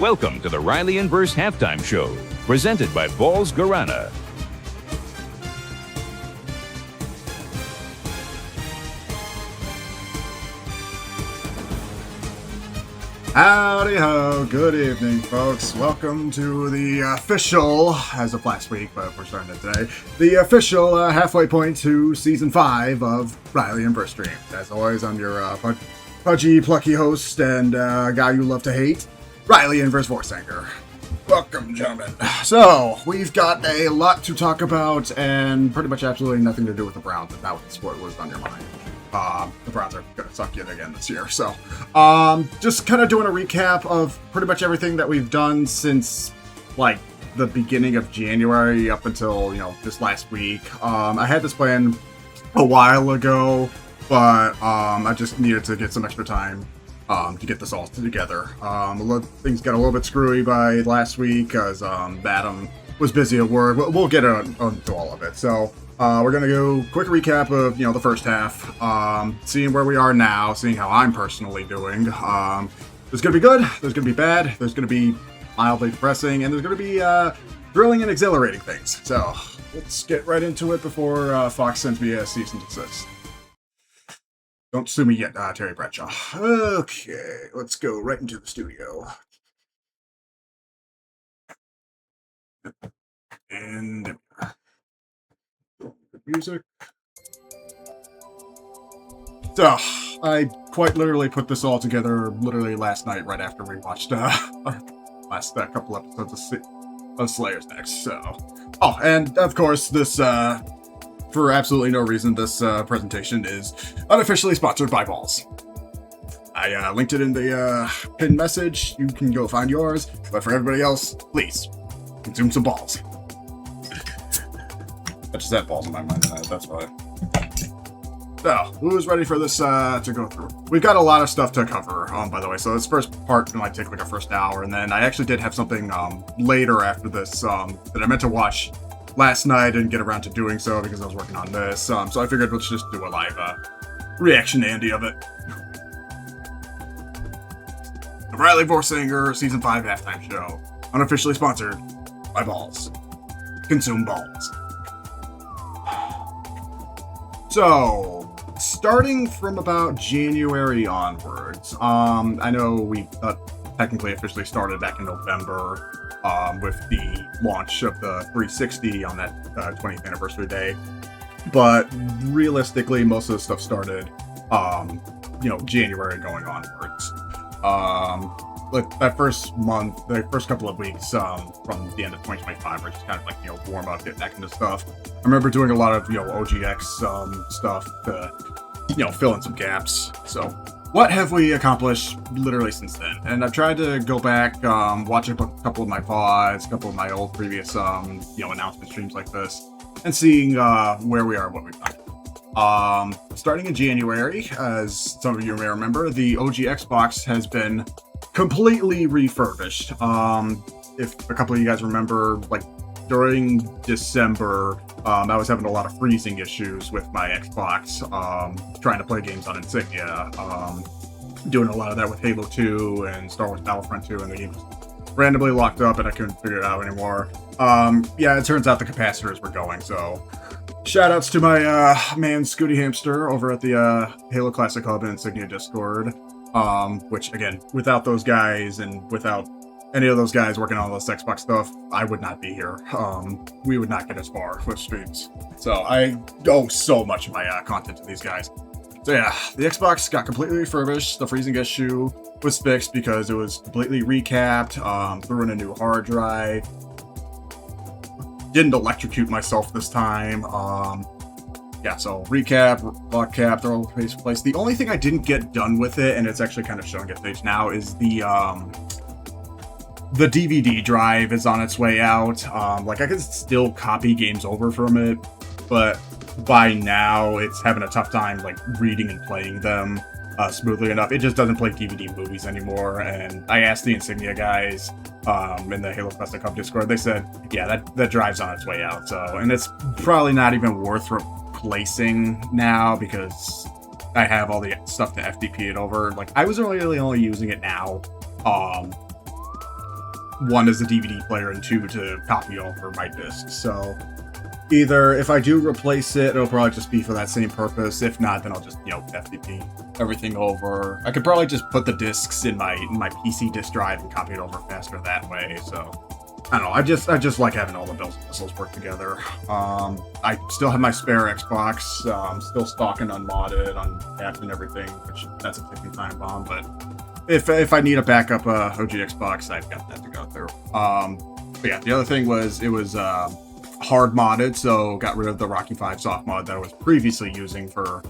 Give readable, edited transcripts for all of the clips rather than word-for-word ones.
Welcome to the Riley and Verse Halftime Show, presented by BAWLS Guarana. Howdy ho, good evening folks. Welcome to the official, as of last week, but we're starting it today, the official halfway point to Season 5 of Riley and Verse Streams. As always, I'm your pudgy, plucky host and guy you love to hate, Riley and Verse Voorsanger. Welcome, gentlemen. So, we've got a lot to talk about and pretty much absolutely nothing to do with the Browns, if that was what was on your mind. The Browns are going to suck yet again this year. So, just kind of doing a recap of pretty much everything that we've done since, like, the beginning of January up until, this last week. I had this plan a while ago, but I just needed to get some extra time to get this all together. Things got a little bit screwy by last week because Adam was busy at work. We'll get onto all of it. So, we're going to go quick recap of, the first half, seeing where we are now, seeing how I'm personally doing. There's going to be good, there's going to be bad, there's going to be mildly depressing, and there's going to be thrilling and exhilarating things. So, let's get right into it before Fox sends me a cease and desist. Don't sue me yet, Terry Bradshaw. Okay, let's go right into the studio. And music. So, I quite literally put this all together last night, right after we watched our last couple episodes of Slayer's Next. So, and of course, this for absolutely no reason, this presentation is unofficially sponsored by BAWLS. I linked it in the pinned message. You can go find yours, but for everybody else, please consume some balls. I just had balls in my mind tonight, that's why. So, who's ready for this to go through? We've got a lot of stuff to cover, by the way, so this first part might take like a first hour, and then I actually did have something later after this that I meant to watch last night and get around to doing so because I was working on this, so I figured let's just do a live reaction Andy of it. The Riley Voorsanger Season 5 Halftime Show, unofficially sponsored by BAWLS. Consume balls. So, starting from about January onwards, I know we technically officially started back in November with the launch of the 360 on that 20th anniversary day, but realistically, most of the stuff started, January going onwards. Like that first month, the first couple of weeks from the end of 2025 were just kind of like, warm up, get back into stuff. I remember doing a lot of, OGX stuff to, fill in some gaps. So what have we accomplished literally since then? And I've tried to go back, watch a couple of my pods, a couple of my old previous, announcement streams like this, and seeing where we are, what we've done. Starting in January, as some of you may remember, the OG Xbox has been completely refurbished. If a couple of you guys remember, like during December, I was having a lot of freezing issues with my Xbox, trying to play games on Insignia, doing a lot of that with Halo 2 and Star Wars Battlefront 2, and the game was randomly locked up and I couldn't figure it out anymore. It turns out the capacitors were going, so shoutouts to my man Scooty Hamster over at the Halo Classic Hub and Insignia Discord. Which again, without those guys and without any of those guys working on all this Xbox stuff, I would not be here. We would not get as far with streams. So I owe so much of my content to these guys. So yeah, the Xbox got completely refurbished. The freezing issue was fixed because it was completely recapped, threw in a new hard drive. Didn't electrocute myself this time. So recap, lock cap, throw all the place. The only thing I didn't get done with it, and it's actually kind of showing its age now, is the DVD drive is on its way out. I can still copy games over from it, but by now it's having a tough time reading and playing them smoothly enough. It just doesn't play DVD movies anymore. And I asked the Insignia guys in the Halo Classic Hub Discord. They said, yeah, that drive's on its way out. So, and it's probably not even worth replacing now because I have all the stuff to FTP it over. I was really only using it now one as a DVD player and two to copy over my discs. So either if I do replace it, it'll probably just be for that same purpose. If not, then I'll just, FTP everything over. I could probably just put the discs in my PC disk drive and copy it over faster that way. So I don't know. I just like having all the bells and whistles work together. I still have my spare Xbox. Still stocking unmodded, uncapped, and everything, which that's a ticking time bomb. But if I need a backup OG Xbox, I've got that to go through. But yeah, the other thing was it was hard modded, so got rid of the Rocky 5 soft mod that I was previously using for,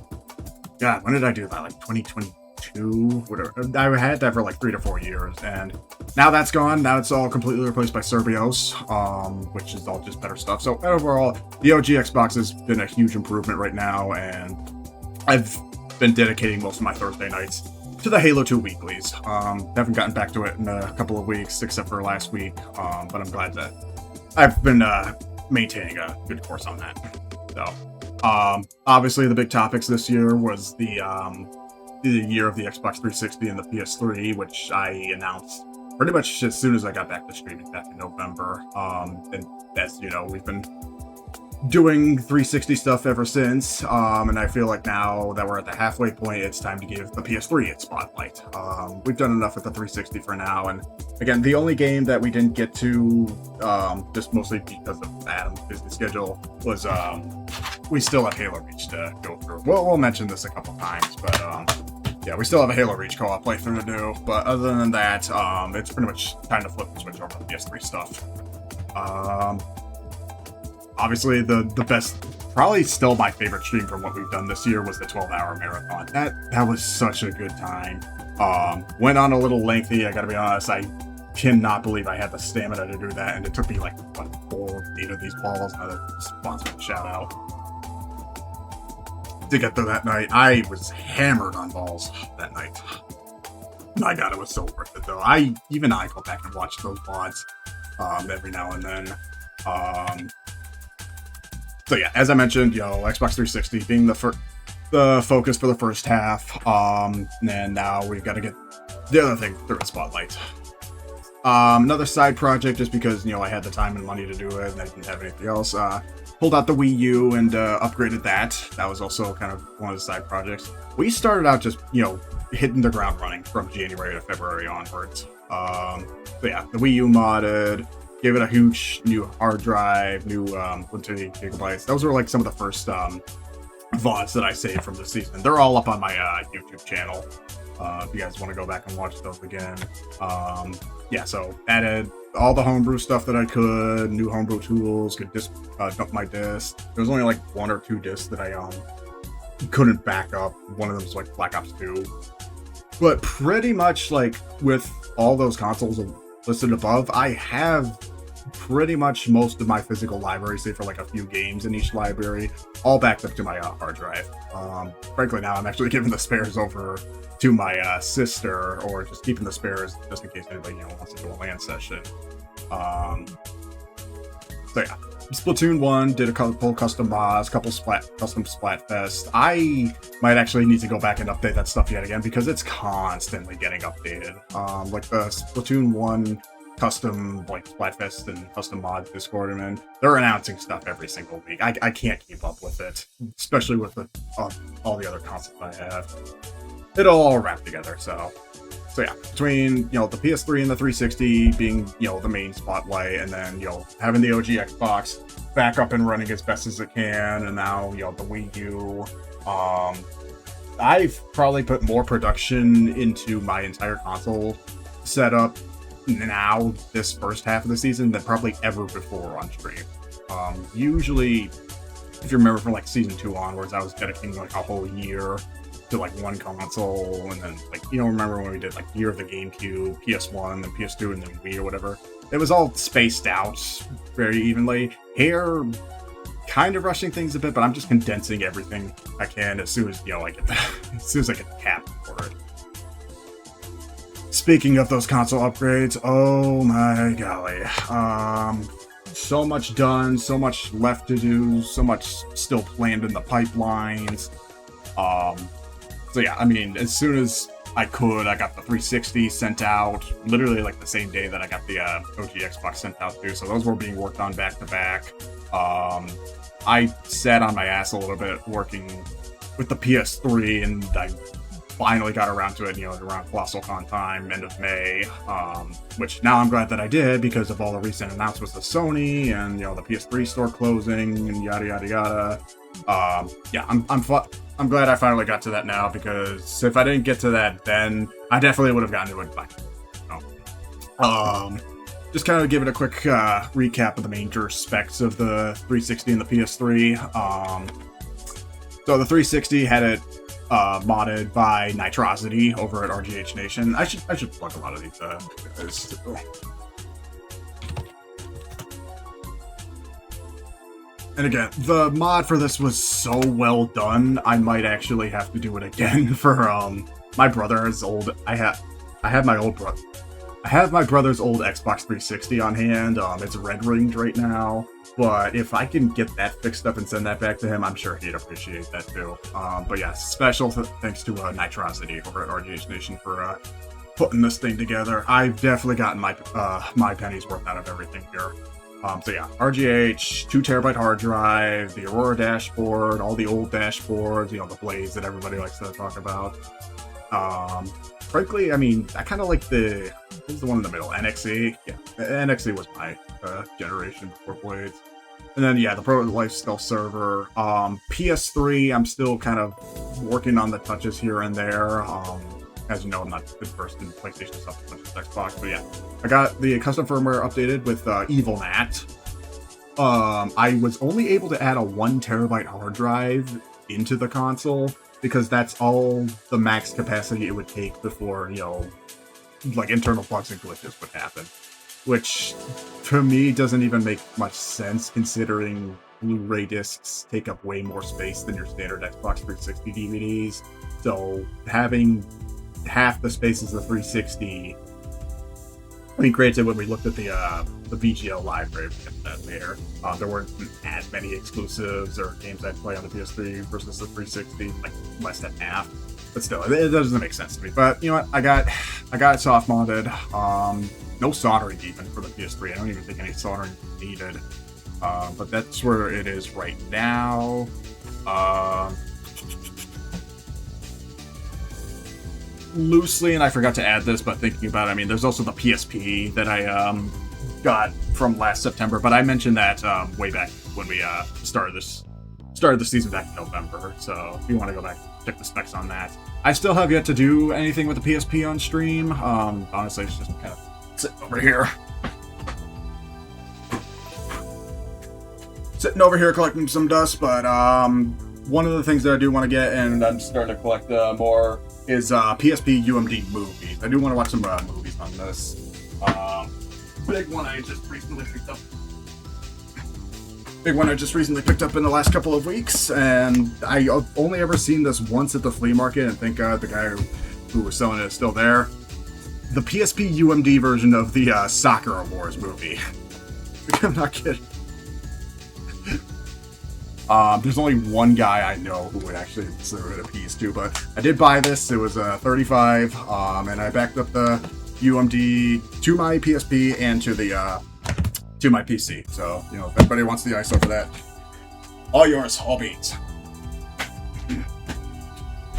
God, when did I do that? Like 2022, whatever. I had that for like 3 to 4 years, and now that's gone. Now it's all completely replaced by Serbios, which is all just better stuff. So overall, the OG Xbox has been a huge improvement right now, and I've been dedicating most of my Thursday nights to the Halo 2 weeklies. Haven't gotten back to it in a couple of weeks, except for last week, but I'm glad that I've been maintaining a good course on that. So, obviously the big topics this year was the year of the Xbox 360 and the PS3, which I announced pretty much as soon as I got back to streaming back in November. And as you know, we've been doing 360 stuff ever since, and I feel like now that we're at the halfway point, it's time to give the PS3 its spotlight. We've done enough with the 360 for now, and again, the only game that we didn't get to, just mostly because of Adam's busy schedule, was we still have Halo Reach to go through. We'll mention this a couple times, but yeah, we still have a Halo Reach co-op playthrough to do, but other than that, it's pretty much time to flip the switch over to PS3 stuff. Obviously, the best, probably still my favorite stream from what we've done this year was the 12-hour marathon. That was such a good time. Went on a little lengthy, I gotta be honest. I cannot believe I had the stamina to do that, and it took me like, what, 4 or 8 of these balls, another sponsor shout out, to get through that night. I was hammered on balls that night. My God, it was so worth it, though. Even I go back and watch those VODs every now and then. So yeah, as I mentioned, Xbox 360 being the focus for the first half, and now we've got to get the other thing through the spotlight. Another side project, just because I had the time and money to do it, and I didn't have anything else. Pulled out the Wii U and upgraded that. That was also kind of one of the side projects. We started out just hitting the ground running from January to February onwards. So yeah, the Wii U modded. Gave it a huge new hard drive, new 120 gigabytes. Those were like some of the first VODs that I saved from the season. They're all up on my YouTube channel. If you guys want to go back and watch those again. Yeah, so added all the homebrew stuff that I could, new homebrew tools, could just dump my disc. There was only like 1 or 2 discs that I couldn't back up. One of them was like Black Ops 2. But pretty much like with all those consoles listed above, I have pretty much most of my physical library, save for like a few games in each library, all backed up to my hard drive. Frankly, now I'm actually giving the spares over to my sister, or just keeping the spares just in case anybody wants to do a LAN session. So yeah, Splatoon 1 did a couple custom mods, couple custom Splatfest. I might actually need to go back and update that stuff yet again, because it's constantly getting updated. Like the Splatoon 1 custom Splatfest and custom mods Discord, and they're announcing stuff every single week. I can't keep up with it, especially with all the other consoles I have. It'll all wrap together. So yeah, between the PS3 and the 360 being the main spotlight, and then having the OG Xbox back up and running as best as it can, and now the Wii U. I've probably put more production into my entire console setup now this first half of the season than probably ever before on stream. Usually, if you remember from season 2 onwards, I was dedicating a whole year to one console, and then remember when we did year of the GameCube, PS1, then PS2, and then Wii or whatever. It was all spaced out very evenly. Here, kind of rushing things a bit, but I'm just condensing everything I can as soon as I get the cap for it. Speaking of those console upgrades, oh my golly, so much done, so much left to do, so much still planned in the pipelines. So yeah, I mean, as soon as I could. I got the 360 sent out literally like the same day that I got the OG Xbox sent out too. So those were being worked on back to back. I sat on my ass a little bit working with the PS3, and I finally got around to it, around Colossal Con time, end of May, which now I'm glad that I did because of all the recent announcements with Sony and, the PS3 store closing and yada, yada, yada. Yeah, I'm glad I finally got to that now, because if I didn't get to that then, I definitely would have gotten to it by now. Just kind of give it a quick recap of the major specs of the 360 and the PS3. So the 360 had it modded by Nitrosity over at RGH Nation. I should plug a lot of these guys. And again, the mod for this was so well done, I might actually have to do it again for my brother's old. I have my brother's old Xbox 360 on hand. It's red ringed right now, but if I can get that fixed up and send that back to him, I'm sure he'd appreciate that too. But yeah, special thanks to Nitrosity over at RGH Nation for putting this thing together. I've definitely gotten my penny's worth out of everything here. So yeah, RGH, 2TB hard drive, the Aurora dashboard, all the old dashboards, the Blaze that everybody likes to talk about. Frankly, I mean, I kind of like what's the one in the middle? NXE? Yeah, NXE was my generation before Blades. And then, yeah, the Pro Lifestyle server. PS3, I'm still kind of working on the touches here and there. As you know, I'm not good versed in PlayStation stuff as much as Xbox, but yeah. I got the custom firmware updated with Evil Nat. I was only able to add a 1TB hard drive into the console, because that's all the max capacity it would take before, like internal bugs and glitches would happen. Which, to me, doesn't even make much sense, considering Blu-ray discs take up way more space than your standard Xbox 360 DVDs. So, having half the space as the 360... I mean, granted, when we looked at the VGL library, we'll get to that later, there weren't as many exclusives or games I'd play on the PS3 versus the 360, like less than half. But still, it doesn't make sense to me. But you know what? I got it soft modded. No soldering even for the PS3. I don't even think any soldering is needed. But that's where it is right now. Loosely, and I forgot to add this, but thinking about it, I mean, there's also the PSP that I got from last September, but I mentioned that way back when we started the season back in November. So if you want to go back, check the specs on that. I still have yet to do anything with the PSP on stream. Honestly, it's just kind of sitting over here collecting some dust. But one of the things that I do want to get, and I'm starting to collect more, is PSP UMD movies. I do want to watch some movies on this. Big one I just recently picked up in the last couple of weeks, and I've only ever seen this once at the flea market, and thank God the guy who was selling it is still there. The PSP UMD version of the Soccer Wars movie. I'm not kidding. There's only one guy I know who would actually consider it a piece too, but I did buy this. It was $35, and I backed up the UMD to my PSP and to my PC. So, if anybody wants the ISO for that, all yours, all beans.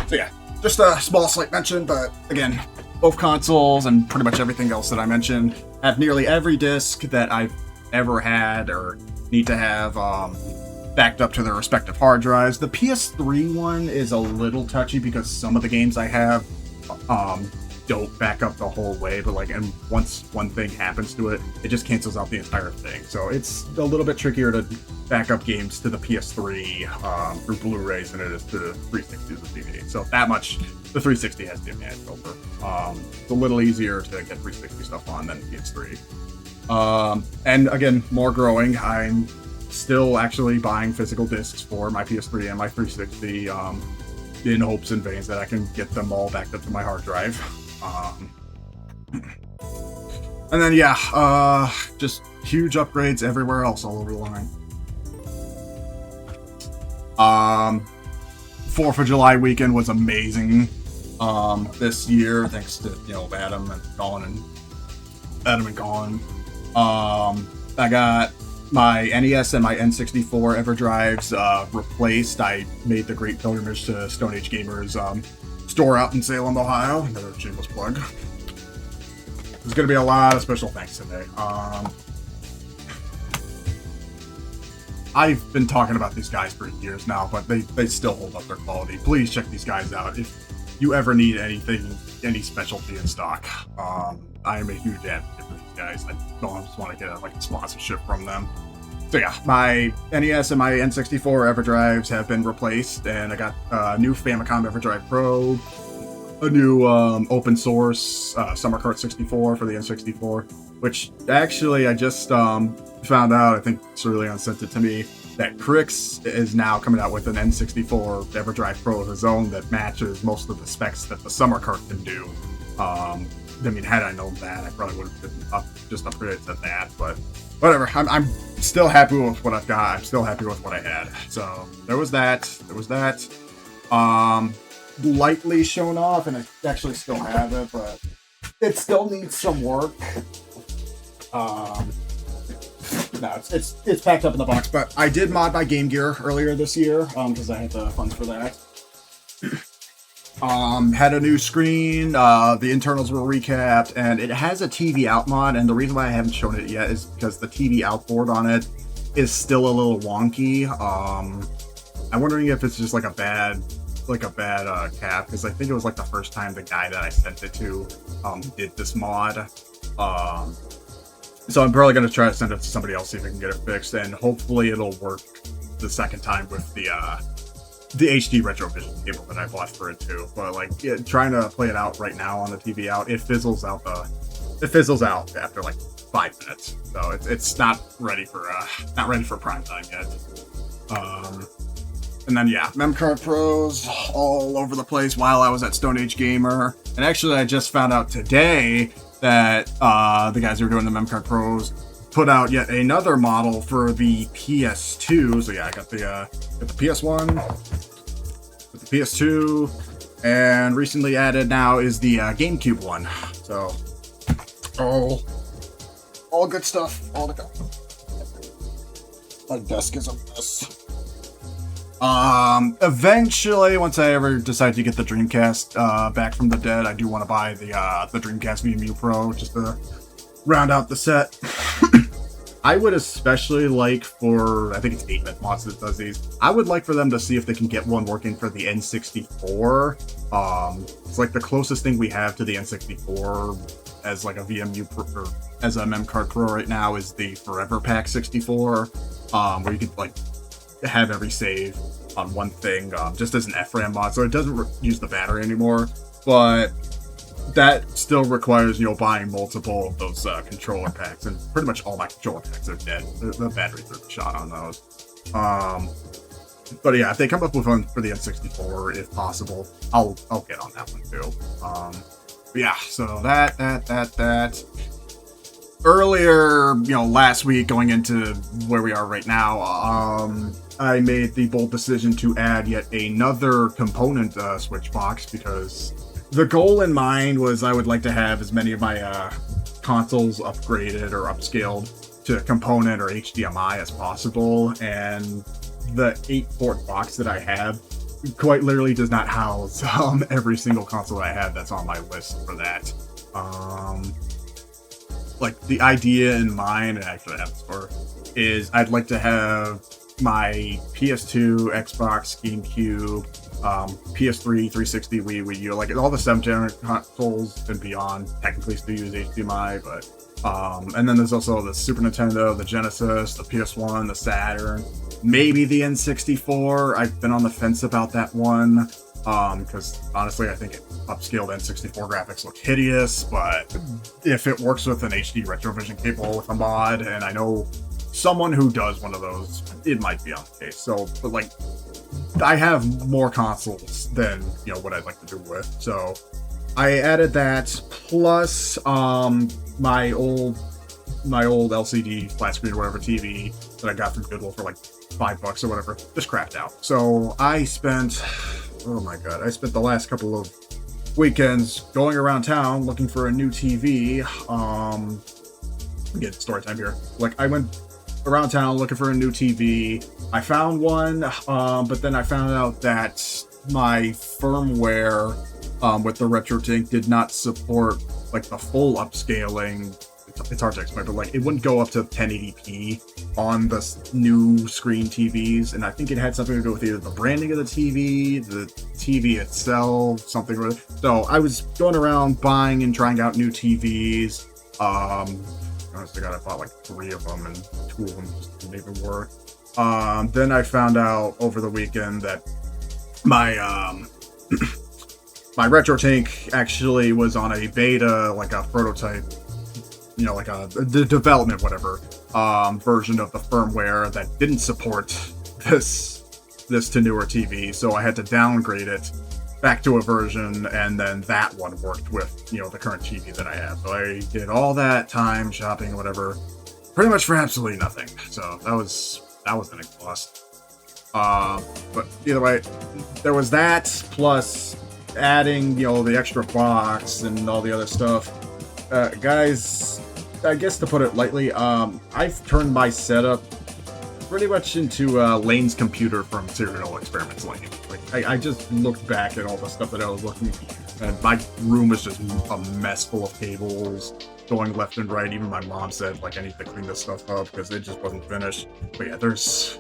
So yeah, just a small slight mention, but again, both consoles and pretty much everything else that I mentioned have nearly every disc that I've ever had or need to have backed up to their respective hard drives. The PS3 one is a little touchy because some of the games I have don't back up the whole way, but and once one thing happens to it, it just cancels out the entire thing. So it's a little bit trickier to back up games to the PS3 through Blu-rays than it is to the 360 as a DVD. So that much the 360 has the advantage over. It's a little easier to get 360 stuff on than PS3. And again, more growing. I'm still actually buying physical discs for my PS3 and my 360 in hopes and veins that I can get them all backed up to my hard drive. And then yeah, just huge upgrades everywhere else all over the line. 4th of July weekend was amazing. this year, thanks to Adam and Colin. I got my NES and my N64 EverDrives replaced. I made the great pilgrimage to Stone Age Gamers store out in Salem, Ohio. Another shameless plug. There's going to be a lot of special thanks today. I've been talking about these guys for years now, but they still hold up their quality. Please check these guys out if you ever need anything, any specialty in stock. I am a huge advocate for these guys. I don't just want to get a sponsorship from them. So yeah, my NES and my N64 EverDrives have been replaced, and I got a new Famicom EverDrive Pro, a new open source Summer Kart 64 for the N64, which actually I just found out, I think Cerulean sent it to me, that Crix is now coming out with an N64 EverDrive Pro of his own that matches most of the specs that the Summer Kart can do. I mean, had I known that, I probably would have been just upgraded to that, but whatever. I'm still happy with what I've got. I'm still happy with what I had. So there was that. Lightly shown off, and I actually still have it, but it still needs some work. No, it's packed up in the box, but I did mod my Game Gear earlier this year because I had the funds for that. Had a new screen, the internals were recapped, and it has a TV out mod, and the reason why I haven't shown it yet is because the TV outboard on it is still a little wonky. I'm wondering if it's just a bad cap, because I think it was the first time the guy that I sent it to did this mod. So I'm probably going to try to send it to somebody else, see if I can get it fixed, and hopefully it'll work the second time with the HD Retrovision cable that I bought for it too. But trying to play it out right now on the TV out, it fizzles out after 5 minutes. So it's not ready for prime time yet. And then Memcard Pros all over the place while I was at Stone Age Gamer. And actually I just found out today that the guys who are doing the Memcard Pros put out yet another model for the PS2. So yeah, I got the PS1, with the PS2, and recently added now is the GameCube one. So all good stuff. All to come. My desk is a mess. Eventually, once I ever decide to get the Dreamcast back from the dead, I do want to buy the Dreamcast VMU Pro just to round out the set. I would especially like for, I think it's 8-bit mods that does these, I would like for them to see if they can get one working for the N64. It's the closest thing we have to the N64 as a VMU Pro, or as a Memcard Pro right now, is the Forever Pack 64, where you could have every save on one thing, just as an FRAM mod, so it doesn't use the battery anymore, but that still requires buying multiple of those controller packs, and pretty much all my controller packs are dead. The batteries are shot on those. But yeah, if they come up with one for the N64, if possible, I'll get on that one too. But yeah, so that. Earlier, last week, going into where we are right now, I made the bold decision to add yet another component switch box, because the goal in mind was I would like to have as many of my consoles upgraded or upscaled to component or HDMI as possible, and the 8-port box that I have quite literally does not house every single console I have that's on my list for that. The idea in mind, and actually I have this for, is I'd like to have my PS2, Xbox, GameCube, PS3, 360, Wii U, all the 7th-gen consoles and beyond technically still use HDMI, but and then there's also the Super Nintendo, the Genesis, the PS1, the Saturn, maybe the N64. I've been on the fence about that one, because honestly I think upscaled N64 graphics look hideous, but if it works with an HD Retrovision cable with a mod, and I know someone who does one of those, it might be on the case. So, but I have more consoles than what I'd like to do with. So I added that, plus my old LCD flat screen or whatever TV that I got from Goodwill for $5 or whatever, just crapped out. So I spent, oh my god, I spent the last couple of weekends going around town looking for a new TV. Get story time here. Like, I went around town looking for a new TV. I found one, but then I found out that my firmware with the RetroTink did not support like the full upscaling. It's hard to explain, but like it wouldn't go up to 1080p on the new screen TVs, and I think it had something to do with either the branding of the TV itself, something with it. So I was going around buying and trying out new TVs. Honestly, God, I bought like 3 of them, and 2 of them just didn't even work. Then I found out over the weekend that my my RetroTink actually was on a beta, like a prototype, you know, like the development, whatever, version of the firmware that didn't support this to newer TV. So I had to downgrade it back to a version, and then that one worked with, you know, the current TV that I have. So I did all that time shopping, whatever, pretty much for absolutely nothing. So that was an exhaust. But either way, there was that plus adding, you know, the extra box and all the other stuff. Guys, I guess to put it lightly, I've turned my setup pretty much into Lane's computer from Serial Experiments Lane. Like, I just looked back at all the stuff that I was looking at, and my room was just a mess full of cables going left and right. Even my mom said, like, I need to clean this stuff up because it just wasn't finished. But yeah, there's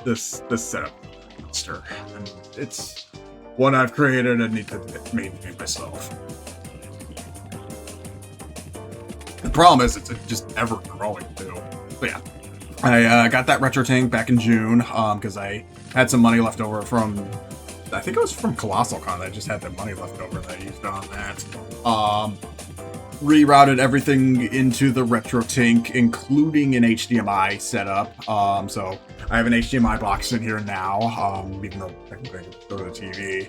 this setup monster, and it's one I've created and need to maintain myself. The problem is it's just ever growing too. But yeah, I got that RetroTink back in June because I had some money left over from, I think it was from Colossal Con. I just had that money left over that I used on that. Rerouted everything into the RetroTink, including an HDMI setup. So I have an HDMI box in here now, even though technically I can go to the TV.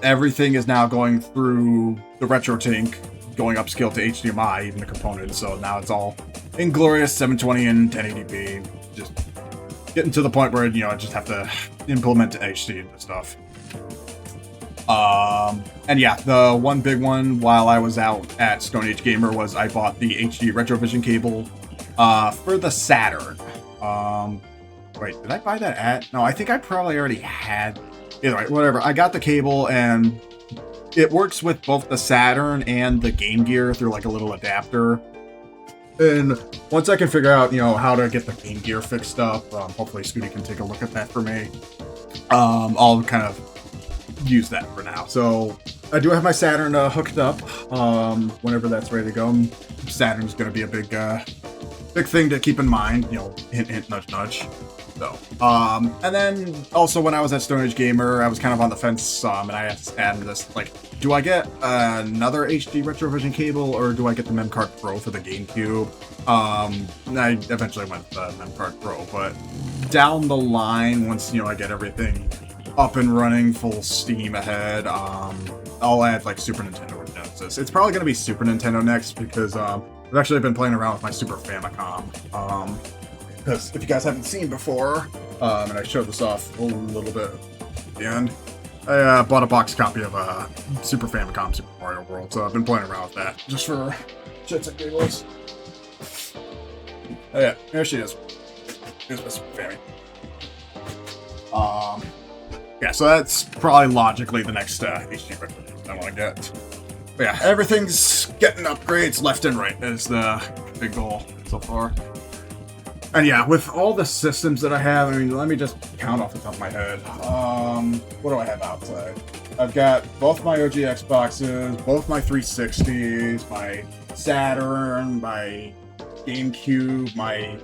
Everything is now going through the RetroTink, going upscale to HDMI, even the components. So now it's all inglorious 720 and 1080p. Just getting to the point where, you know, I just have to implement HD into stuff. And yeah, the one big one while I was out at Stone Age Gamer was I bought the HD Retrovision cable for the Saturn. Wait, did I buy that at? No, I think I probably already had. Either way, whatever. I got the cable, and it works with both the Saturn and the Game Gear through like a little adapter. And once I can figure out, you know, how to get the Game Gear fixed up, hopefully Scooty can take a look at that for me. I'll kind of use that for now. So I do have my Saturn hooked up. Whenever that's ready to go, Saturn's going to be a big thing to keep in mind. You know, hint, hint, nudge, nudge. So, and then also when I was at Stone Age Gamer, I was kind of on the fence, and I added this, like, do I get another HD Retrovision cable, or do I get the Memcard Pro for the GameCube? I eventually went with the Memcard Pro, but down the line, once, you know, I get everything up and running, full steam ahead, I'll add, like, Super Nintendo or Genesis. It's probably going to be Super Nintendo next, because I've actually been playing around with my Super Famicom, because if you guys haven't seen before, and I showed this off a little bit at the end, I bought a box copy of Super Famicom Super Mario World, so I've been playing around with that, just for shits and giggles. Oh yeah, there she is. Here's my Super Famicom. Yeah, so that's probably logically the next HD record I want to get. But yeah, everything's getting upgrades left and right is the big goal so far. And yeah, with all the systems that I have, I mean, let me just count off the top of my head. What do I have outside? I've got both my OG Xboxes, both my 360s, my Saturn, my GameCube, my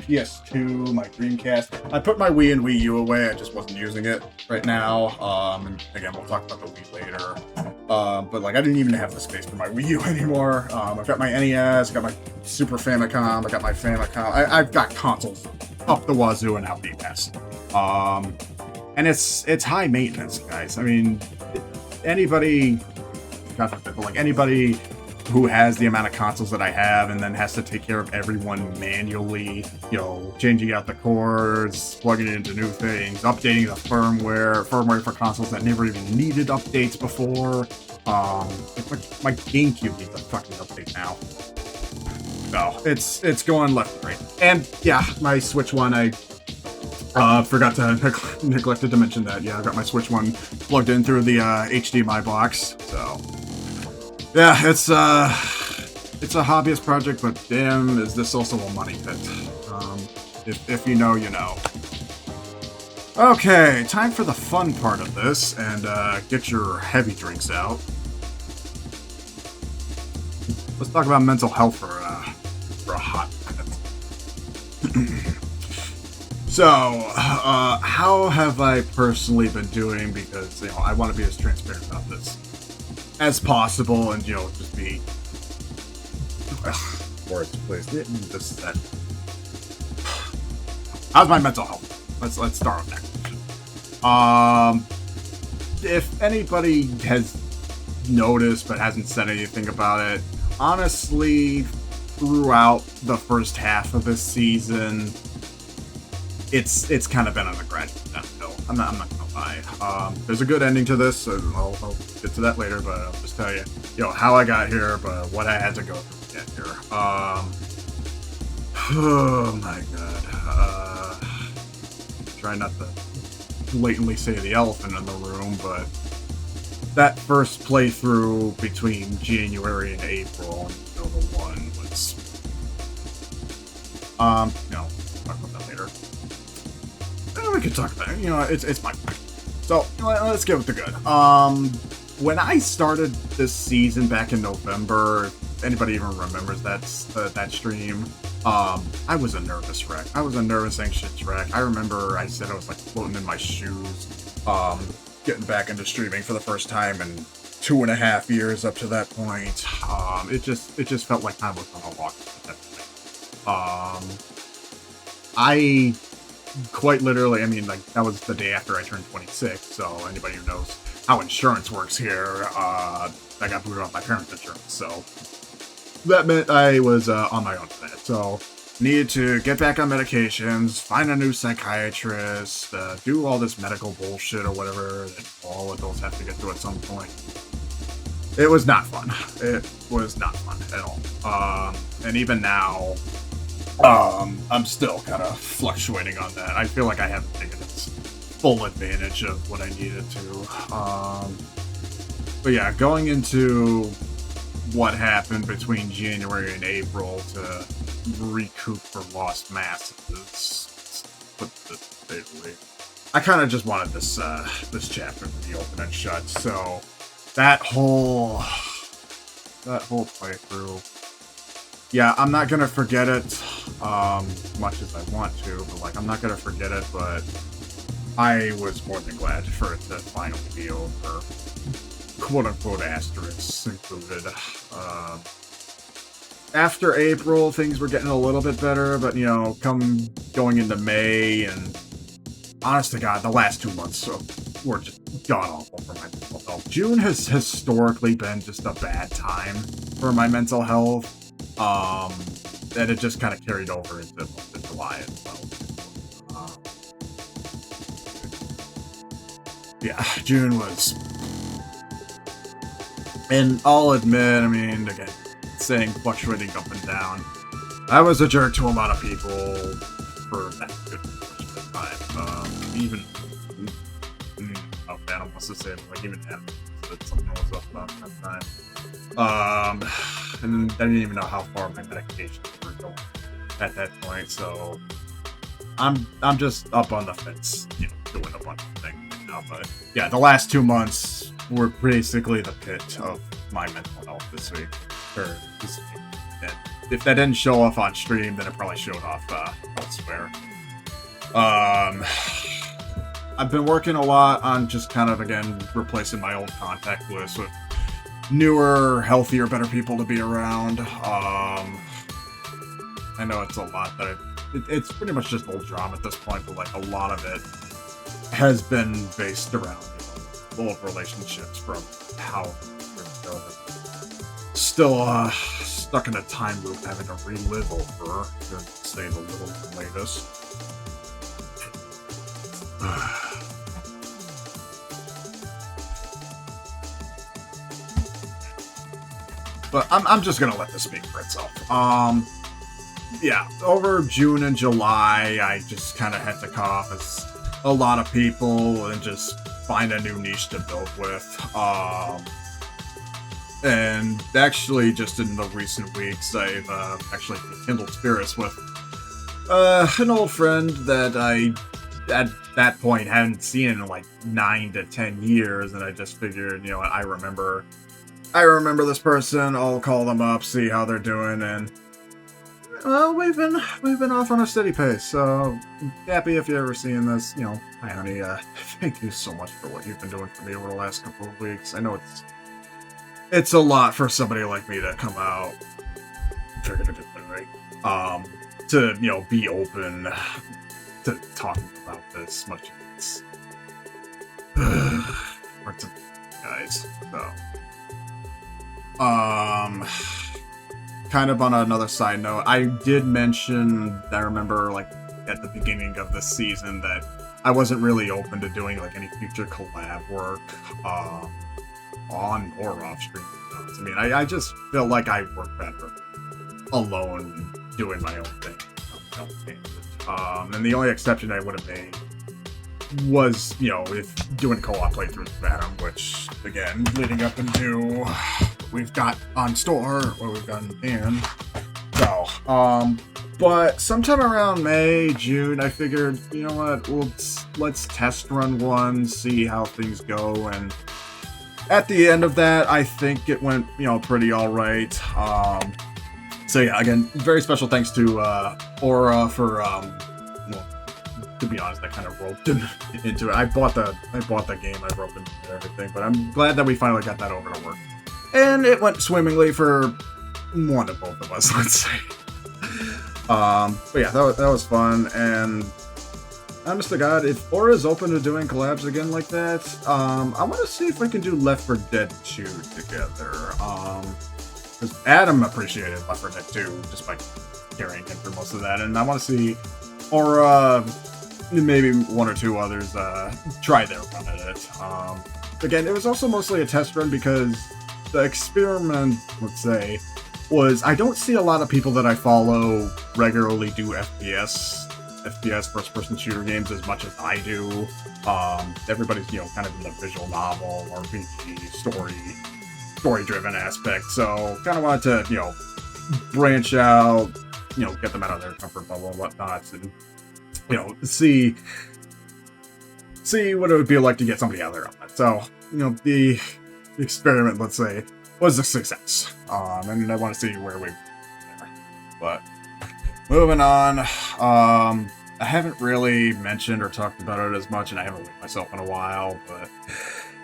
PS2, my Dreamcast. I put my Wii and Wii U away, I just wasn't using it right now. And again, we'll talk about the Wii later. But like, I didn't even have the space for my Wii U anymore. I've got my NES, got my Super Famicom, I got my Famicom. I've got consoles up the wazoo and out the ass. And it's high maintenance, guys. I mean, anybody, God forbid, but like anybody who has the amount of consoles that I have and then has to take care of everyone manually, you know, changing out the cords, plugging it into new things, updating the firmware for consoles that never even needed updates before. My GameCube needs a fucking update now. So it's going left and right. And yeah, my Switch One, I forgot to neglected to mention that. Yeah, I got my Switch One plugged in through the HDMI box. So yeah, it's a hobbyist project, but damn, is this also a money pit? If you know, you know. Okay, time for the fun part of this, and get your heavy drinks out. Let's talk about mental health for a hot minute. So, how have I personally been doing? Because, you know, I want to be as transparent about this as possible, and, you know, just be words, please. This is that. How's my mental health? Let's start with that. If anybody has noticed but hasn't said anything about it, honestly, throughout the first half of this season, it's kind of been on a gradual downhill. I'm not gonna lie. There's a good ending to this, so I'll get to that later, but I'll just tell you, how I got here, but what I had to go through to get here. Oh my god. Try not to blatantly say the elephant in the room, but that first playthrough between January and April, the one was, talk about that later. We could talk about it. It's my point. So let's get with the good. When I started this season back in November, if anybody even remembers that stream, I was a nervous wreck. I was a nervous, anxious wreck. I remember I said I was like floating in my shoes, getting back into streaming for the first time in 2.5 years up to that point. It just felt like time was on a walk at that point. I quite literally, that was the day after I turned 26, so anybody who knows how insurance works here, I got booted off my parents' insurance, so that meant I was on my own for that. So needed to get back on medications, find a new psychiatrist, do all this medical bullshit or whatever that all adults have to get through at some point. It was not fun. It was not fun at all. And even now, I'm still kind of fluctuating on that. I feel like I haven't taken full advantage of what I needed to. But yeah, going into what happened between January and April to recoup for lost masses, put this basically, I kind of just wanted this chapter to be open and shut. So that whole playthrough, yeah, I'm not gonna forget it much as I want to, but I'm not gonna forget it. But I was more than glad for it to finally be over. Quote unquote asterisks included. After April, things were getting a little bit better, but come going into May, and honest to God, the last 2 months were just god awful for my mental health. June has historically been just a bad time for my mental health. That it just kind of carried over into July as well. Yeah, June was. And I'll admit, again, saying fluctuating up and down, I was a jerk to a lot of people for that good portion of time. Even, I almost to say it, even Adam said something was up about that time. And I didn't even know how far my medications were going at that point, so I'm just up on the fence, doing a bunch of things right now. But yeah, the last 2 months were basically the pit of my mental health this week, or this week. And if that didn't show off on stream, then it probably showed off elsewhere. I've been working a lot on just kind of, again, replacing my old contact list with newer, healthier, better people to be around. I know it's a lot that it's pretty much just old drama at this point, but a lot of it has been based around old relationships from how still stuck in a time loop, having to relive over, to say the little latest. But I'm just gonna let this speak for itself. Yeah, over June and July, I just kind of had to cut off as a lot of people and just find a new niche to build with. And actually, just in the recent weeks, I've actually rekindled spirits with an old friend that I, at that point, hadn't seen in like 9 to 10 years, and I just figured, you know, I remember this person. I'll call them up, see how they're doing, and well, we've been off on a steady pace. So happy if you're ever seeing this. You know, hi honey. Thank you so much for what you've been doing for me over the last couple of weeks. I know it's a lot for somebody like me to come out, to, you know, be open to talking about this much. It's hard to, guys. So, kind of on another side note, I did mention, I remember, like, at the beginning of this season that I wasn't really open to doing, like, any future collab work, on or off stream. I mean, I just feel like I work better alone doing my own thing. And the only exception I would have made was, you know, if doing co-op playthroughs with Adam, which, again, leading up into what we've got on store, or we've got in hand. So, but sometime around May, June, I figured, you know what, let's test run one, see how things go, and at the end of that, I think it went, you know, pretty alright. So yeah, again, very special thanks to Aura for, well, to be honest, I kind of roped him into it. I bought the game, I roped him into everything, but I'm glad that we finally got that over to work. And it went swimmingly for one of both of us, let's say. But yeah, that was fun, and honest to God, if Aura is open to doing collabs again like that, I want to see if we can do Left 4 Dead 2 together. Because Adam appreciated Left 4 Dead 2, despite carrying him for most of that, and I want to see Aura, maybe one or two others, try their run at it. Again, it was also mostly a test run because the experiment, let's say, was I don't see a lot of people that I follow regularly do FPS first-person shooter games as much as I do. Everybody's, you know, kind of in the visual novel or RPG story-driven aspect. So, kind of wanted to, you know, branch out, you know, get them out of their comfort bubble and whatnot, and, you know, see what it would be like to get somebody out there on it. So, you know, the experiment, let's say, was a success. And I want to see where we there. But moving on, I haven't really mentioned or talked about it as much, and I haven't weighed myself in a while, but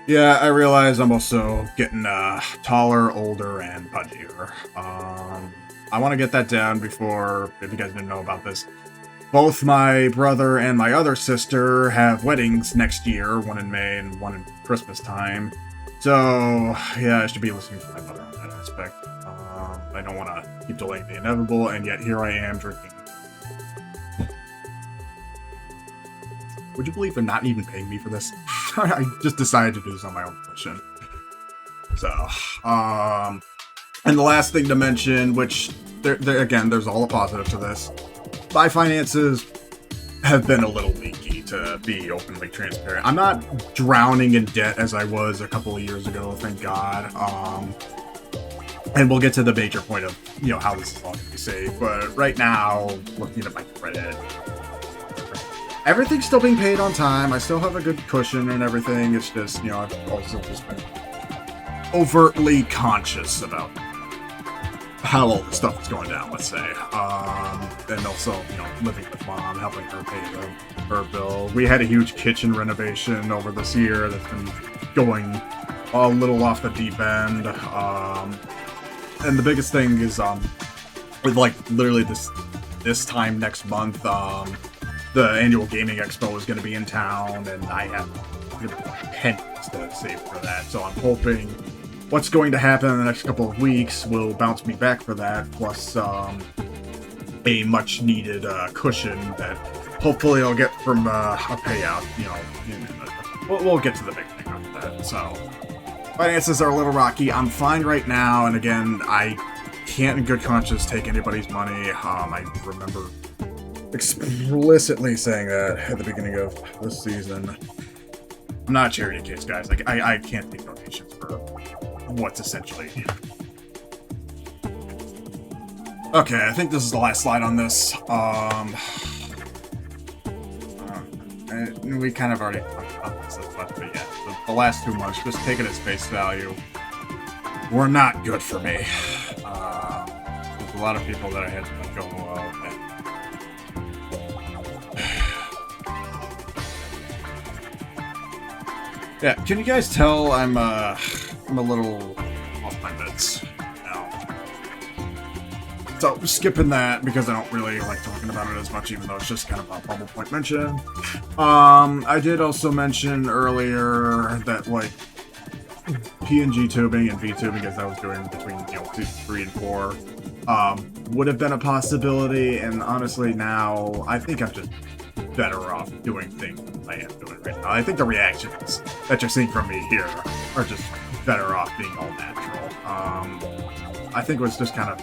yeah, I realize I'm also getting taller, older, and pudgier. I want to get that down before, if you guys didn't know about this, both my brother and my other sister have weddings next year, one in May and one in Christmas time. So, yeah, I should be listening to my mother on that aspect. I don't want to keep delaying the inevitable, and yet here I am drinking. Would you believe they're not even paying me for this? I just decided to do this on my own volition. So, and the last thing to mention, which, again, there's all a positive to this. My finances have been a little leaky, to be openly transparent. I'm not drowning in debt as I was a couple of years ago, thank God. And we'll get to the major point of, you know, how this is all going to be saved. But right now, looking at my credit, everything's still being paid on time. I still have a good cushion and everything. It's just, you know, I've also just been overtly conscious about how all this stuff is going down, let's say. And also, you know, living with Mom, helping her pay her bill. We had a huge kitchen renovation over this year that's been going a little off the deep end. And the biggest thing is, with, like, literally this time next month, the annual gaming expo is going to be in town, and I have, you know, pennies to save for that. So I'm hoping what's going to happen in the next couple of weeks will bounce me back for that, plus a much needed cushion that hopefully I'll get from a payout. We'll get to the big thing after that. So finances are a little rocky. I'm fine right now, and again, I can't in good conscience take anybody's money. I remember explicitly saying that at the beginning of this season. I'm not a charity case, guys. Like, I can't take donations for what's essentially... Okay, I think this is the last slide on this. We kind of already talked about this as much, but yeah, the last 2 months, just take it as face value, were not good for me. There's a lot of people that I had to let go of. Yeah, can you guys tell I'm a little off my bits now? So, skipping that because I don't really like talking about it as much, even though it's just kind of a bubble point mention. I did also mention earlier that, like, PNG tubing and VTubing, as I was doing between, season 3 and 4, would have been a possibility, and honestly now, I think I'm just better off doing things than I am doing right now. I think the reactions that you're seeing from me here are just better off being all natural. I think it was just kind of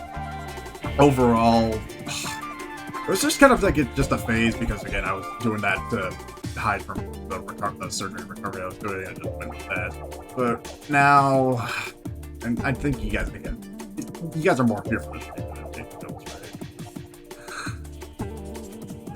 overall, it was just kind of like just a phase because again I was doing that to hide from the surgery and recovery I was doing. I just went with that. But now, and I think you guys are more here for this thing than I think those, right?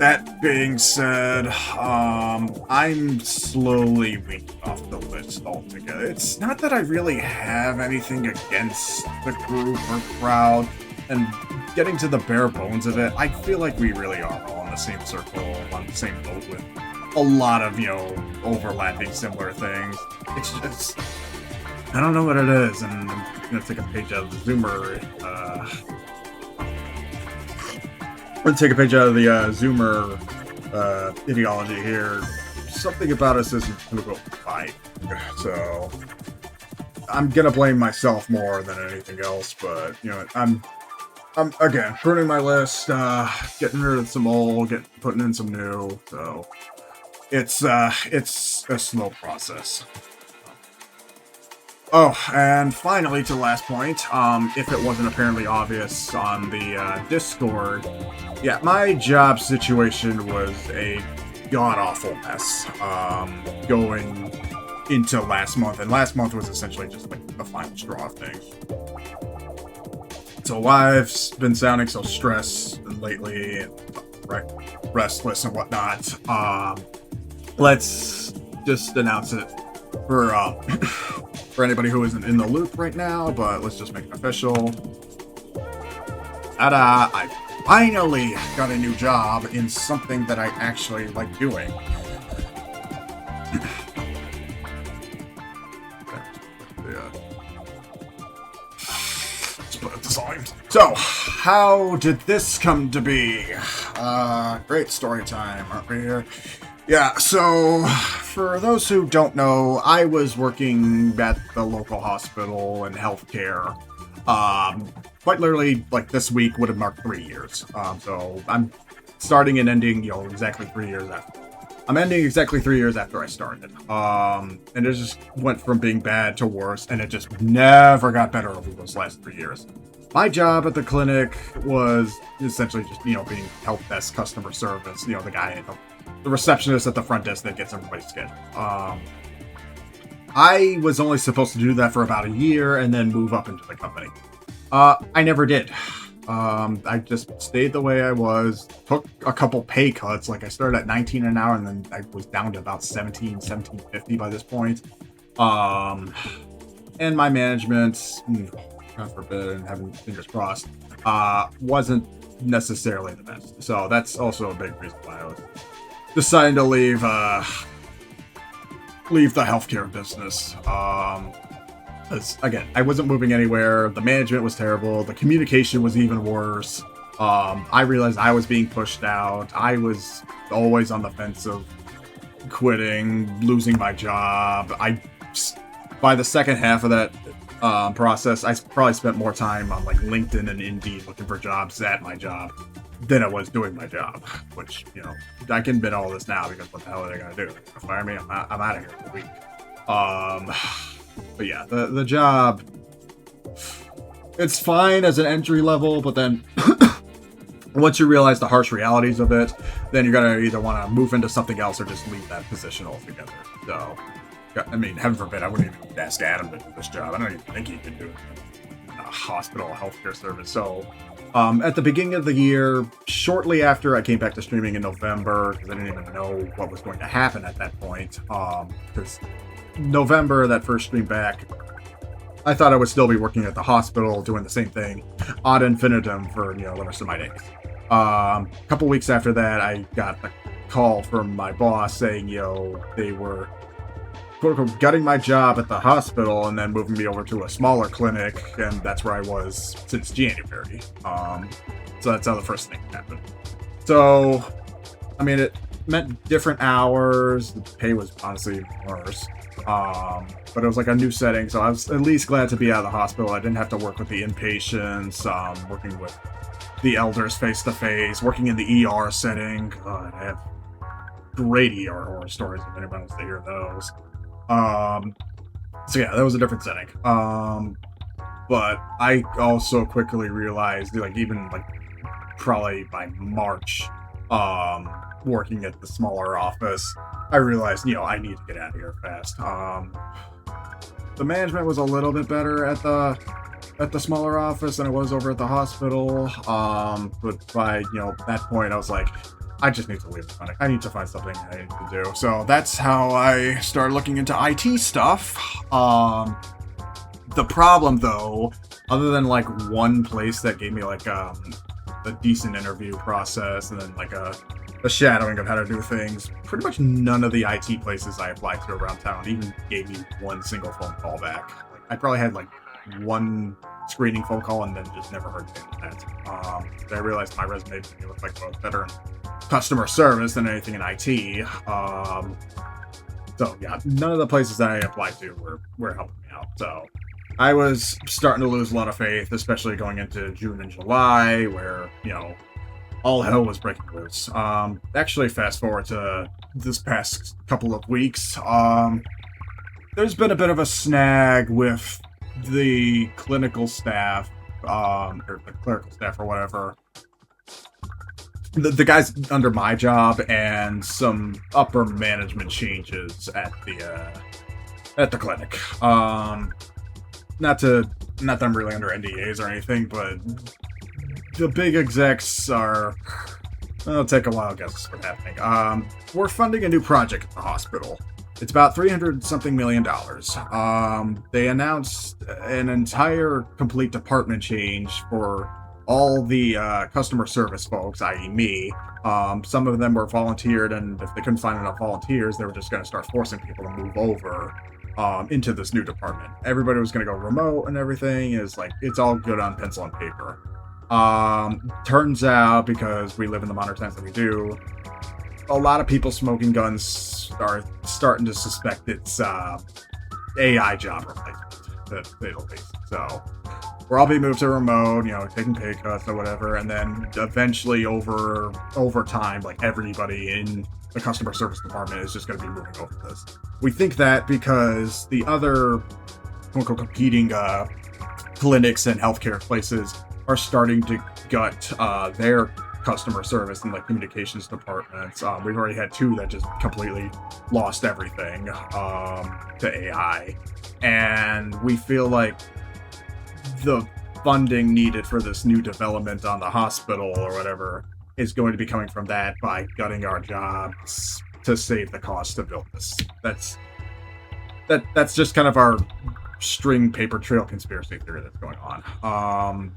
That being said, I'm slowly weaning off the list altogether. It's not that I really have anything against the group or crowd, and getting to the bare bones of it, I feel like we really are all in the same circle, on the same boat with a lot of, overlapping similar things. It's just, I don't know what it is, and I'm gonna take a page out of the Zoomer, Zoomer ideology here. Something about us isn't right. So I'm gonna blame myself more than anything else, but I'm again pruning my list, getting rid of some old, putting in some new. So it's a slow process. Oh, and finally, to the last point, if it wasn't apparently obvious on the Discord, yeah, my job situation was a god-awful mess going into last month, and last month was essentially just like the final straw of things. So I've been sounding so stressed lately, and restless and whatnot. Let's just announce it for anybody who isn't in the loop right now, but let's just make it official. Ta-da! I finally got a new job in something that I actually like doing. Let's put it design. So, how did this come to be? Great story time, aren't we here? Yeah, so for those who don't know, I was working at the local hospital and healthcare. Quite literally, like this week would have marked 3 years. So I'm starting and ending, exactly 3 years after. I'm ending exactly 3 years after I started. And it just went from being bad to worse, and it just never got better over those last 3 years. My job at the clinic was essentially just, being help desk customer service, the guy, the receptionist at the front desk that gets everybody's schedule. I was only supposed to do that for about a year and then move up into the company. I never did. I just stayed the way I was, took a couple pay cuts, like I started at 19 an hour and then I was down to about 17.50 by this point. And my management, God forbid, and having fingers crossed, wasn't necessarily the best. So that's also a big reason why I was deciding to leave the healthcare business. Again, I wasn't moving anywhere. The management was terrible. The communication was even worse. I realized I was being pushed out. I was always on the fence of quitting, losing my job. By the second half of that process. I probably spent more time on like LinkedIn and Indeed looking for jobs at my job than I was doing my job, which, you know, I can admit all this now because what the hell are they gonna do? Fire me? I'm out of here for a week. But yeah, the job, it's fine as an entry level, but then once you realize the harsh realities of it, then you're gonna either want to move into something else or just leave that position altogether. So, I mean, heaven forbid, I wouldn't even ask Adam to do this job. I don't even think he could do it in a hospital healthcare service. So, at the beginning of the year, shortly after I came back to streaming in November, because I didn't even know what was going to happen at that point, because November, that first stream back, I thought I would still be working at the hospital doing the same thing ad infinitum for, you know, the rest of my days. A couple weeks after that, I got a call from my boss saying, they were quote unquote gutting my job at the hospital and then moving me over to a smaller clinic, and that's where I was since January. So that's how the first thing happened. So, I mean, it meant different hours. The pay was honestly worse. But it was like a new setting, so I was at least glad to be out of the hospital. I didn't have to work with the inpatients, working with the elders face to face, working in the ER setting. God, I have great ER horror stories if anyone wants to hear those. So yeah, that was a different setting. But I also quickly realized, like, even like probably by March, working at the smaller office, I realized, I need to get out of here fast. The management was a little bit better at the smaller office than it was over at the hospital. But by, that point, I was like, I just need to leave the clinic. I need to find something I need to do. So that's how I started looking into IT stuff. The problem, though, other than like one place that gave me like a decent interview process and then like a shadowing of how to do things, pretty much none of the IT places I applied to around town even gave me one single phone call back. Like, I probably had like one screening phone call and then just never heard anything from that. I realized my resume made me look like I was better in customer service than anything in IT. So yeah, none of the places that I applied to were helping me out. So I was starting to lose a lot of faith, especially going into June and July, where, all hell was breaking loose. Actually, fast forward to this past couple of weeks, there's been a bit of a snag with the clinical staff, or the clerical staff or whatever. The guys under my job and some upper management changes at the clinic. Not that I'm really under NDAs or anything, but the big execs are... It'll take a while to guess what's happening. We're funding a new project at the hospital. It's about $300-something million. They announced an entire complete department change for all the customer service folks, i.e. me. Some of them were volunteered, and if they couldn't find enough volunteers, they were just going to start forcing people to move over into this new department. Everybody was going to go remote and everything. It's all good on pencil and paper. Turns out, because we live in the modern times that we do, a lot of people smoking guns are starting to suspect it's AI job replacement that it'll be. So we're all being moved to remote, taking pay cuts or whatever, and then eventually over time, like, everybody in the customer service department is just going to be moving over to this. We think that because the other quote-unquote competing clinics and healthcare places are starting to gut their customer service and like communications departments. We've already had two that just completely lost everything to AI, and we feel like the funding needed for this new development on the hospital or whatever is going to be coming from that by gutting our jobs to save the cost to build this. That's just kind of our string paper trail conspiracy theory that's going on.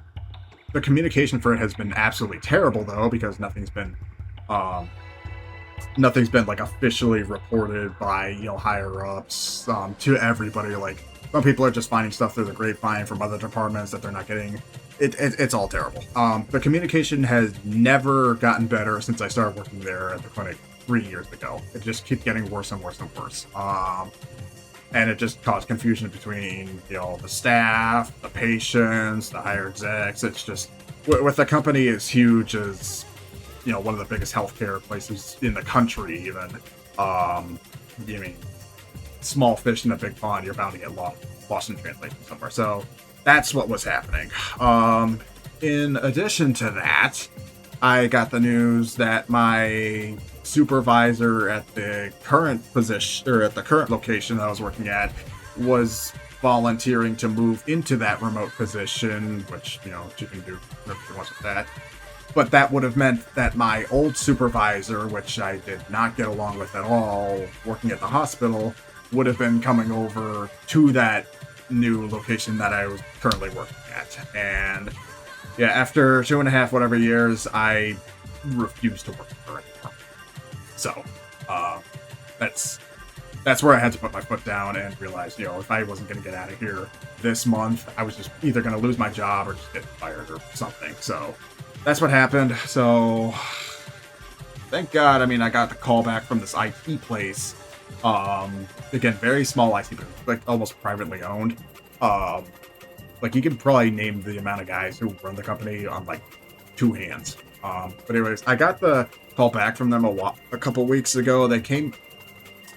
The communication for it has been absolutely terrible, though, because nothing's been like officially reported by higher ups to everybody. Like, some people are just finding stuff through the grapevine from other departments that they're not getting. It's all terrible. The communication has never gotten better since I started working there at the clinic 3 years ago. It just keeps getting worse and worse and worse. and it just caused confusion between, the staff, the patients, the higher execs. It's just, with a company as huge as, one of the biggest healthcare places in the country, even, you mean, small fish in a big pond, you're bound to get lost in translation somewhere. So that's what was happening. In addition to that, I got the news that my supervisor at the current position, or at the current location I was working at, was volunteering to move into that remote position, which, she can do whatever she wants with that. But that would have meant that my old supervisor, which I did not get along with at all, working at the hospital, would have been coming over to that new location that I was currently working at. And yeah, after 2.5 whatever years, I refused to work for her anymore. So, that's where I had to put my foot down and realize, if I wasn't going to get out of here this month, I was just either going to lose my job or just get fired or something. So that's what happened. So thank God, I got the call back from this IT place. Again, very small IT, like almost privately owned. Like you can probably name the amount of guys who run the company on like 2 hands. But anyways, I got the call back from them a couple weeks ago.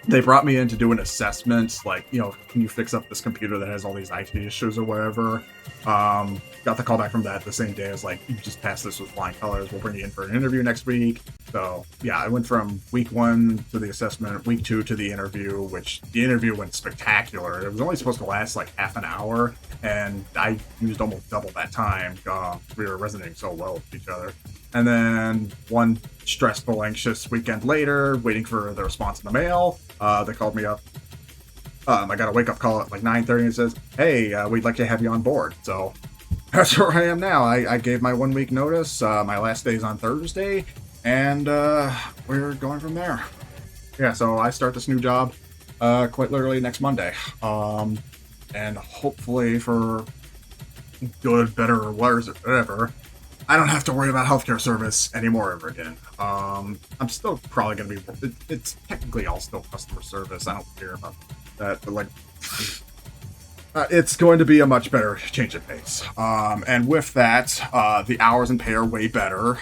They brought me in to do an assessment, like, can you fix up this computer that has all these IT issues or whatever. Got the call back from that the same day as like, you just passed this with flying colors. We'll bring you in for an interview next week. So yeah, I went from week 1 to the assessment, week 2 to the interview, which the interview went spectacular. It was only supposed to last like half an hour, and I used almost double that time. We were resonating so well with each other. And then one stressful, anxious weekend later, waiting for the response in the mail, they called me up. I got a wake-up call at like 9:30 and says, hey, we'd like to have you on board. So that's where I am now. I gave my 1 week notice. My last day is on Thursday, and we're going from there. Yeah, so I start this new job quite literally next Monday. And hopefully for good, better, or worse, or whatever, I don't have to worry about healthcare service anymore ever again. I'm still probably going to be... It's technically all still customer service. I don't care about that, but like... it's going to be a much better change of pace. And with that, the hours and pay are way better.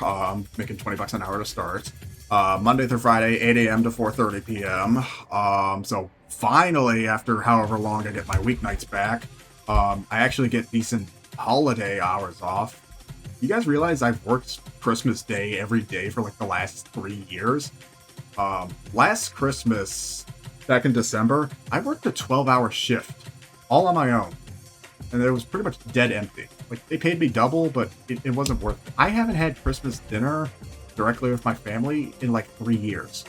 Making $20 an hour to start. Monday through Friday, 8 a.m. to 4:30 p.m. So finally, after however long I get my weeknights back, I actually get decent holiday hours off. You guys realize I've worked Christmas Day every day for like the last 3 years? Last Christmas, back in December, I worked a 12-hour shift, all on my own. And it was pretty much dead empty. Like, they paid me double, but it wasn't worth it. I haven't had Christmas dinner directly with my family in like 3 years.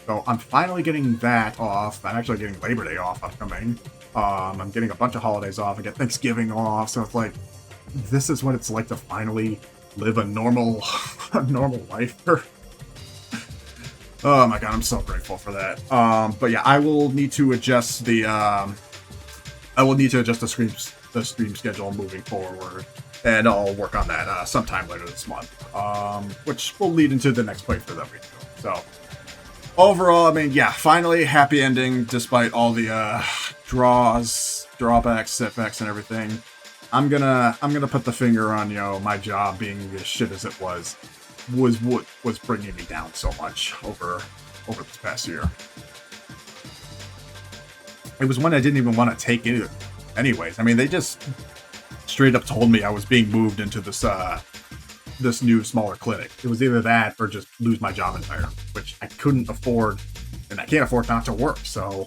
So I'm finally getting that off. I'm actually getting Labor Day off upcoming. I'm getting a bunch of holidays off. I get Thanksgiving off, so it's like, this is what it's like to finally live a normal life. Oh my god, I'm so grateful for that. But yeah, I will need to adjust the stream schedule moving forward, and I'll work on that sometime later this month, which will lead into the next playthrough that we do. So overall, yeah, finally happy ending despite all the drawbacks, setbacks, and everything. I'm gonna put the finger on, my job being as shit as it was what was bringing me down so much over this past year. It was one I didn't even want to take in anyways. They just straight up told me I was being moved into this new smaller clinic. It was either that or just lose my job entirely, which I couldn't afford, and I can't afford not to work. So,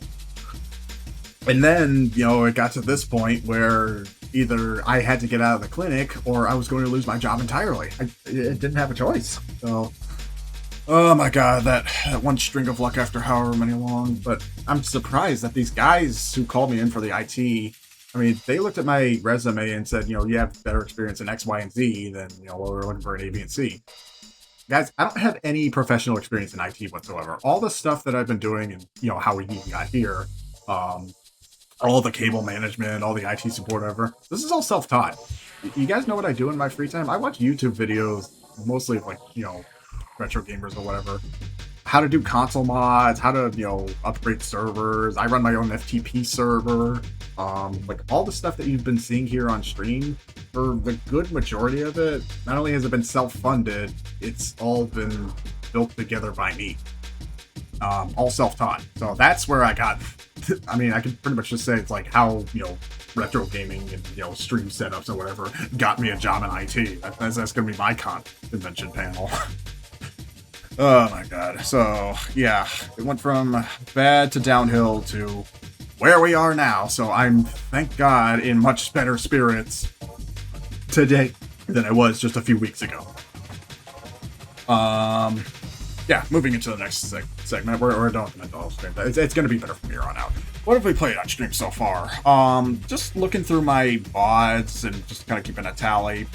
and then, it got to this point where either I had to get out of the clinic or I was going to lose my job entirely. I didn't have a choice. So, oh my god, that one string of luck after however many long. But I'm surprised that these guys who called me in for the IT, they looked at my resume and said, you have better experience in X, Y, and Z than, what we're looking for in A, B, and C. Guys, I don't have any professional experience in IT whatsoever. All the stuff that I've been doing and, how we even got here, all the cable management, all the IT support ever, this is all self-taught. You guys know what I do in my free time? I watch YouTube videos, mostly of retro gamers or whatever. how to do console mods, how to, upgrade servers. I run my own FTP server. Like all the stuff that you've been seeing here on stream, for the good majority of it, not only has it been self-funded, it's all been built together by me. All self-taught. So that's where I got, I mean, I can pretty much just say it's like how, retro gaming and, stream setups or whatever got me a job in IT. That's going to be my convention panel. Oh my god. So, yeah, it went from bad to downhill to where we are now. So I'm, thank God, in much better spirits today than I was just a few weeks ago. Yeah, moving into the next segment. We're done with mental health stream. It's going to be better from here on out. What have we played on stream so far? Just looking through my VODs and just kind of keeping a tally.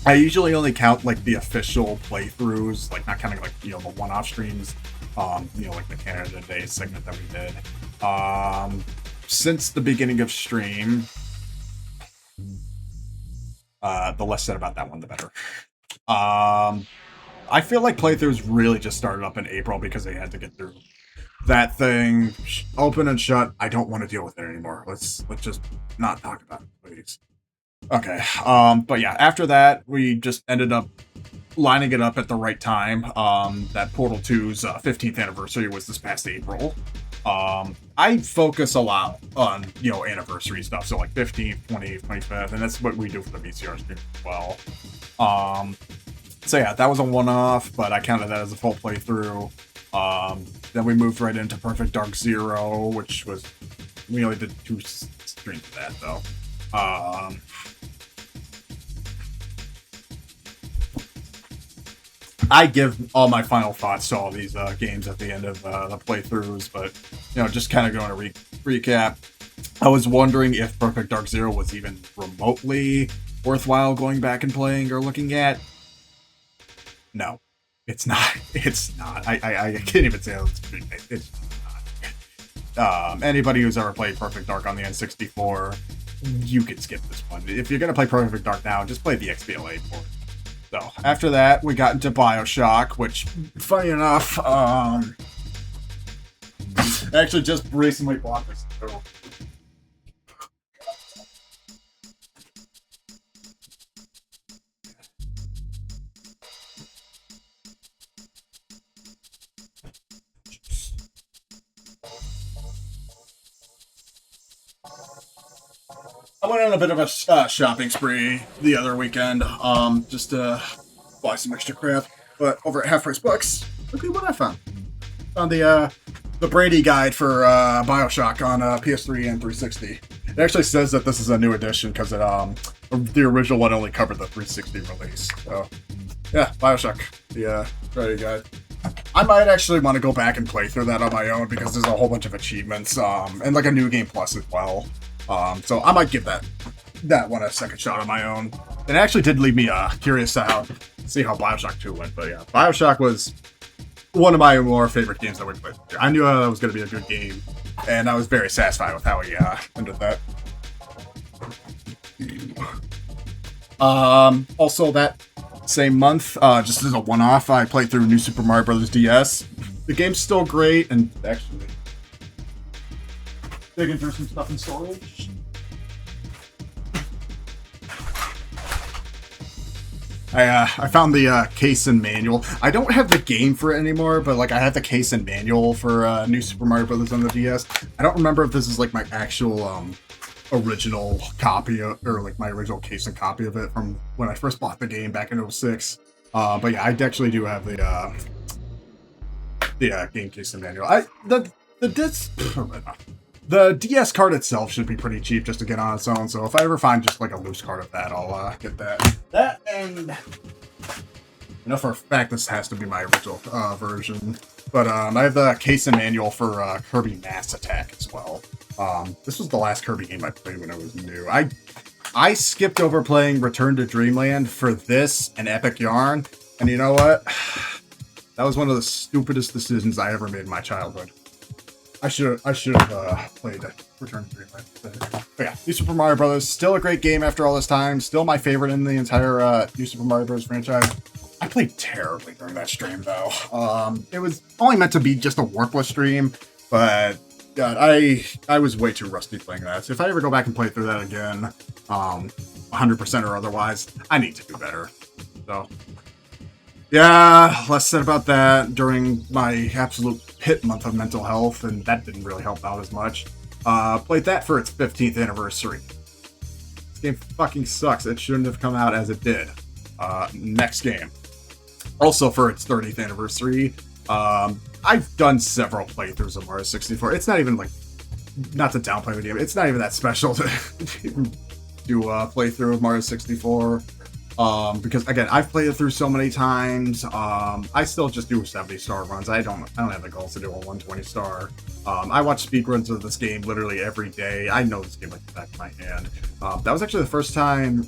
I usually only count like the official playthroughs, like not counting like, the one-off streams, like the Canada Day segment that we did. Since the beginning of stream, the less said about that one, the better. I feel like playthroughs really just started up in April because they had to get through that thing, open and shut. I don't want to deal with it anymore. Let's just not talk about it, please. Okay, but yeah, after that, we just ended up lining it up at the right time. That Portal 2's 15th anniversary was this past April. I focus a lot on, anniversary stuff, so like 15th, 20th, 25th, and that's what we do for the VCR stream as well. So yeah, that was a one-off, but I counted that as a full playthrough. Then we moved right into Perfect Dark Zero, which was, we only did 2 streams of that, though. I give all my final thoughts to all these games at the end of the playthroughs, but, just kind of going to recap. I was wondering if Perfect Dark Zero was even remotely worthwhile going back and playing or looking at. No, it's not. It's not. I can't even say it's not. Anybody who's ever played Perfect Dark on the N64, you can skip this one. If you're going to play Perfect Dark now, just play the XBLA for it. So, after that, we got into BioShock, which, funny enough, I actually just recently bought this. So. I went on a bit of a shopping spree the other weekend, just to buy some extra crap. But over at Half Price Books, look at what I found. Found the Brady guide for BioShock on PS3 and 360. It actually says that this is a new edition because the original one only covered the 360 release. So, yeah, BioShock, the Brady guide. I might actually want to go back and play through that on my own because there's a whole bunch of achievements, and like a new game plus as well. So I might give that one a second shot on my own. It actually did leave me curious to see how BioShock 2 went, but yeah, BioShock was one of my more favorite games that we played. I knew it was going to be a good game, and I was very satisfied with how he ended that. Also that same month, just as a one-off, I played through New Super Mario Bros. DS. The game's still great, and actually digging through some stuff in storage. I found the case and manual. I don't have the game for it anymore, but like I have the case and manual for New Super Mario Bros. On the DS. I don't remember if this is like my actual original copy or like my original case and copy of it from when I first bought the game back in 06. But yeah, I actually do have the game case and manual. The DS card itself should be pretty cheap just to get on its own, so if I ever find just like a loose card of that, I'll get that. That, and I know for a fact this has to be my original version, but I have the case and manual for Kirby Mass Attack as well. This was the last Kirby game I played when I was new. I skipped over playing Return to Dreamland for this and Epic Yarn, and you know what? That was one of the stupidest decisions I ever made in my childhood. I should have played Return to Dreamland. But yeah, New Super Mario Bros. Still a great game after all this time. Still my favorite in the entire New Super Mario Bros. Franchise. I played terribly during that stream, though. It was only meant to be just a worthless stream, but God, I was way too rusty playing that. So if I ever go back and play through that again, 100% or otherwise, I need to do better. So, yeah, less said about that during my absolute pit month of mental health, and that didn't really help out as much. Played that for its 15th anniversary. This game fucking sucks. It shouldn't have come out as it did. Next game. Also for its 30th anniversary. I've done several playthroughs of Mario 64. It's not even like, not to downplay the game, it's not even that special to do a playthrough of Mario 64. Because again, I've played it through so many times. I still just do 70-star runs. I don't have the goals to do a 120-star. I watch speedruns of this game literally every day. I know this game like the back of my hand. That was actually the first time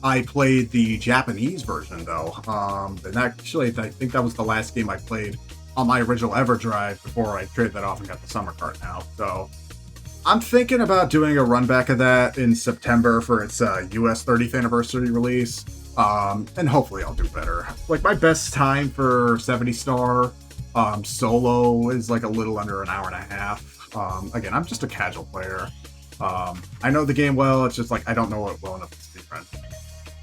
I played the Japanese version, though. And actually, I think that was the last game I played on my original EverDrive before I traded that off and got the summer cart now. So I'm thinking about doing a run back of that in September for its US 30th anniversary release. And hopefully I'll do better. Like, my best time for 70-star solo is like a little under an hour and a half. Again, I'm just a casual player. I know the game well, it's just like I don't know it well enough to speedrun.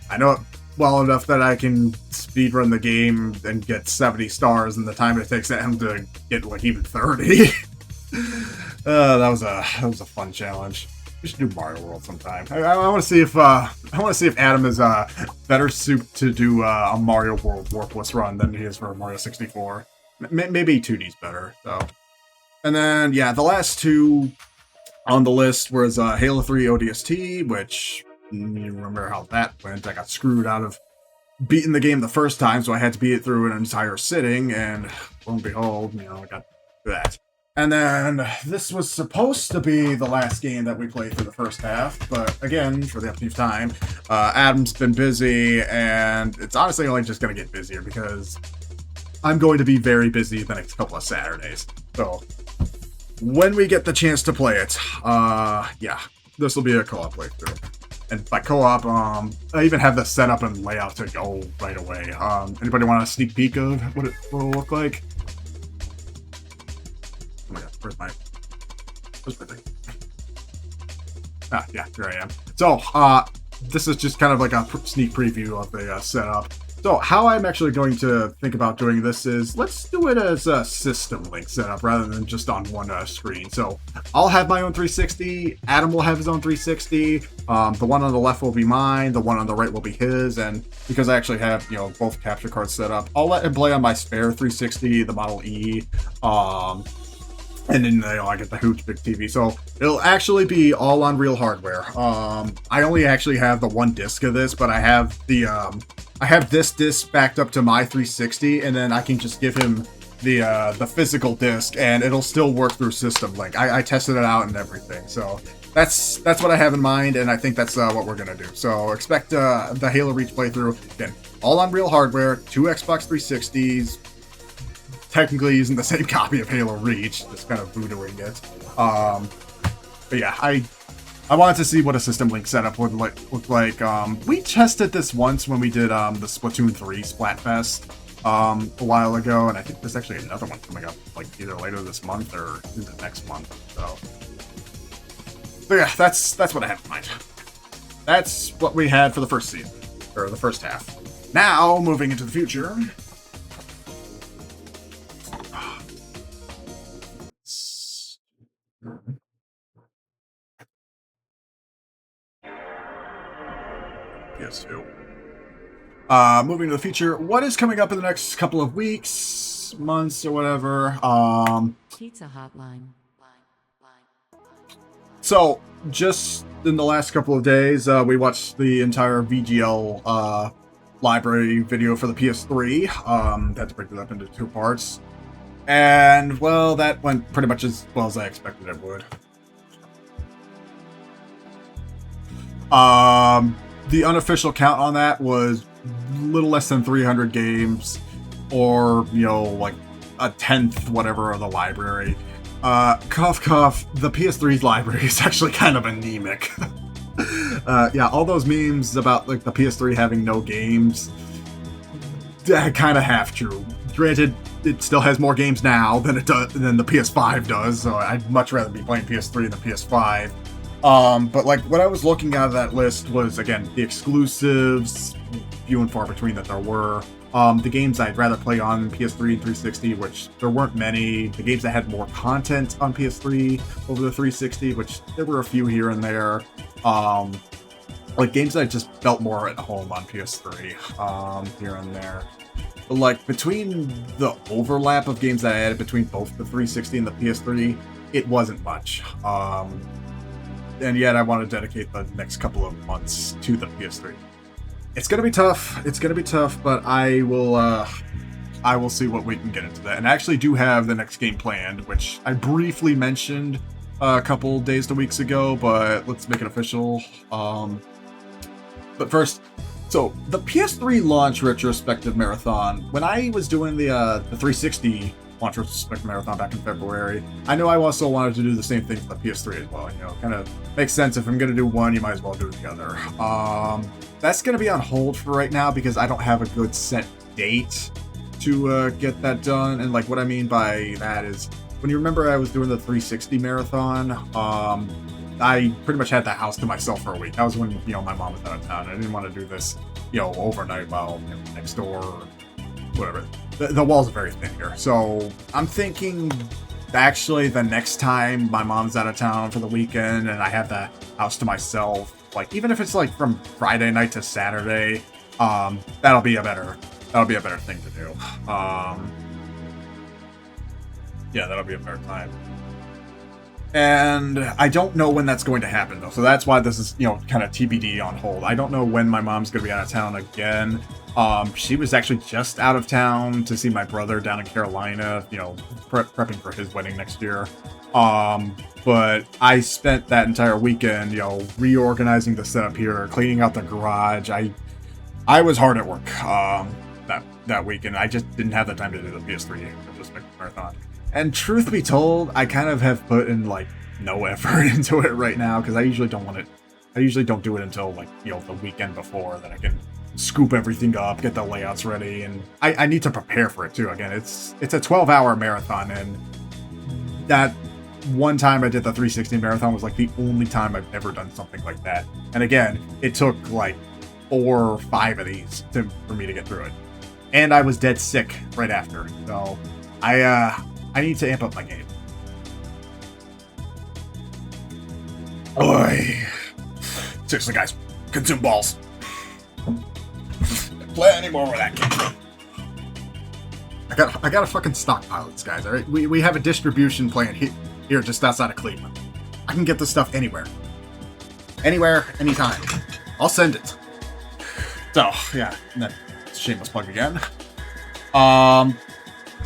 I know it well enough that I can speedrun the game and get 70 stars in the time it takes him to get like even 30. That was a fun challenge. We should do Mario World sometime. I want to see if Adam is better suited to do a Mario World warpless run than he is for Mario 64. Maybe 2D's better. So, and then yeah, the last two on the list was Halo 3 ODST, which you remember how that went. I got screwed out of beating the game the first time, so I had to beat it through an entire sitting, and lo and behold, I got that. And then this was supposed to be the last game that we played through the first half, but again, for the upkeep time, Adam's been busy, and it's honestly only just going to get busier because I'm going to be very busy the next couple of Saturdays. So when we get the chance to play it, yeah, this will be a co-op playthrough. And by co-op, I even have the setup and layout to go right away. Anybody want a sneak peek of what it'll look like? Oh my god, where's my thing? Ah, yeah, here I am. So, this is just kind of like a sneak preview of the setup. So, how I'm actually going to think about doing this is, let's do it as a system link setup rather than just on one screen. So, I'll have my own 360, Adam will have his own 360, the one on the left will be mine, the one on the right will be his, and because I actually have, both capture cards set up, I'll let him play on my spare 360, the Model E, and then I get the huge big TV. So it'll actually be all on real hardware. I only actually have the one disc of this, but I have the I have this disc backed up to my 360, and then I can just give him the physical disc, and it'll still work through System Link. I tested it out and everything. So that's what I have in mind, and I think that's what we're gonna do. So expect the Halo Reach playthrough again, all on real hardware, 2 Xbox 360s. Technically using the same copy of Halo Reach, just kind of voodooing it. But yeah, I wanted to see what a System Link setup would look like. We tested this once when we did the Splatoon 3 Splatfest a while ago, and I think there's actually another one coming up, like either later this month or into next month. So yeah, that's what I have in mind. That's what we had for the first season, or the first half. Now, moving into the future. PS2. Moving to the future, what is coming up in the next couple of weeks, months, or whatever? Pizza Hotline. So, just in the last couple of days, we watched the entire VGL library video for the PS3. Had to break it up into 2 parts. And, well, that went pretty much as well as I expected it would. The unofficial count on that was a little less than 300 games, or, like a 10th, whatever, of the library. Cough, cough, the PS3's library is actually kind of anemic. Yeah, all those memes about, like, the PS3 having no games, kind of half true. Granted, it still has more games now than the PS5 does, so I'd much rather be playing PS3 than PS5. But like what I was looking at that list was, again, the exclusives, few and far between that there were. The games I'd rather play on PS3 and 360, which there weren't many. The games that had more content on PS3 over the 360, which there were a few here and there. Like games that I just felt more at home on PS3, here and there. But like between the overlap of games that I added between both the 360 and the PS3, it wasn't much. And yet I want to dedicate the next couple of months to the PS3. It's gonna be tough. It's gonna be tough, but I will see what we can get into that. And I actually do have the next game planned, which I briefly mentioned a couple days to weeks ago, but let's make it official. But first, so the PS3 launch retrospective marathon. When I was doing the 360 launch retrospective marathon back in February, I know I also wanted to do the same thing for the PS3 as well. You know, kind of makes sense. If I'm gonna do one, you might as well do the other. That's gonna be on hold for right now because I don't have a good set date to get that done. And like what I mean by that is, when you remember I was doing the 360 marathon, I pretty much had the house to myself for a week. That was when, you know, my mom was out of town. I didn't want to do this, you know, overnight while, you know, next door or whatever. The walls are very thin here. So I'm thinking actually the next time my mom's out of town for the weekend and I have the house to myself, like even if it's like from Friday night to Saturday, that'll be a better thing to do. Yeah, that'll be a better time. And I don't know when that's going to happen, though. So that's why this is, you know, kind of TBD on hold. I don't know when my mom's going to be out of town again. She was actually just out of town to see my brother down in Carolina, you know, prepping for his wedding next year. But I spent that entire weekend, you know, reorganizing the setup here, cleaning out the garage. I was hard at work that weekend. I just didn't have the time to do the PS3 retrospective marathon. And truth be told, I kind of have put in like no effort into it right now because I usually don't do it until like, you know, the weekend before, that I can scoop everything up, get the layouts ready, and I need to prepare for it too. Again, it's a 12-hour marathon, and that one time I did the 360 marathon was like the only time I've ever done something like that. And again, it took like 4 or 5 of these for me to get through it. And I was dead sick right after. So I need to amp up my game. Oi. Seriously, guys, consume balls. Plenty more where that came from. I got a fucking stockpile of this, guys, alright? We have a distribution plant here just outside of Cleveland. I can get this stuff anywhere. Anywhere, anytime. I'll send it. So, yeah, and then shameless plug again.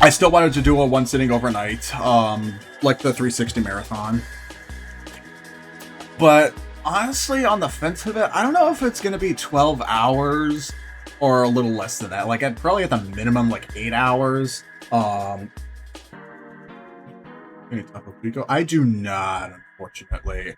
I still wanted to do a one sitting overnight, like the 360 marathon. But honestly, on the fence of it, I don't know if it's going to be 12 hours or a little less than that. Like, I'd probably at the minimum, like 8 hours. Any type of Pico? I do not, unfortunately.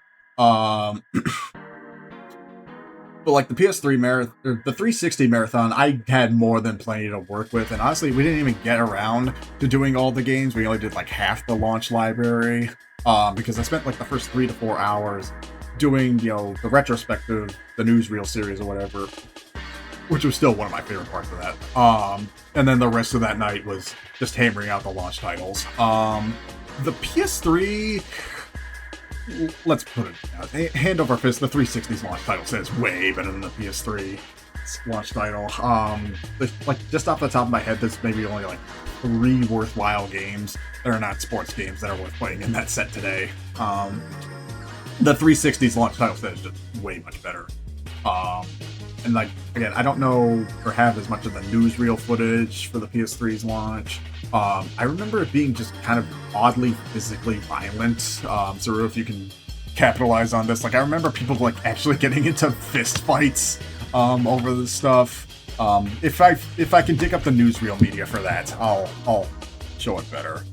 But like the PS3 marathon, or the 360 marathon, I had more than plenty to work with. And honestly, we didn't even get around to doing all the games. We only did like half the launch library. Because I spent like the first 3 to 4 hours doing, you know, the retrospective, the newsreel series or whatever, which was still one of my favorite parts of that. And then the rest of that night was just hammering out the launch titles. The PS3, let's put it out. Hand over fist, the 360's launch title says way better than the PS3 launch title. Like just off the top of my head, there's maybe only like 3 worthwhile games that are not sports games that are worth playing in that set today. The 360's launch title set is just way much better. And like, again, I don't know or have as much of the newsreel footage for the PS3's launch. I remember it being just kind of oddly physically violent. So if you can capitalize on this, like I remember people like actually getting into fist fights over this stuff. If I can dig up the newsreel media for that, I'll show it better.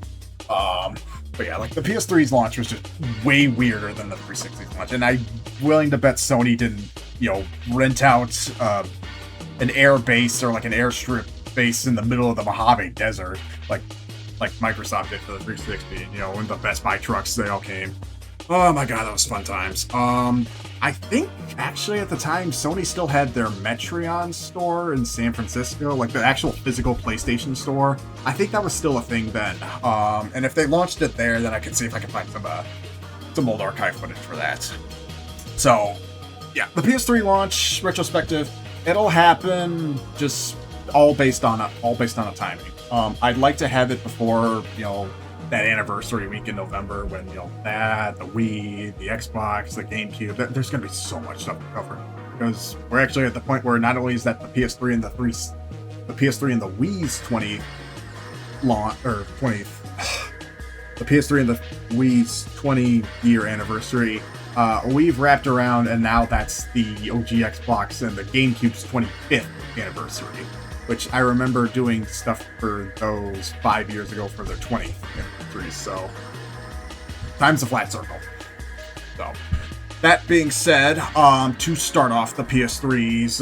But yeah, like the PS3's launch was just way weirder than the 360's launch, and I'm willing to bet Sony didn't, you know, rent out an air base or like an airstrip based in the middle of the Mojave Desert, like Microsoft did for the 360. You know, when the Best Buy trucks, they all came. Oh my god, that was fun times. I think actually at the time Sony still had their Metreon store in San Francisco, like the actual physical PlayStation store. I think that was still a thing then. And if they launched it there, then I could see if I can find some old archive footage for that. So, yeah, the PS3 launch retrospective, it'll happen just all based on a timing. I'd like to have it before, you know, that anniversary week in November when, you know, that, the Wii, the Xbox, the GameCube, there's going to be so much stuff to cover. Because we're actually at the point where not only is that the PS3 and the Wii's 20th launch, or 20th, the PS3 and the Wii's 20-year anniversary, we've wrapped around, and now that's the OG Xbox and the GameCube's 25th anniversary, which I remember doing stuff for those 5 years ago for their 20th anniversary, so time's a flat circle. So, that being said, to start off the PS3's,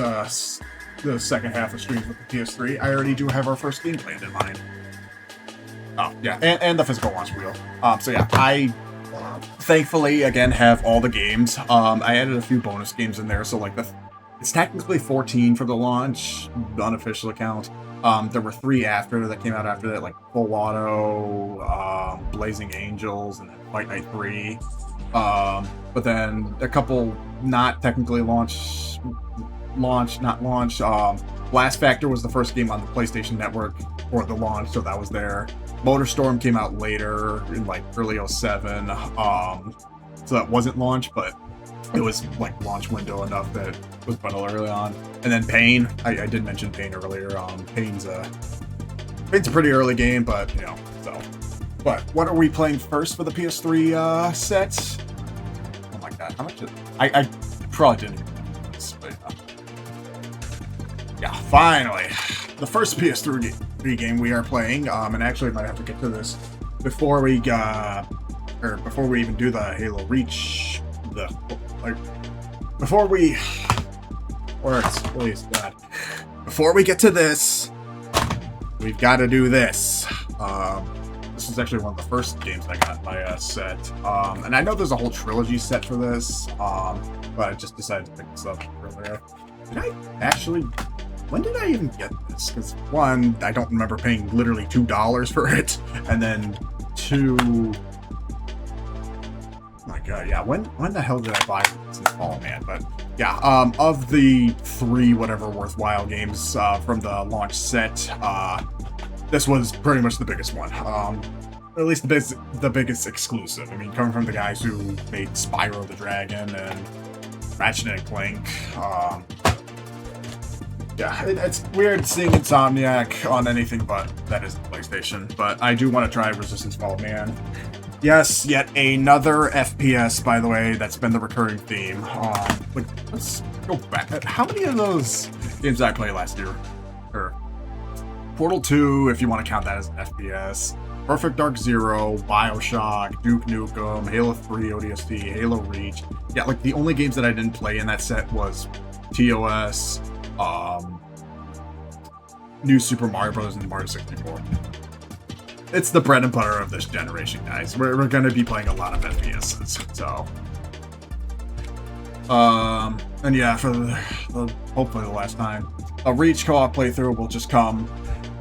the second half of streams with the PS3, I already do have our first game planned in mind. Oh, yeah, and the physical launch wheel. So yeah, I thankfully, again, have all the games. I added a few bonus games in there, so like it's technically 14 for the launch, the unofficial account. There were 3 that came out after that, like Full Auto, Blazing Angels, and then Fight Night 3. But then a couple not technically launched. Blast Factor was the first game on the PlayStation Network for the launch, so that was there. Motorstorm came out later in like early 07, so that wasn't launch, but it was like launch window enough that it was bundled early on. And then Pain, I did mention Pain earlier. Pain's a pretty early game, but you know, so. But what are we playing first for the PS3 sets? Oh my god, how much is I probably didn't even know this, but yeah, finally, the first PS3 game we are playing, and actually I might have to get to this before we even do the Halo Reach, before we get to this, we've got to do this. This is actually one of the first games I got in my set, and I know there's a whole trilogy set for this, but I just decided to pick this up earlier. When did I even get this? Because one, I don't remember paying literally $2 for it, and then 2, oh my god, yeah, when the hell did I buy this? Oh man, but yeah, of the 3 whatever worthwhile games from the launch set, this was pretty much the biggest one. At least the biggest exclusive. I mean, coming from the guys who made Spyro the Dragon and Ratchet and Clank, yeah, it's weird seeing Insomniac on anything but that is the PlayStation, but I do want to try Resistance Fall Man. Yes, yet another FPS, by the way, that's been the recurring theme. Let's go back. How many of those games did I play last year? Portal 2, if you want to count that as an FPS. Perfect Dark Zero, Bioshock, Duke Nukem, Halo 3 ODST, Halo Reach. Yeah, like the only games that I didn't play in that set was TOS, New Super Mario Bros. And Mario 64. It's the bread and butter of this generation, guys. We're going to be playing a lot of FPSs, so. And yeah, for hopefully the last time, a Reach co-op playthrough will just come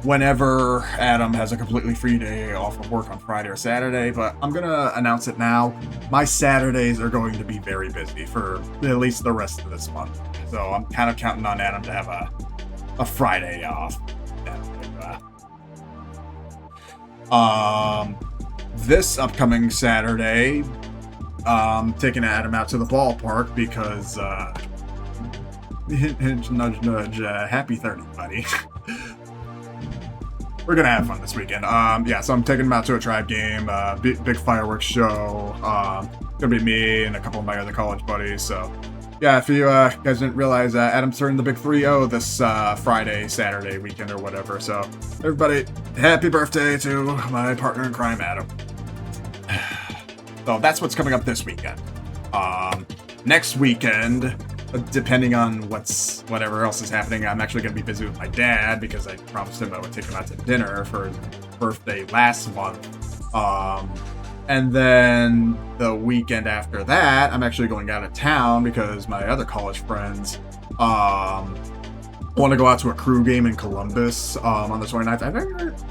whenever Adam has a completely free day off of work on Friday or Saturday, but I'm gonna announce it now. My Saturdays are going to be very busy for at least the rest of this month, so I'm kind of counting on Adam to have a Friday off. This upcoming Saturday, taking Adam out to the ballpark because nudge nudge, happy 30, buddy. We're gonna have fun this weekend. Yeah, so I'm taking him out to a tribe game, big fireworks show. Gonna be me and a couple of my other college buddies. So, yeah, if you guys didn't realize, Adam's turning the big 3-0 this Friday, Saturday weekend or whatever. So, everybody, happy birthday to my partner in crime, Adam. So that's what's coming up this weekend. Next weekend, depending on whatever else is happening, I'm actually going to be busy with my dad because I promised him I would take him out to dinner for his birthday last month. And then the weekend after that, I'm actually going out of town because my other college friends want to go out to a crew game in Columbus on the 29th. I've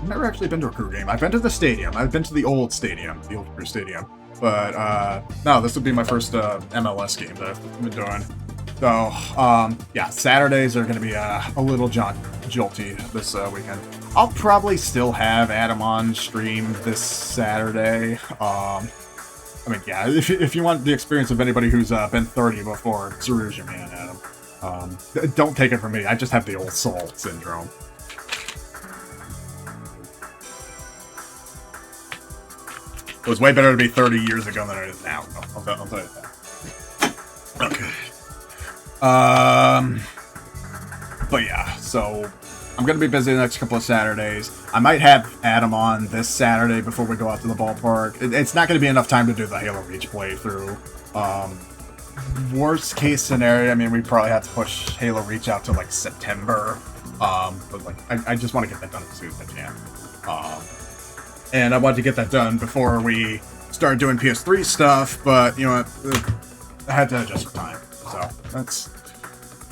never actually been to a crew game. I've been to the stadium. I've been to the old stadium, the old crew stadium. But no, this would be my first MLS game that I've been doing. So yeah, Saturdays are going to be a little jolty this weekend. I'll probably still have Adam on stream this Saturday. I mean, yeah, if you want the experience of anybody who's been 30 before, Saru's your man, Adam. Don't take it from me. I just have the old soul syndrome. It was way better to be 30 years ago than it is now. I'll tell you that. Okay. But yeah, so I'm going to be busy the next couple of Saturdays. I might have Adam on this Saturday before we go out to the ballpark. It's not going to be enough time to do the Halo Reach playthrough. Worst case scenario, I mean, we probably have to push Halo Reach out to like September. But like, I just want to get that done as soon as I can. And I wanted to get that done before we start doing PS3 stuff, but you know what? I had to adjust for time. So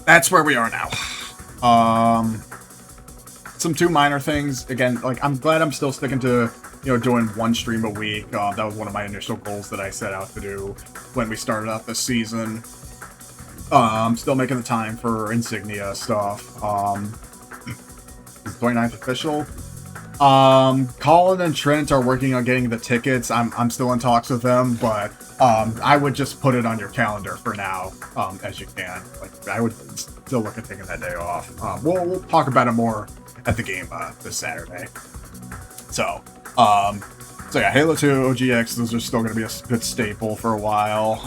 that's where we are now. Some two minor things. Again, like I'm glad I'm still sticking to, you know, doing one stream a week. That was one of my initial goals that I set out to do when we started out this season. I'm still making the time for Insignia stuff. Is 29th official? Colin and Trent are working on getting the tickets. I'm still in talks with them, but I would just put it on your calendar for now, as you can. Like, I would still look at taking that day off. We'll talk about it more at the game this Saturday. So yeah, Halo 2, OGX, those are still going to be a good staple for a while.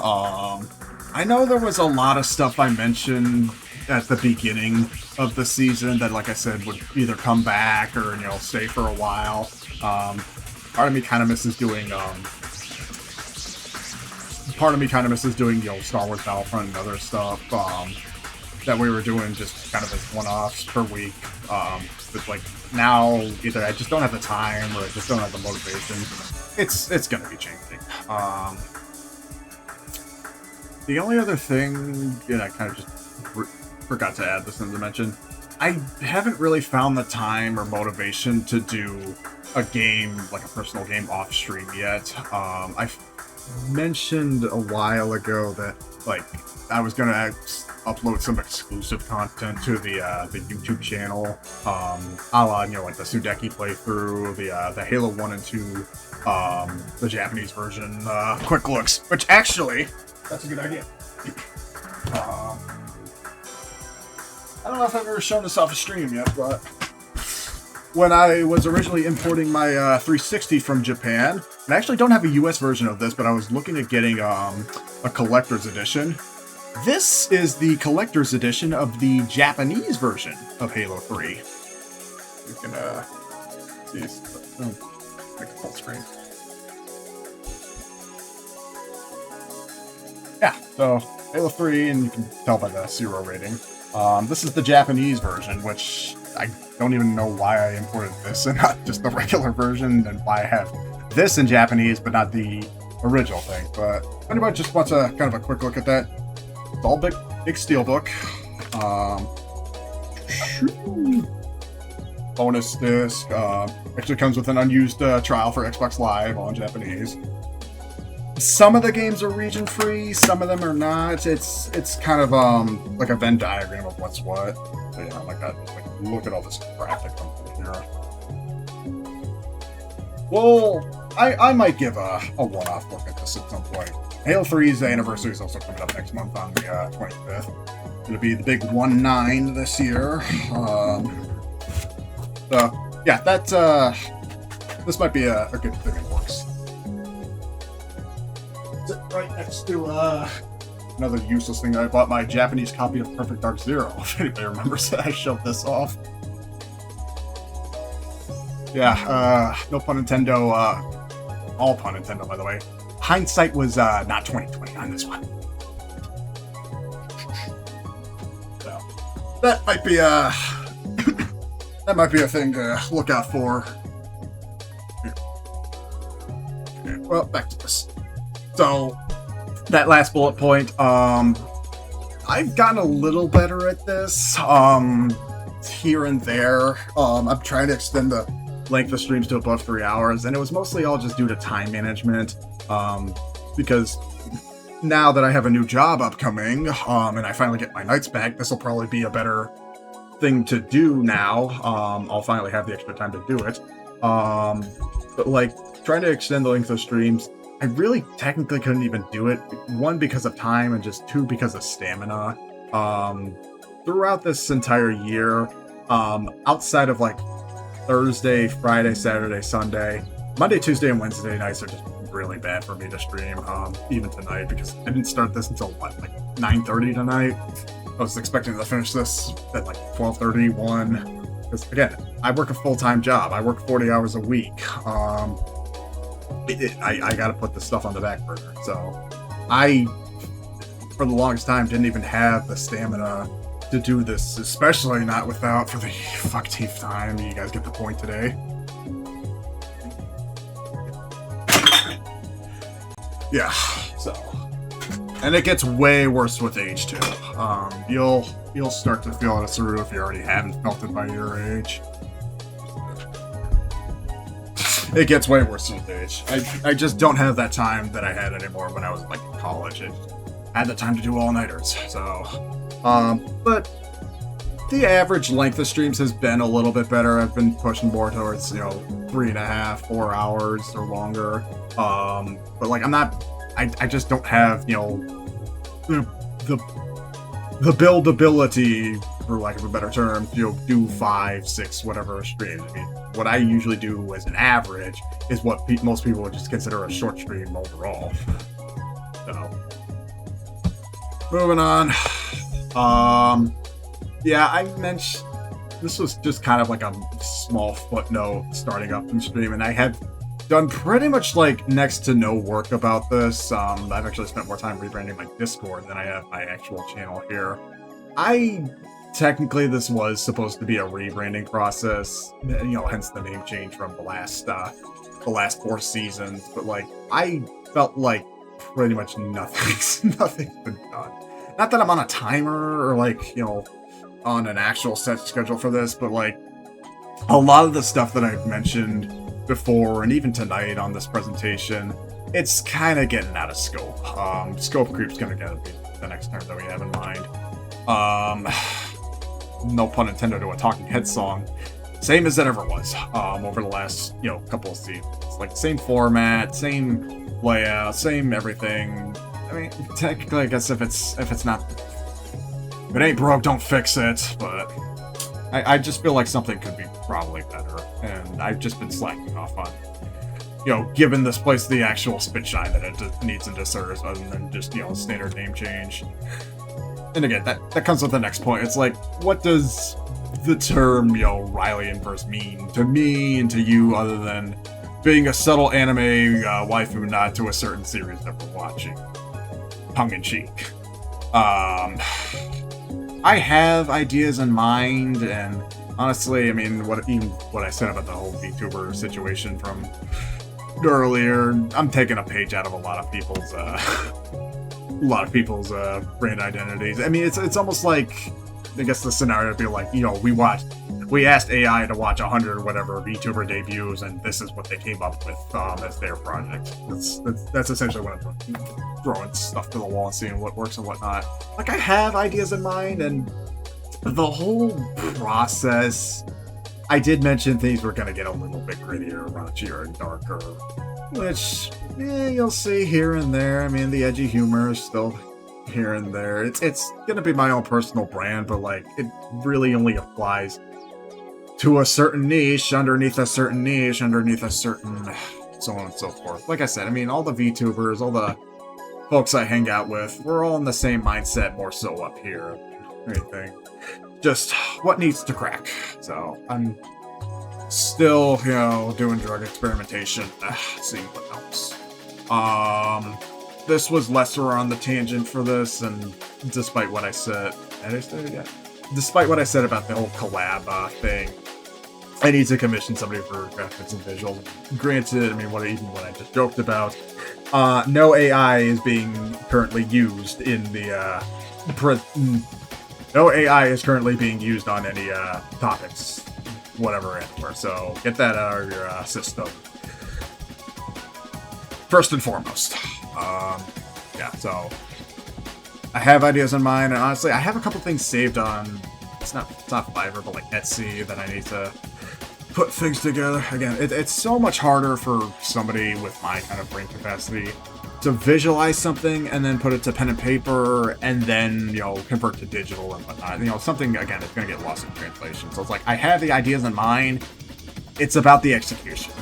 I know there was a lot of stuff I mentioned at the beginning of the season that, like I said, would either come back or, you know, stay for a while. Part of me kind of misses doing, you know, Star Wars Battlefront and other stuff, that we were doing just kind of as one-offs per week. But like now, either I just don't have the time or I just don't have the motivation. It's gonna be changing. The only other thing, you know, I kind of just forgot to add this in the mention. I haven't really found the time or motivation to do a game, like a personal game, off stream yet. I mentioned a while ago that like I was gonna upload some exclusive content to the YouTube channel, a la, you know, like the Sudeki playthrough, the Halo 1 and 2, the Japanese version, quick looks, which actually, that's a good idea. I don't know if I've ever shown this off a stream yet, but when I was originally importing my 360 from Japan, and I actually don't have a US version of this, but I was looking at getting a collector's edition. This is the collector's edition of the Japanese version of Halo 3. You can see, make it full screen. Yeah, so Halo 3, and you can tell by the 0 rating. This is the Japanese version, which I don't even know why I imported this and not just the regular version, and why I have this in Japanese but not the original thing. But if anybody just wants a kind of a quick look at that, it's all big steelbook. Bonus disc. Actually comes with an unused trial for Xbox Live, all in Japanese. Some of the games are region free, some of them are not. It's kind of like a Venn diagram of what's what. So yeah, like that. Like, look at all this graphic coming here. Well, I might give a one-off look at this at some point. Halo 3's anniversary is also coming up next month on the 25th. It'll be the big 1/9 this year. So yeah, that's this might be a good thing in the works. Right next to another useless thing that I bought, my Japanese copy of Perfect Dark Zero. If anybody remembers that, I shoved this off. Yeah, no pun Nintendo. All pun Nintendo, by the way. Hindsight was not 20/20 on this one. that might be a that might be a thing to look out for. Okay, well, back to this. So that last bullet point, I've gotten a little better at this, here and there. I'm trying to extend the length of streams to above 3 hours, and it was mostly all just due to time management, because now that I have a new job upcoming, and I finally get my nights back, this will probably be a better thing to do now. I'll finally have the extra time to do it. But like, trying to extend the length of streams, I really technically couldn't even do it. One, because of time, and just two, because of stamina. Throughout this entire year, outside of like Thursday, Friday, Saturday, Sunday, Monday, Tuesday, and Wednesday nights are just really bad for me to stream, even tonight, because I didn't start this until what, like 9:30 tonight. I was expecting to finish this at like 12:30, 1. Because again, I work a full-time job. I work 40 hours a week. I gotta put this stuff on the back burner. So I, for the longest time, didn't even have the stamina to do this, especially not without, for the fuck-teeth time. You guys get the point today. Yeah, so. And it gets way worse with age, too. You'll start to feel it through if you already haven't felt it by your age. It gets way worse with age. I just don't have that time that I had anymore when I was like in college. I had the time to do all-nighters, so. But the average length of streams has been a little bit better. I've been pushing more towards, 3.5, 4 hours or longer. But like, I just don't have, the buildability, for lack of a better term, do 5, 6, whatever streams. I mean, what I usually do as an average is what most people would just consider a short stream overall. So, moving on. Yeah, I mentioned this was just kind of like a small footnote starting up in stream, and I have done pretty much like next to no work about this. I've actually spent more time rebranding my Discord than I have my actual channel here. Technically, this was supposed to be a rebranding process, hence the name change from the last 4 seasons. But like, I felt like pretty much nothing's been done. Not that I'm on a timer or like, on an actual set schedule for this, but like, a lot of the stuff that I've mentioned before and even tonight on this presentation, it's kind of getting out of scope. Scope creep's gonna be the next term that we have in mind. No pun intended to a Talking Heads song. Same as it ever was, over the last, couple of seasons. Like, same format, same layout, same everything. I mean, technically, I guess if it ain't broke, don't fix it, but I just feel like something could be probably better, and I've just been slacking off on, giving this place the actual spit shine that it needs and deserves, other than just, standard name change. And again, that comes with the next point. It's like, what does the term, Riley Inverse mean to me and to you, other than being a subtle anime waifu nod to a certain series that we're watching? Tongue-in-cheek. I have ideas in mind, and honestly, I mean, what I said about the whole VTuber situation from earlier, I'm taking a page out of a lot of people's brand identities. I mean, it's almost like, I guess the scenario would be like, we asked AI to watch 100 or whatever VTuber debuts, and this is what they came up with as their project. That's essentially what I'm doing. Throwing stuff to the wall and seeing what works and what not. Like, I have ideas in mind, and the whole process, I did mention things were going to get a little bit grittier, raunchier, and darker, which, you'll see here and there. I mean, the edgy humor is still here and there. It's going to be my own personal brand, but, like, it really only applies to a certain niche, underneath a certain niche, underneath a certain so on and so forth. Like I said, I mean, all the VTubers, all the folks I hang out with, we're all in the same mindset, more so up here. Anything. Just what needs to crack. So, I'm still, doing drug experimentation, seeing what helps. This was lesser on the tangent for this, and despite what I said, did I say it yet? despite what I said about the whole collab thing, I need to commission somebody for graphics and visuals. Granted, I mean, what I just joked about, no AI is being currently used in the no AI is currently being used on any topics, whatever, anywhere. So get that out of your system first and foremost. Yeah, so I have ideas in mind, and honestly, I have a couple things saved on. It's not Fiverr, but like Etsy that I need to put things together. Again, it's so much harder for somebody with my kind of brain capacity to visualize something and then put it to pen and paper and then, you know, convert to digital and whatnot. You know, something, again, it's going to get lost in translation. So it's like, I have the ideas in mind. It's about the execution.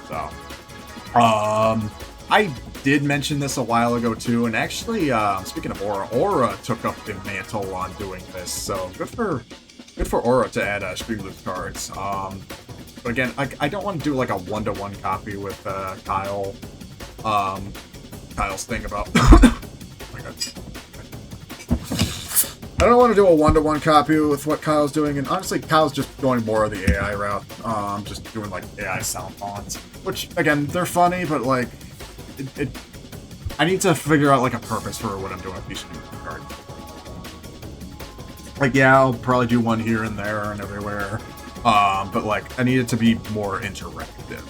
So, I did mention this a while ago too, and actually, speaking of Aura took up the mantle on doing this. So good for Aura to add Streamless cards. But again, I don't want to do like a one-to-one copy with Kyle. Kyle's thing about. Oh my God. I don't want to do a one-to-one copy with what Kyle's doing, and honestly, Kyle's just going more of the AI route. Just doing like AI sound fonts, which again, they're funny, but like, I need to figure out like a purpose for what I'm doing with these cards. Like, yeah, I'll probably do one here and there and everywhere, but like, I need it to be more interactive,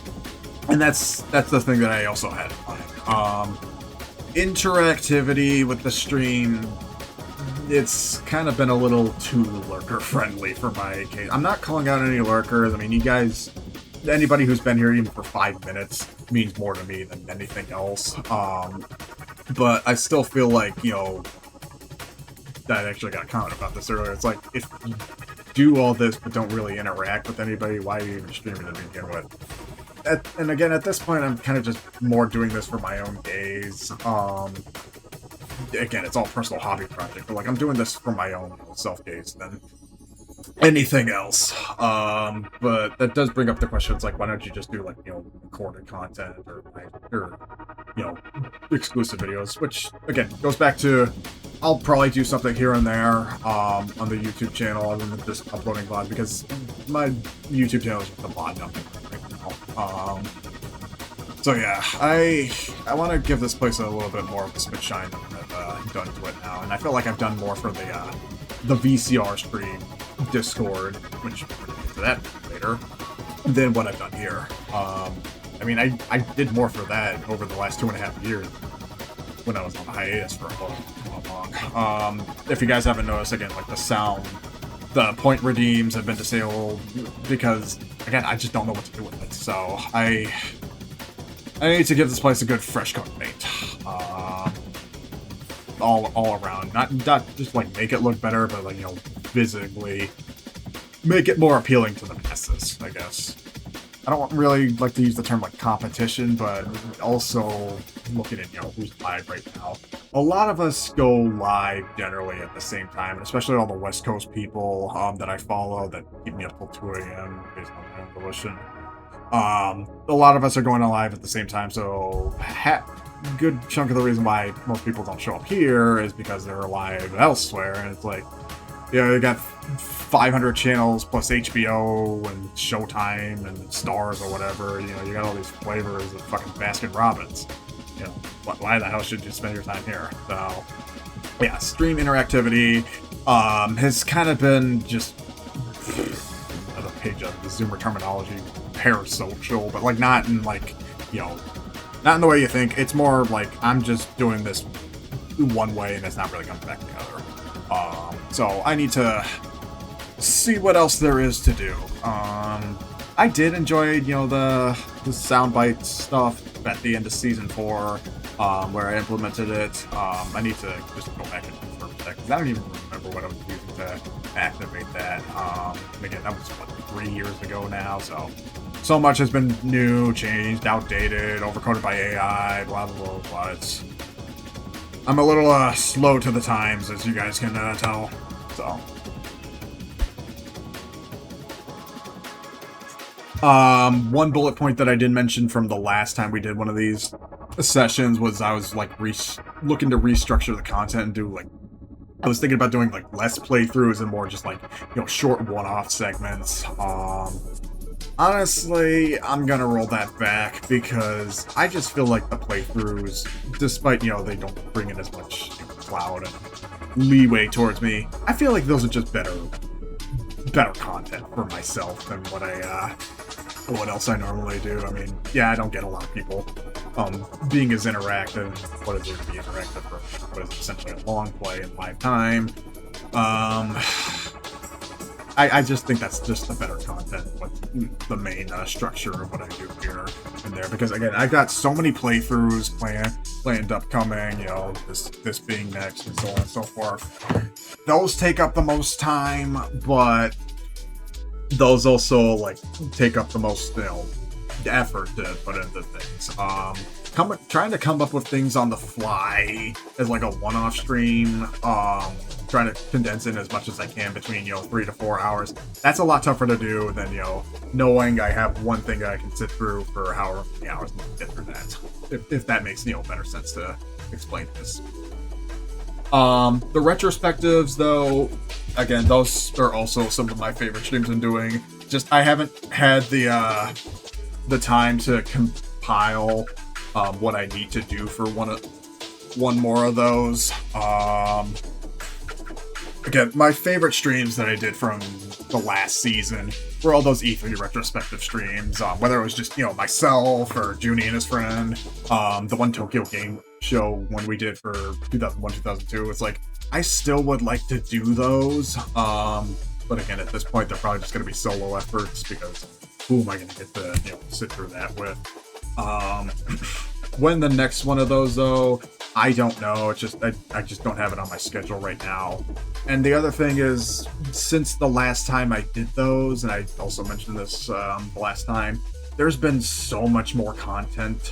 and that's the thing that I also had in mind. Interactivity with the stream, it's kind of been a little too lurker friendly for my case. I'm not calling out any lurkers. I mean, you guys, anybody who's been here even for 5 minutes means more to me than anything else. But I still feel like, you know, I actually got a comment about this earlier. It's like, if you do all this but don't really interact with anybody, why are you even streaming to begin with? And again, at this point, I'm kind of just more doing this for my own gaze. Again, it's all personal hobby project, but like, I'm doing this for my own self-gaze than anything else. But that does bring up the question. It's like, why don't you just do like, you know, recorded content or you know, exclusive videos, which again goes back to, I'll probably do something here and there on the YouTube channel other than just uploading VOD, because my YouTube channel is just a VOD nothing right now. So yeah, I want to give this place a little bit more of a spit shine than I've done to it now, and I feel like I've done more for the VCR stream Discord, which we'll get to that later, than what I've done here. I mean, I did more for that over the last 2.5 years when I was on hiatus for a long. If you guys haven't noticed, again, like the point redeems have been disabled because, again, I just don't know what to do with it. So I need to give this place a good fresh coat of paint. All around. Not just like make it look better, but like, you know, physically make it more appealing to the masses, I guess. I don't really like to use the term like competition, but also looking at, you know, who's live right now. A lot of us go live generally at the same time, and especially all the West Coast people that I follow that keep me up till 2 a.m. based on my own volition. A lot of us are going on live at the same time, so good chunk of the reason why most people don't show up here is because they're live elsewhere, and it's like, you know, you got 500 channels plus HBO and Showtime and Stars or whatever. You know, you got all these flavors of fucking Baskin Robbins. You know, why the hell should you spend your time here? So, yeah, stream interactivity has kind of been just another page of the Zoomer terminology, parasocial, but like not in like, you know, not in the way you think. It's more like I'm just doing this one way and it's not really coming back together. So I need to see what else there is to do. I did enjoy, you know, the soundbite stuff at the end of season 4, where I implemented it. I need to just go back and confirm that, because I don't even remember what I was using to activate that. Again, that was what, 3 years ago now, so much has been new, changed, outdated, overcoded by AI, blah blah blah. I'm a little slow to the times, as you guys can tell. So, one bullet point that I did mention from the last time we did one of these sessions was I was like looking to restructure the content and do like I was thinking about doing like less playthroughs and more just like, short one-off segments. Honestly, I'm gonna roll that back because I just feel like the playthroughs, despite, they don't bring in as much cloud and leeway towards me, I feel like those are just better content for myself than what else I normally do. I mean, yeah, I don't get a lot of people being as interactive. What is it to be interactive for what is essentially a long play in live time? I just think that's just the better content with the main structure of what I do here and there. Because again, I've got so many playthroughs planned upcoming, this being next and so on and so forth. Those take up the most time, but those also like take up the most effort to put into things. Trying to come up with things on the fly as like a one-off stream, trying to condense in as much as I can between 3 to 4 hours. That's a lot tougher to do than knowing I have one thing that I can sit through for however many hours to get through that. If that makes better sense to explain this. The retrospectives, though, again, those are also some of my favorite streams I'm doing. Just I haven't had the time to compile what I need to do for one more of those. Again, my favorite streams that I did from the last season were all those E3 retrospective streams, whether it was just, myself or Junie and his friend, the one Tokyo Game Show one we did for 2001, 2002. It's like, I still would like to do those, but again, at this point, they're probably just going to be solo efforts because who am I going to get to, sit through that with? When the next one of those, though, I don't know. It's just I just don't have it on my schedule right now. And the other thing is, since the last time I did those, and I also mentioned this the last time, there's been so much more content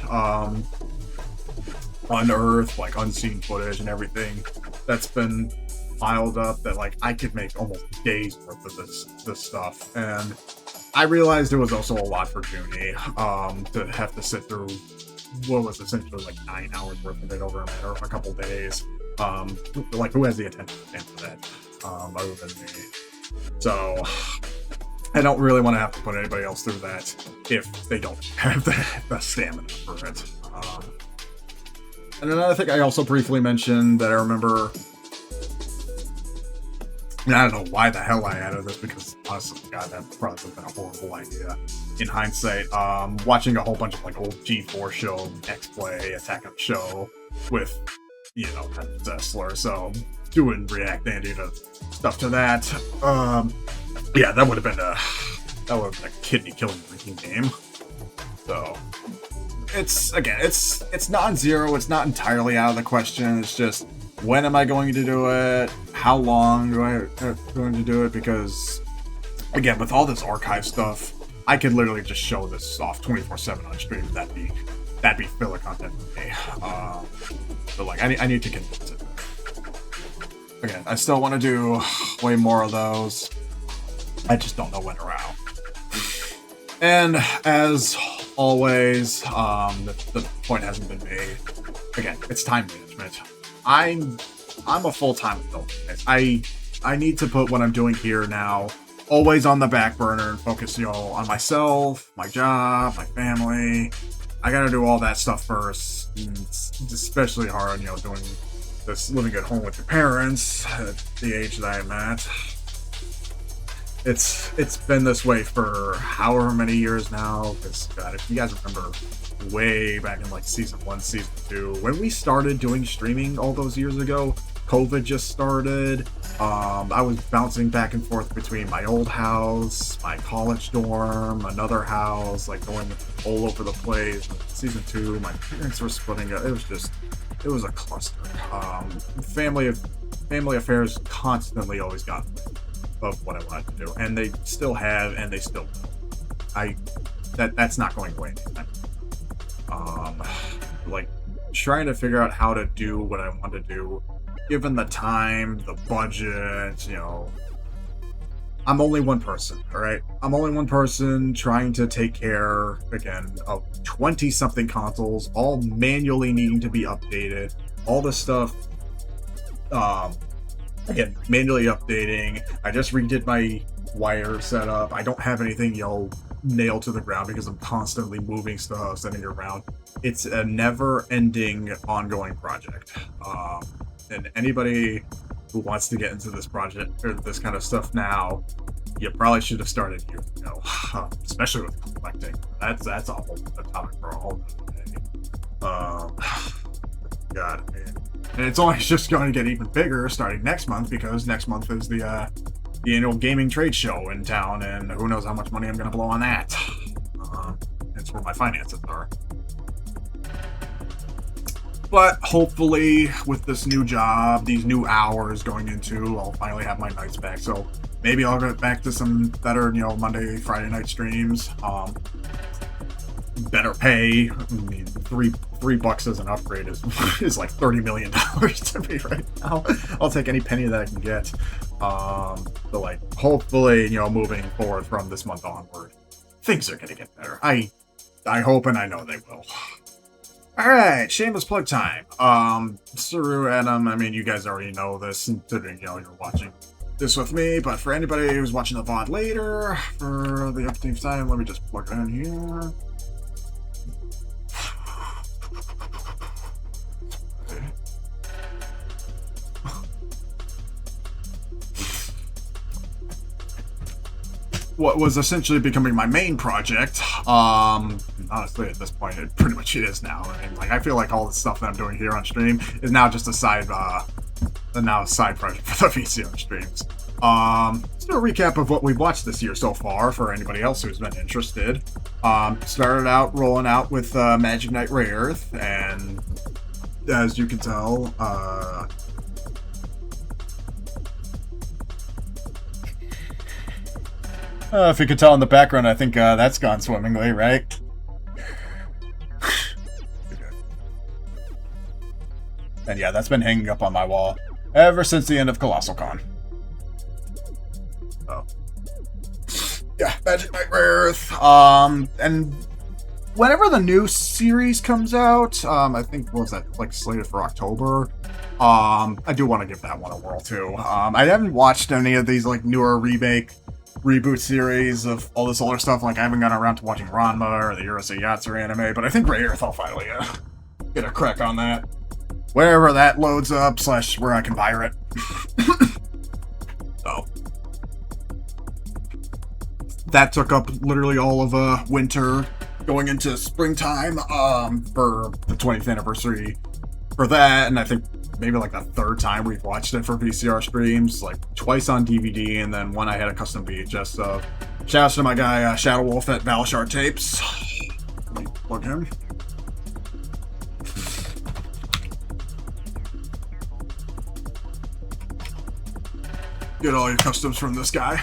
unearthed, like unseen footage and everything that's been piled up that like I could make almost days worth of this stuff. And I realized it was also a lot for Junie to have to sit through what was essentially like 9 hours worth of it over a matter of a couple days. Like, who has the attention span for that other than me? So I don't really want to have to put anybody else through that if they don't have the stamina for it. And another thing I also briefly mentioned that I remember, and I don't know why the hell I added this, because honestly, God, that probably would have been a horrible idea in hindsight. Watching a whole bunch of like old G4 show, X-Play, Attack on the Show with, Zessler, so doing React Andy to stuff to that. Yeah, that would have been a kidney-killing drinking game. So it's non-zero. It's not entirely out of the question. It's just, when am I going to do it? How long do I going to do it? Because again, with all this archive stuff, I could literally just show this off 24/7 on stream. That'd be filler content for me. But like, I need to condense it. Again, I still want to do way more of those. I just don't know when or how. And as always, the point hasn't been made. Again, it's time management. I'm a full-time adult. I need to put what I'm doing here now always on the back burner and focus, on myself, my job, my family. I gotta do all that stuff first. It's especially hard, doing this, living at home with your parents at the age that I'm at. It's been this way for however many years now. Because God, if you guys remember, way back in like season 1, season 2, when we started doing streaming all those years ago, COVID just started. I was bouncing back and forth between my old house, my college dorm, another house, like going all over the place. Season 2, my parents were splitting up. It was a cluster. Family affairs constantly always got of what I wanted to do, and they still have, and they still will. That's not going away anytime. Like, trying to figure out how to do what I want to do, given the time, the budget, I'm only one person, all right? I'm only one person trying to take care, again, of 20-something consoles, all manually needing to be updated, all this stuff, again, manually updating. I just redid my wire setup. I don't have anything, nailed to the ground because I'm constantly moving stuff, sending it around. It's a never-ending, ongoing project. And anybody who wants to get into this project or this kind of stuff now, you probably should have started years ago, especially with collecting. That's a whole topic for a whole day. God, man. And it's only just going to get even bigger starting next month, because next month is the annual gaming trade show in town, and who knows how much money I'm going to blow on that. That's where my finances are. But hopefully, with this new job, these new hours going into, I'll finally have my nights back. So maybe I'll get back to some better, Monday, Friday night streams. Better pay. I mean, $3 as an upgrade is like $30 million to me right now. I'll take any penny that I can get. So like, hopefully, moving forward from this month onward, things are gonna get better. I hope, and I know they will. All right, shameless plug time. Saru, Adam, I mean, you guys already know this, considering, you're watching this with me, but for anybody who's watching the VOD later, for the update time, let me just plug it in here. What was essentially becoming my main project, honestly, at this point, it pretty much is now. I mean, I feel like all the stuff that I'm doing here on stream is now just a side project for the VCR streams. Let's do a recap of what we've watched this year so far for anybody else who's been interested. Started out rolling out with Magic Knight Rare Earth, and as you can tell, if you could tell in the background, I think that's gone swimmingly, right? And yeah, that's been hanging up on my wall ever since the end of Colossal Con. Oh. Yeah, Magic Knight Rare Earth. And whenever the new series comes out, I think, what was that, like, slated for October? I do want to give that one a whirl, too. I haven't watched any of these, like, newer reboot series of all this older stuff. Like, I haven't gotten around to watching Ranma or the Urusei Yatsura anime, but I think Rare Earth, I'll finally get a crack on that. Wherever that loads up, / where I can buy it. So. That took up literally all of winter, going into springtime, for the 20th anniversary for that, and I think maybe like the third time we've watched it for VCR streams, like twice on DVD, and then one I had a custom VHS. So, shouts to my guy Shadow Wolf at Valshar Tapes. Let me plug him. Get all your customs from this guy.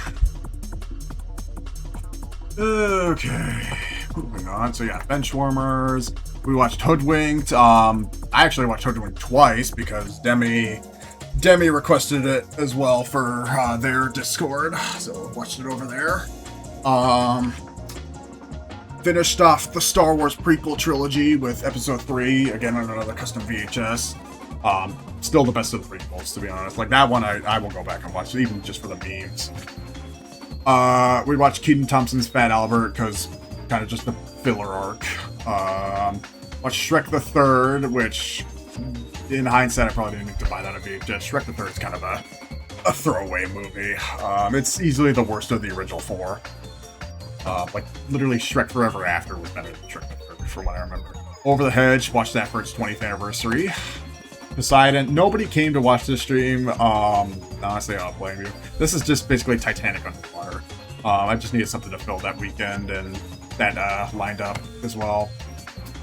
Okay, moving on. So yeah, Benchwarmers. We watched Hoodwinked. I actually watched Hoodwinked twice because Demi requested it as well for their Discord, so watched it over there. Finished off the Star Wars prequel trilogy with Episode 3, again on another custom VHS. Still the best of the prequels, to be honest. Like, that one I will go back and watch, even just for the memes. We watched Keaton Thompson's Fat Albert, because kind of just the filler arc. Watched Shrek the Third, which, in hindsight, I probably didn't need to buy that on VHS. Shrek the Third is kind of a throwaway movie. It's easily the worst of the original four. Like, literally, Shrek Forever After was better than Shrek the Third, from what I remember. Over the Hedge, watched that for its 20th anniversary. Poseidon, nobody came to watch this stream. Honestly, I don't blame you. This is just basically Titanic underwater. I just needed something to fill that weekend, and that lined up as well.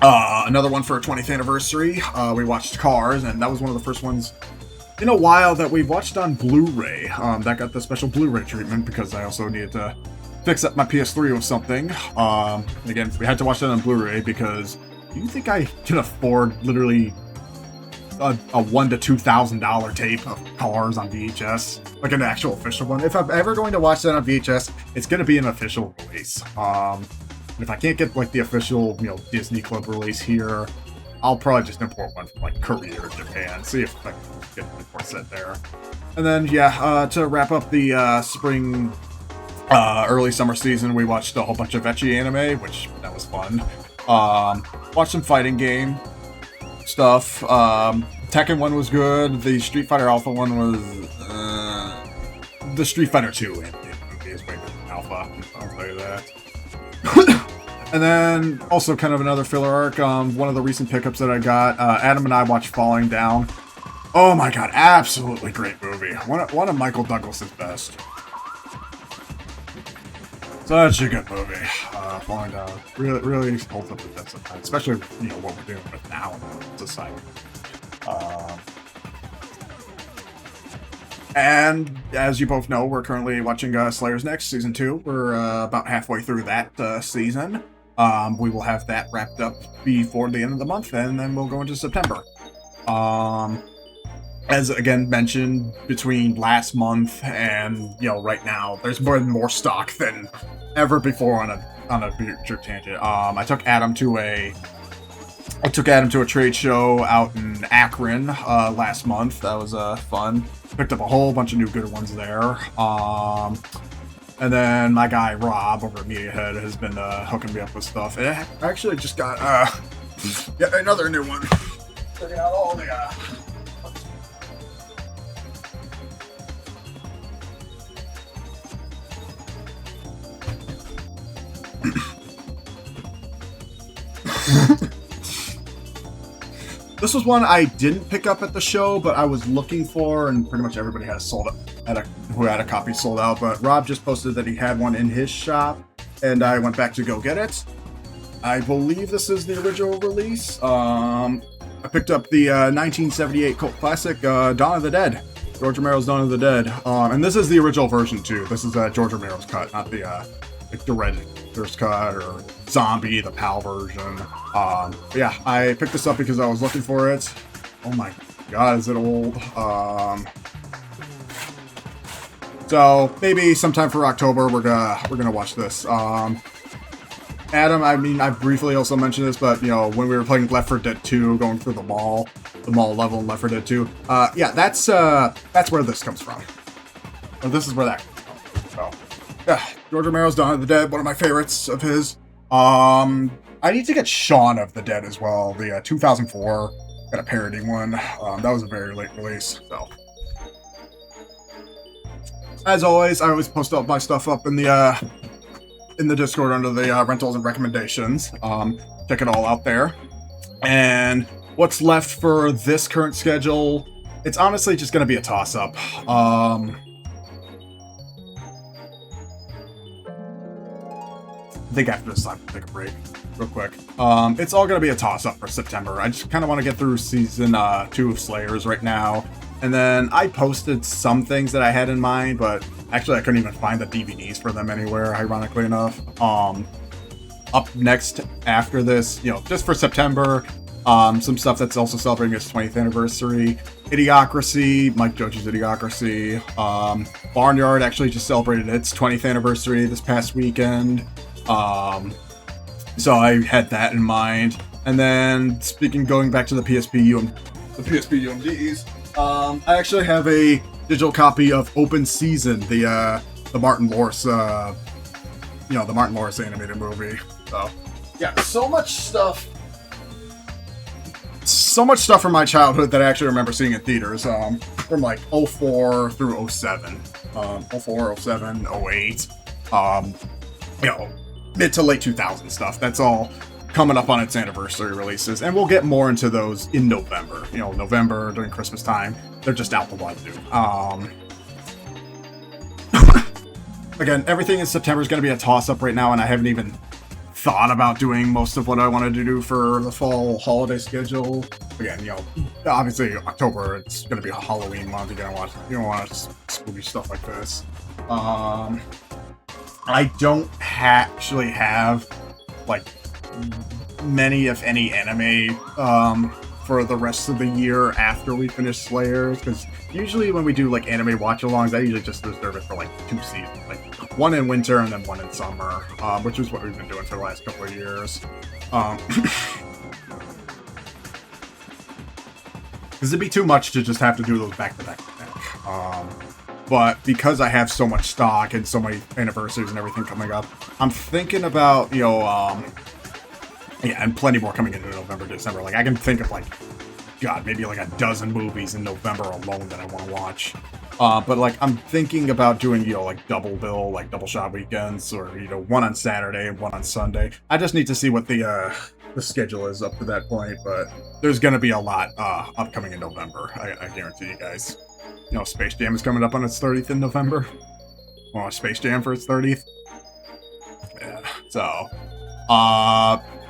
Another one for our 20th anniversary. We watched Cars, and that was one of the first ones in a while that we watched on Blu-ray. That got the special Blu-ray treatment because I also needed to fix up my PS3 with something. And again, we had to watch that on Blu-ray because do you think I can afford literally a $1,000 to $2,000 tape of Cars on VHS, like an actual official one? If I'm ever going to watch that on VHS, it's going to be an official release. And if I can't get like the official, Disney Club release here, I'll probably just import one from like Korea or Japan, see if I can get an import set there. And then yeah, to wrap up the spring, early summer season, we watched a whole bunch of ecchi anime, which that was fun. Watched some fighting game stuff. Tekken 1 was good. The Street Fighter Alpha one was the Street Fighter 2 movie is way better than Alpha. I'll tell you that. And then also kind of another filler arc. One of the recent pickups that I got. Adam and I watched Falling Down. Oh my god, absolutely great movie. One of Michael Douglas's best. Such a good movie. Falling Down really holds up the test of time, especially what we're dealing with now in society. And as you both know, we're currently watching Slayer's Next Season 2. We're about halfway through that season. We will have that wrapped up before the end of the month, and then we'll go into September. As again mentioned, between last month and right now, there's more stock than ever before on a future tangent. I took Adam to a trade show out in Akron last month. That was fun. Picked up a whole bunch of new good ones there. And then my guy Rob over at Mediahead has been hooking me up with stuff. And I actually just got yet another new one. Checking out all the This was one I didn't pick up at the show, but I was looking for, and pretty much everybody who had a copy sold out. But Rob just posted that he had one in his shop, and I went back to go get it. I believe this is the original release. I picked up the 1978 cult classic, Dawn of the Dead. George Romero's Dawn of the Dead. And this is the original version, too. This is George Romero's cut, not the director's cut or Zombie, the PAL version. Yeah, I picked this up because I was looking for it. Oh my god, is it old? So maybe sometime for October we're gonna watch this. Adam, I briefly also mentioned this, but when we were playing Left 4 Dead 2, going through the mall level in Left 4 Dead 2, yeah, that's where this comes from. Or this is where that comes from. So, yeah, George Romero's Dawn of the Dead, one of my favorites of his. I need to get Shaun of the Dead as well. The 2004 got a parody one. That was a very late release. So, as always, I always post up my stuff up in the Discord under the rentals and recommendations. Check it all out there. And what's left for this current schedule? It's honestly just going to be a toss-up. I think after this, I'm gonna take a break real quick. It's all gonna be a toss-up for September. I just kind of want to get through season 2 of Slayers right now, and then I posted some things that I had in mind, but actually I couldn't even find the DVDs for them anywhere. Ironically enough, up next after this, just for September, some stuff that's also celebrating its 20th anniversary. Idiocracy, Mike Judge's Idiocracy. Barnyard actually just celebrated its 20th anniversary this past weekend. So I had that in mind. And then going back to the PSP UMDs, I actually have a digital copy of Open Season, the Martin Lawrence, the Martin Lawrence animated movie. So yeah, so much stuff from my childhood that I actually remember seeing in theaters, from like 04 through 07, 04, 07, 08, mid to late 2000 stuff. That's all coming up on its anniversary releases, and we'll get more into those in November. November during Christmas time, they're just out the wazoo. Again, everything in September is going to be a toss-up right now, and I haven't even thought about doing most of what I wanted to do for the fall holiday schedule. Again, obviously October, it's going to be a Halloween month. You don't want spooky stuff like this. I don't actually have like many, if any, anime for the rest of the year after we finish Slayers, because usually when we do like anime watch-alongs, I usually just reserve it for like 2 seasons, like one in winter and then one in summer, which is what we've been doing for the last couple of years. Because it'd be too much to just have to do those back to back to back. But because I have so much stock and so many anniversaries and everything coming up, I'm thinking about, you know, yeah, and plenty more coming into November, December. Like, I can think of, like, God, maybe like a dozen movies in November alone that I want to watch. But, like, I'm thinking about doing, you know, like, double bill, like, double shot weekends, or, you know, one on Saturday and one on Sunday. I just need to see what the schedule is up to that point, but there's going to be a lot upcoming in November. I guarantee you guys. You know, Space Jam is coming up on its 30th in November. Well, Space Jam for its 30th. Yeah, so,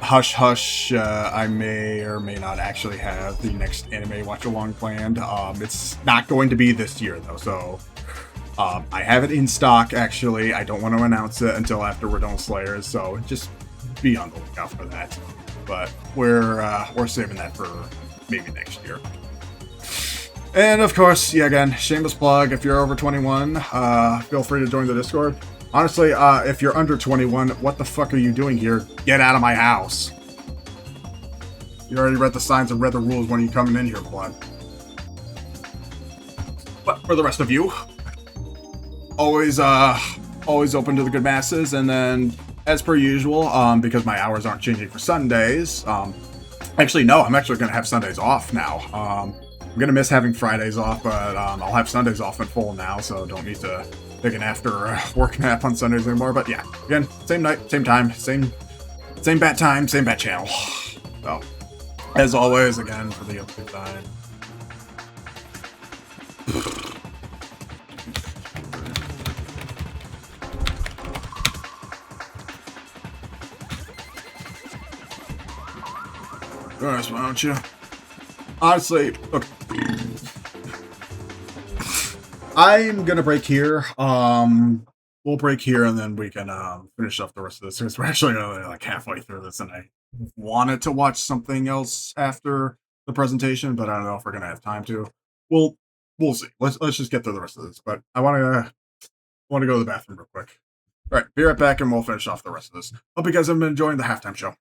Hush Hush, I may or may not actually have the next anime watch-along planned. It's not going to be this year, though, so I have it in stock, actually. I don't want to announce it until after we're done with Slayers, so just be on the lookout for that. But we're saving that for maybe next year. And, of course, yeah, again, shameless plug, if you're over 21, feel free to join the Discord. Honestly, if you're under 21, what the fuck are you doing here? Get out of my house. You already read the signs and read the rules when you coming in here, blood. But for the rest of you, always open to the good masses. And then, as per usual, because my hours aren't changing for Sundays, actually, no, I'm actually going to have Sundays off now. I'm going to miss having Fridays off, but I'll have Sundays off in full now, so don't need to take an after work nap on Sundays anymore. But yeah, again, same night, same time, same bat time, same bat channel. So, as always, again, for the update time. Alright, why don't you? Honestly, look, I'm gonna break here. We'll break here and then we can finish off the rest of this series. We're actually only like halfway through this, and I wanted to watch something else after the presentation, but I don't know if we're gonna have time to. We'll see. Let's just get through the rest of this. But I wanna go to the bathroom real quick. All right, be right back, and we'll finish off the rest of this. Hope you guys have been enjoying the halftime show.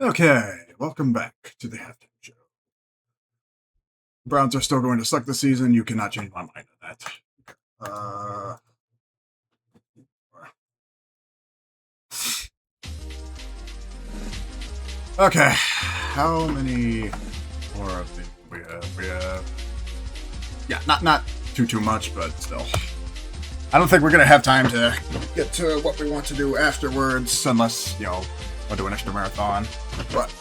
Okay, welcome back to the halftime show. Browns are still going to suck this season. You cannot change my mind on that. Okay, how many more of these we have? We have, yeah, not too much, but still. I don't think we're gonna have time to get to what we want to do afterwards, unless I'll do an extra marathon. But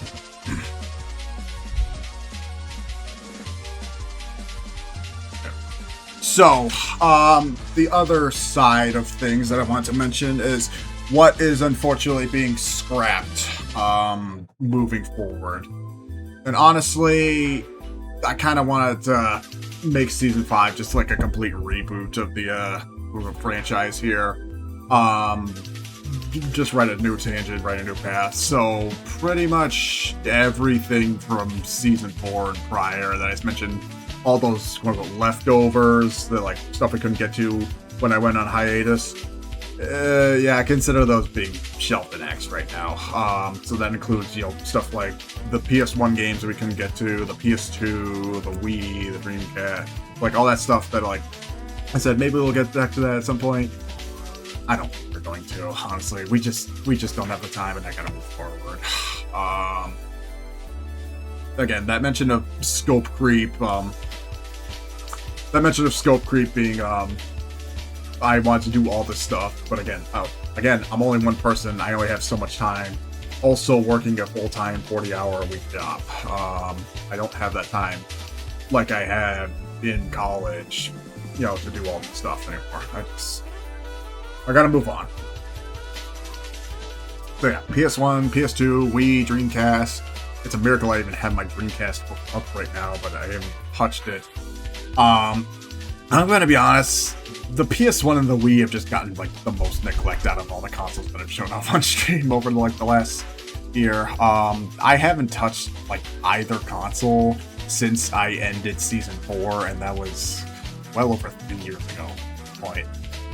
so, the other side of things that I want to mention is what is unfortunately being scrapped moving forward. And honestly, I kind of wanted to make season 5 just like a complete reboot of the franchise here. Just write a new tangent, write a new path. So pretty much everything from season 4 and prior that I just mentioned, all those quote-unquote leftovers, the like stuff I couldn't get to when I went on hiatus. Yeah, I consider those being shelved and axed right now. So that includes, stuff like the PS1 games that we couldn't get to, the PS2, the Wii, the Dreamcast, like all that stuff that, like I said, maybe we'll get back to that at some point. I don't think we're going to, honestly. We just don't have the time, and I gotta move forward. Again, that mention of scope creep, being, I want to do all this stuff, but again, I'm only one person. I only have so much time. Also working a full-time 40-hour-a-week job. I don't have that time like I had in college, to do all this stuff anymore. I gotta move on. So yeah, PS1, PS2, Wii, Dreamcast. It's a miracle I even have my Dreamcast up right now, but I haven't touched it. I'm gonna be honest, the PS1 and the Wii have just gotten like the most neglect out of all the consoles that have shown up on stream over like the last year. I haven't touched like either console since I ended season 4, and that was well over 3 years ago. Point.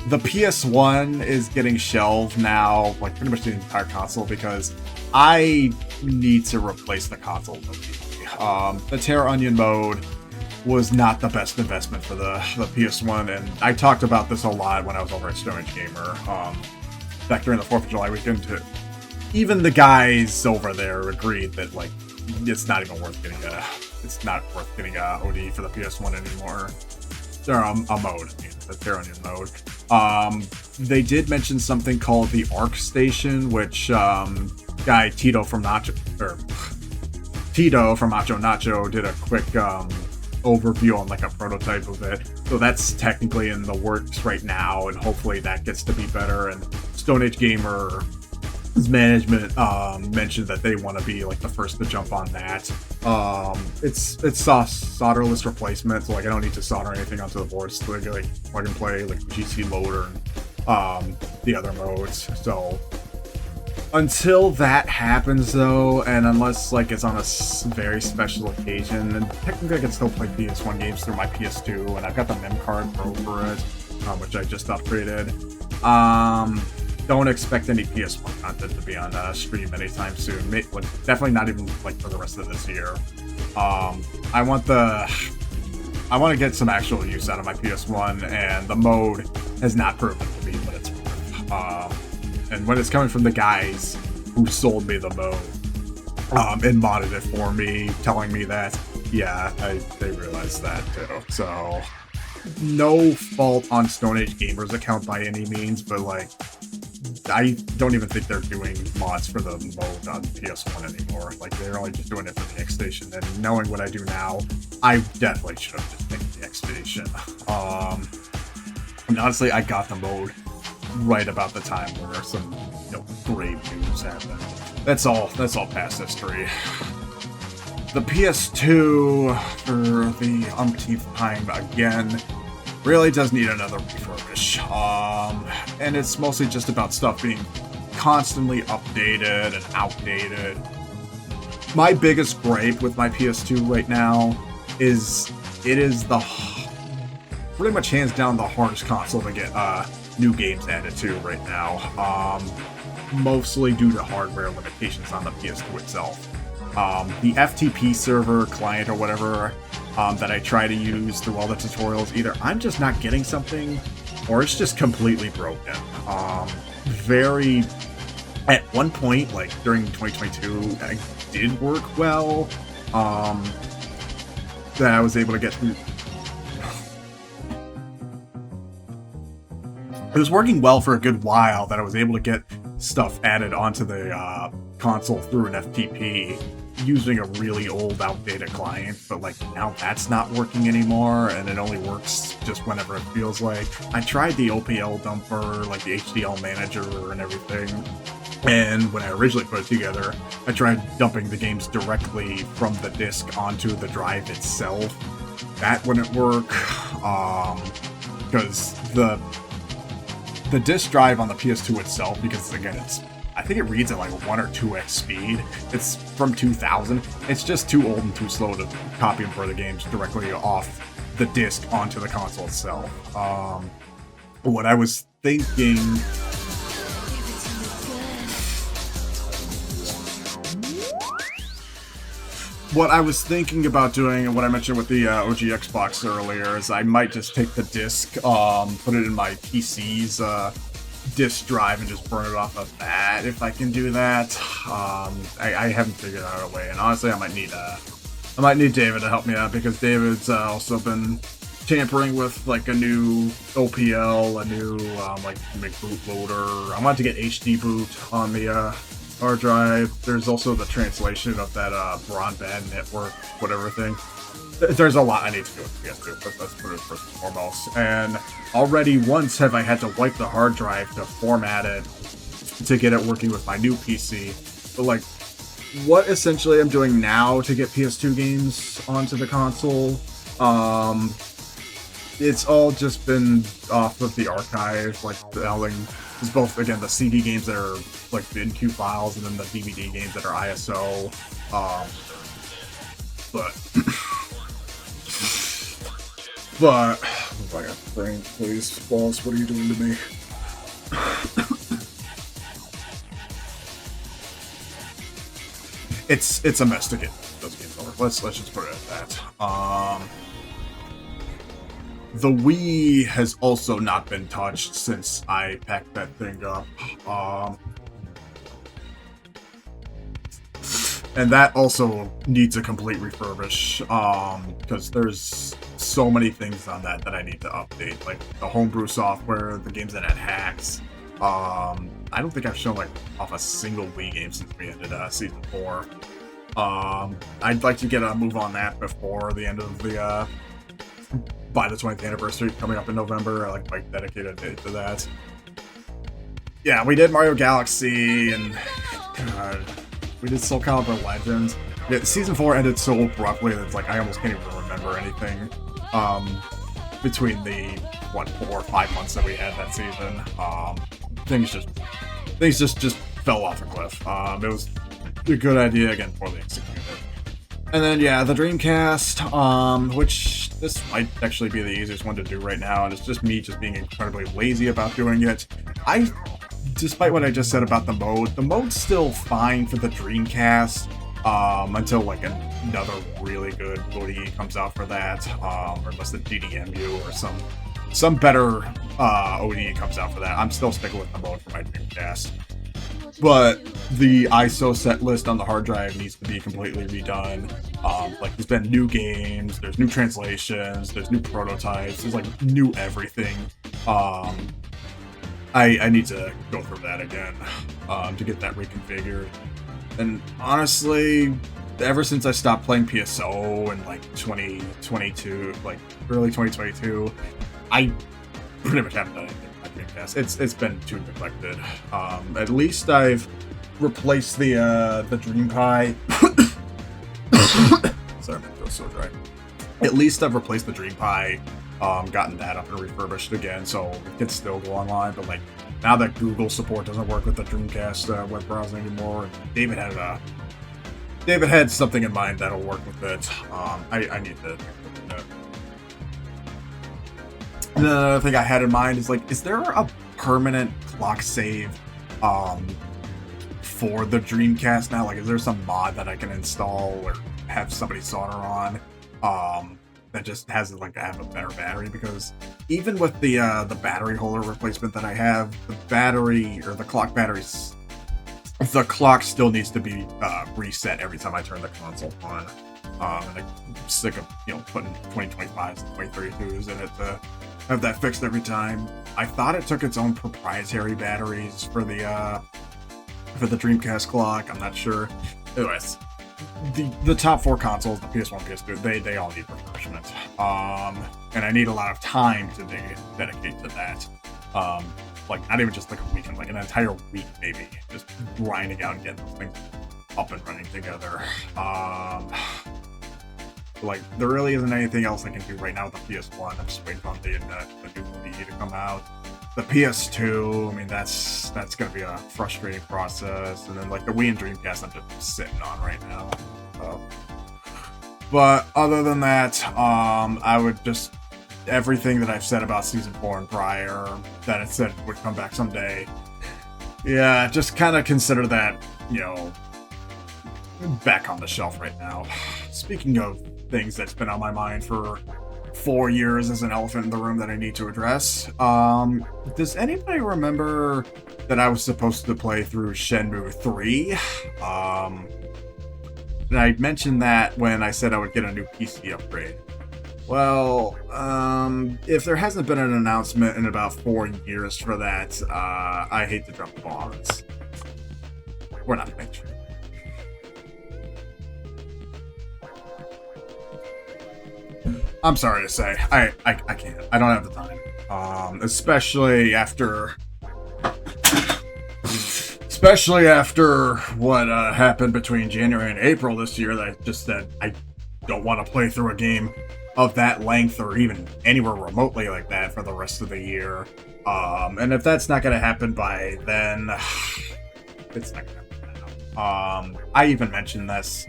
The PS1 is getting shelved now, like pretty much the entire console, because I need to replace the console immediately. The Terra Onion mode was not the best investment for the PS1, and I talked about this a lot when I was over at Stone Age Gamer back during the 4th of July weekend. Even the guys over there agreed that like it's not worth getting a OD for the PS1 anymore. Or a mode, the Terra Onion mode. They did mention something called the Arc Station, which guy Tito from Macho Nacho did a quick overview on like a prototype of it. So that's technically in the works right now, and hopefully that gets to be better. And Stone Age Gamer management mentioned that they want to be like the first to jump on that. It's solderless replacement, so like I don't need to solder anything onto the board. So like plug and play, like GC loader and the other modes. So until that happens though, and unless like it's on a very special occasion, and technically I can still play PS1 games through my PS2, and I've got the mem card pro for it, which I just upgraded. Don't expect any PS1 content to be on stream anytime soon. Definitely not even like for the rest of this year. I want to get some actual use out of my PS1, and the mode has not proven to be what it's worth. And when it's coming from the guys who sold me the mode and modded it for me, telling me that, yeah, they realized that too. So no fault on Stone Age Gamer's account by any means, but like, I don't even think they're doing mods for the mode on PS1 anymore. Like, they're only just doing it for the X Station. And knowing what I do now, I definitely should have just taken the X Station. And honestly, I got the mode right about the time where some grave news happened. That's all past history. The PS2, for the umpteenth time again, really does need another refurbish. And it's mostly just about stuff being constantly updated and outdated. My biggest gripe with my PS2 right now is it is pretty much hands down the hardest console to get new games added to right now. mostly due to hardware limitations on the PS2 itself. The FTP server client or whatever that I try to use through all the tutorials, either I'm just not getting something, or it's just completely broken. At one point, like during 2022, it did work well. That I was able to get through. It was working well for a good while, that I was able to get stuff added onto the console through an FTP using a really old, outdated client, but like now that's not working anymore, and it only works just whenever it feels like. I tried the OPL dumper, like the HDL manager and everything, and when I originally put it together, I tried dumping the games directly from the disc onto the drive itself. That wouldn't work, because the disc drive on the PS2 itself, because again, I think it reads at like 1 or 2x speed. It's from 2000. It's just too old and too slow to copy and burn the games directly off the disc onto the console itself. What I was thinking... What I was thinking about doing, and what I mentioned with the OG Xbox earlier, is I might just take the disc, put it in my PC's disk drive and just burn it off of that, if I can do that. I haven't figured out a way, and honestly, I might need David to help me out, because David's also been tampering with like a new OPL, a new like bootloader. I want to get HD boot on the hard drive. There's also the translation of that broadband network, whatever thing. There's a lot I need to do with PS2, but let's put it first and foremost. And already once have I had to wipe the hard drive to format it to get it working with my new PC. But like, what essentially I'm doing now to get PS2 games onto the console, it's all just been off of the archive, like there's both, again, the CD games that are like VinQ files, and then the DVD games that are ISO. But if I got the brain, please, BAWLS, what are you doing to me? It's a mess to get those games over. Let's just put it at that. The Wii has also not been touched since I packed that thing up. And that also needs a complete refurbish, because there's so many things on that I need to update, like the homebrew software, the games that had hacks. I don't think I've shown like off a single Wii game since we ended Season 4. I'd like to get a move on that before the end of the by the 20th anniversary coming up in November. I like dedicate a day to that. Yeah, we did Mario Galaxy, and God, we did Soul Calibur Legends. Yeah, Season 4 ended so abruptly that it's like I almost can't even remember anything between the 4 or 5 months that we had that season. Things just fell off a cliff. It was a good idea, again, poorly executed. And then yeah, the Dreamcast, which this might actually be the easiest one to do right now, and it's just me just being incredibly lazy about doing it. Despite what I just said about the mode's still fine for the Dreamcast, until like another really good ODE comes out for that, or unless the DDMU or some better ODE comes out for that. I'm still sticking with the mode for my Dreamcast. But the ISO set list on the hard drive needs to be completely redone. Like, there's been new games, there's new translations, there's new prototypes, there's like new everything. I need to go through that again to get that reconfigured. And honestly, ever since I stopped playing PSO in like 2022, like early 2022, I pretty much haven't done anything with my Dreamcast. It's been too neglected. At least I've replaced the Dream Pie. Sorry, my throat's so dry. At least I've replaced the Dream Pie, gotten that up and refurbished again, so it can still go online. But like, now that Google support doesn't work with the Dreamcast web browsing anymore, David had something in mind that'll work with it. I need to look at that. And then another thing I had in mind is like, is there a permanent clock save for the Dreamcast now? Like, is there some mod that I can install or have somebody solder on that just has like have a better battery? Because even with the battery holder replacement that I have, the battery or the clock batteries, the clock still needs to be reset every time I turn the console on. And I'm sick of putting 2025s and 2032s in it to have that fixed every time. I thought it took its own proprietary batteries for the Dreamcast clock. I'm not sure. Anyways, the top 4 consoles, the PS1, PS2, they all need refurbishment. And I need a lot of time to dedicate to that. Like not even just like a weekend, like an entire week maybe, just grinding out and getting those things up and running together. Like there really isn't anything else I can do right now with the PS1. I'm just waiting for the new Wii to come out. The PS2, I mean that's gonna be a frustrating process, and then like the Wii and Dreamcast, I'm just sitting on right now. But other than that, I would just everything that I've said about Season 4 and prior that it said would come back someday. Yeah, just kind of consider that, back on the shelf right now. Speaking of things that's been on my mind for 4 years as an elephant in the room that I need to address, does anybody remember that I was supposed to play through Shenmue 3? And I mentioned that when I said I would get a new PC upgrade. Well, if there hasn't been an announcement in about 4 years for that, I hate to drop bombs. We're not finished. I'm sorry to say, I can't. I don't have the time. Especially after what happened between January and April this year. That I just said I don't want to play through a game of that length or even anywhere remotely like that for the rest of the year. And if that's not going to happen by then, it's not going to happen now. I even mentioned this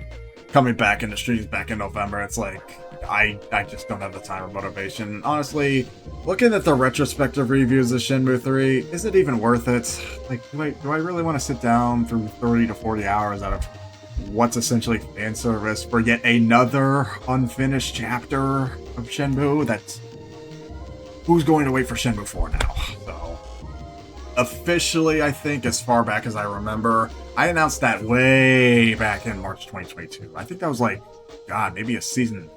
coming back into streams back in November. It's like, I just don't have the time or motivation. Honestly, looking at the retrospective reviews of Shenmue 3, is it even worth it? Like, do I really want to sit down through 30 to 40 hours out of what's essentially fan service for yet another unfinished chapter of Shenmue? Who's going to wait for Shenmue 4 now? So, officially, I think, as far back as I remember, I announced that way back in March 2022. I think that was like, God, maybe a season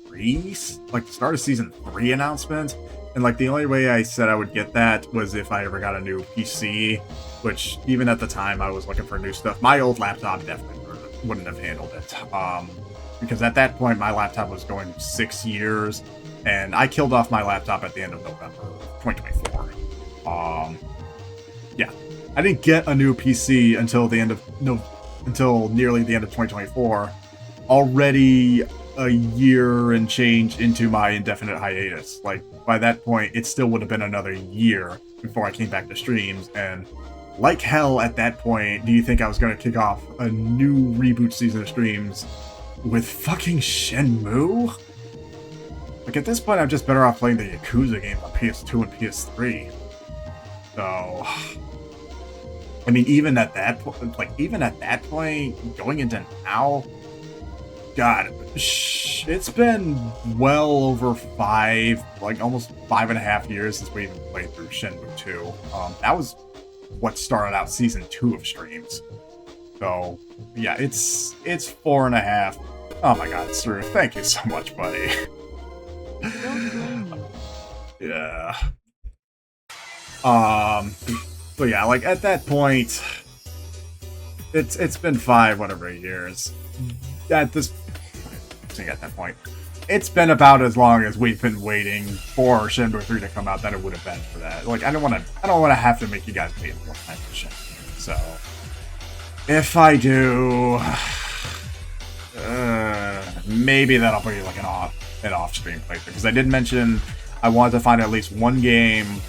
3? Like the start of season 3 announcement. And like the only way I said I would get that was if I ever got a new PC, which even at the time I was looking for new stuff. My old laptop definitely wouldn't have handled it. Because at that point my laptop was going 6 years, and I killed off my laptop at the end of November 2024. Yeah. I didn't get a new PC until nearly the end of 2024. Already a year and change into my indefinite hiatus. Like, by that point, it still would have been another year before I came back to streams, and like hell at that point, do you think I was going to kick off a new reboot season of streams with fucking Shenmue? Like, at this point, I'm just better off playing the Yakuza games on PS2 and PS3. So, I mean, even at that point, going into now, God, it's been well over almost 5.5 years since we even played through Shenmue 2. That was what started out season 2 of streams. So, yeah, it's 4.5. Oh my God, Sir, thank you so much, buddy. Yeah. But yeah, like at that point, it's been 5 whatever years. At that point, it's been about as long as we've been waiting for Shenmue 3 to come out that it would have been for that. Like, I don't want to have to make you guys wait more time for Shenmue. So, if I do, maybe that'll be like an off-stream playthrough, because I did mention I wanted to find at least one game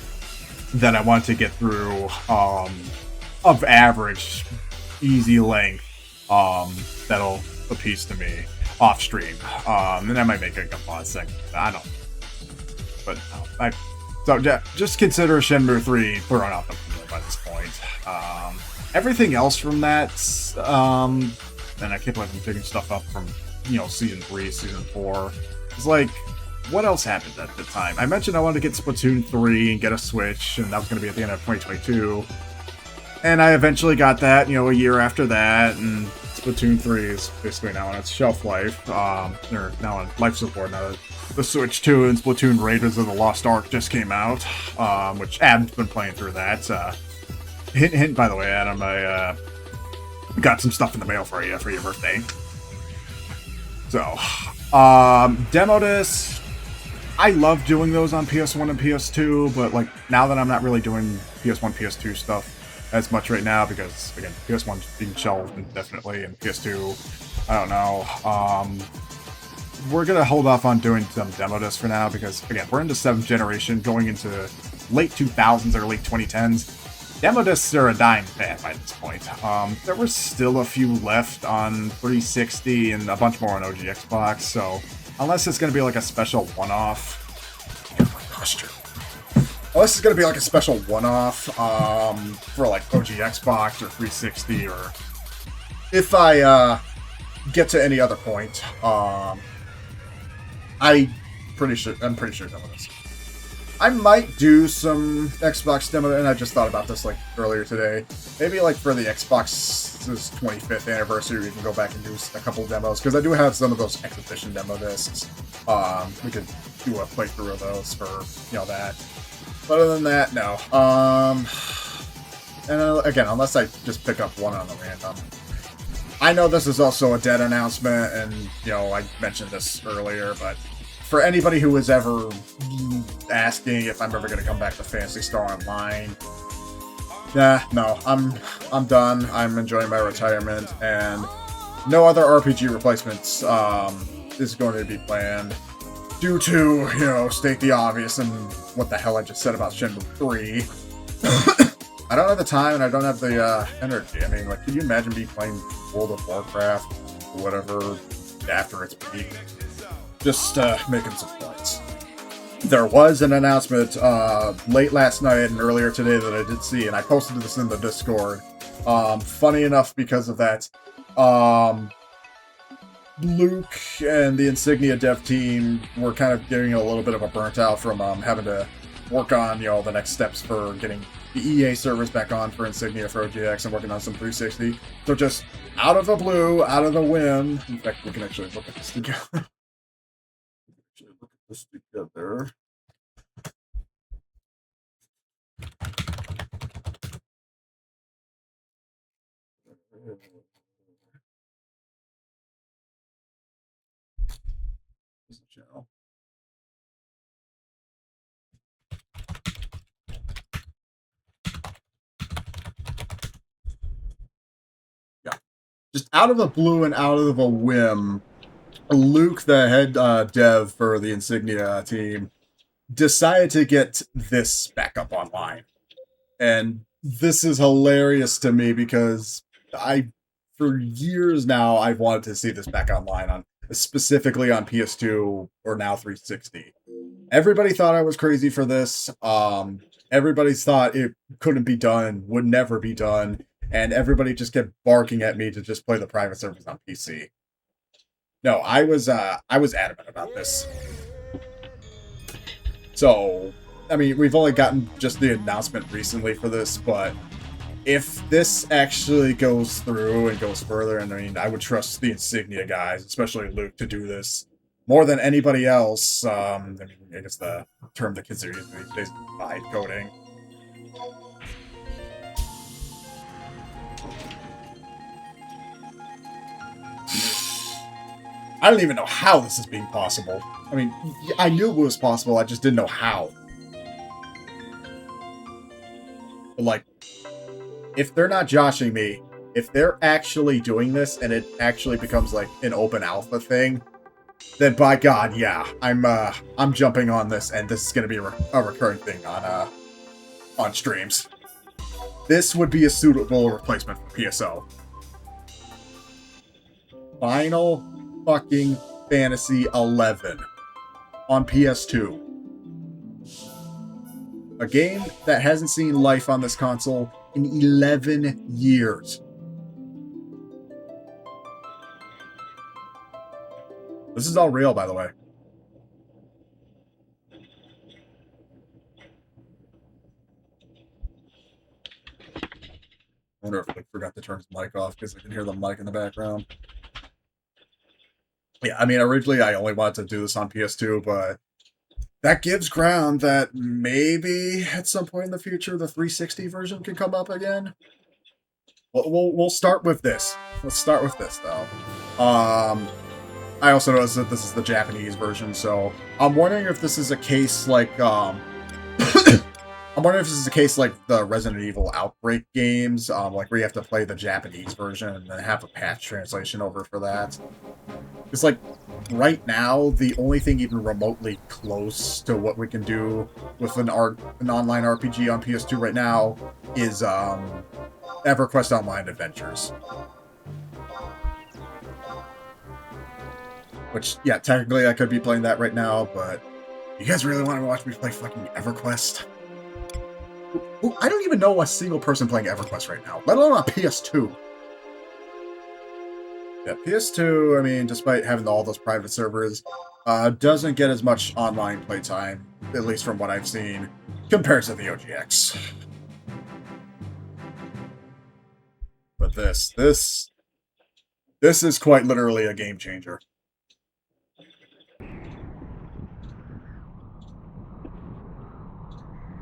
that I wanted to get through of average, easy length, that'll appease to me off stream. And I might make a mod segment. I don't. But no. So just consider Shenmue 3 thrown out the window by this point. everything else from that, and I can't believe I'm picking stuff up from, you know, Season 3, Season 4. It's like, what else happened at the time? I mentioned I wanted to get Splatoon 3 and get a Switch, and that was going to be at the end of 2022. And I eventually got that, you know, a year after that, and Splatoon 3 is basically now on its shelf life, or now on life support. Now the Switch 2 and Splatoon Raiders of the Lost Ark just came out, which Adam's been playing through that. Hint, hint, by the way, Adam, I got some stuff in the mail for you for your birthday. So, demo disc. I love doing those on PS1 and PS2, but like now that I'm not really doing PS1, PS2 stuff as much right now because again, PS1's being shelved indefinitely, and PS2, I don't know. We're gonna hold off on doing some demo discs for now because again, we're into 7th generation, going into late 2000s or late 2010s. Demo discs are a dying fad by this point. There were still a few left on 360 and a bunch more on OG Xbox, so unless it's going to be like a special one-off... Unless it's going to be like a special one-off for like OG Xbox or 360, or if I get to any other point, I'm pretty sure demo discs. I might do some Xbox demo, and I just thought about this like earlier today. Maybe like for the Xbox's 25th anniversary, we can go back and do a couple demos, because I do have some of those exhibition demo discs. We could do a playthrough of those for, you know, that. But other than that, no. And again, unless I just pick up one on the random. I know this is also a dead announcement, and, you know, I mentioned this earlier, but for anybody who was ever asking if I'm ever going to come back to Phantasy Star Online, no, I'm done. I'm enjoying my retirement, and no other RPG replacements is going to be planned due to, you know, state the obvious and what the hell I just said about Shenmue 3. I don't have the time, and I don't have the energy. I mean, like, can you imagine me playing World of Warcraft or whatever after its peak? Just making some points. There was an announcement late last night and earlier today that I did see, and I posted this in the Discord. Funny enough, because of that, Luke and the Insignia dev team were kind of getting a little bit of a burnt out from having to work on, you know, the next steps for getting the EA servers back on for Insignia for OGX and working on some 360. So just out of the blue, out of the whim. In fact, we can actually look at this together. This together. Yeah, just out of the blue and out of a whim, Luke, the head dev for the Insignia team, decided to get this back up online. And this is hilarious to me because for years now, I've wanted to see this back online, specifically on PS2 or now 360. Everybody thought I was crazy for this. Everybody thought it couldn't be done, would never be done, and everybody just kept barking at me to just play the private servers on PC. No, I was adamant about this. So, I mean, we've only gotten just the announcement recently for this, but if this actually goes through and goes further, and I mean, I would trust the Insignia guys, especially Luke, to do this more than anybody else. I mean, I guess the term the kids are using these days is vibe coding. I don't even know how this is being possible. I mean, I knew it was possible, I just didn't know how. But, like, if they're not joshing me, if they're actually doing this and it actually becomes, like, an open alpha thing, then by God, yeah, I'm jumping on this, and this is going to be a recurring thing on streams. This would be a suitable replacement for PSO. Final fucking Fantasy 11 on PS2. A game that hasn't seen life on this console in 11 years. This is all real, by the way. I wonder if I forgot to turn his mic off because I can hear the mic in the background. Yeah, I mean, originally I only wanted to do this on PS2, but that gives ground that maybe at some point in the future the 360 version can come up again. We'll start with this. Let's start with this, though. I also noticed that this is the Japanese version, so I'm wondering if this is a case like, I'm wondering if this is a case like the Resident Evil Outbreak games, like where you have to play the Japanese version and then have a patch translation over for that. It's like, right now, the only thing even remotely close to what we can do with an online RPG on PS2 right now is EverQuest Online Adventures. Which, yeah, technically I could be playing that right now, but you guys really want to watch me play fucking EverQuest? Ooh, I don't even know a single person playing EverQuest right now, let alone on PS2. Yeah, PS2, I mean, despite having all those private servers, doesn't get as much online playtime, at least from what I've seen, compared to the OGX. But this is quite literally a game changer.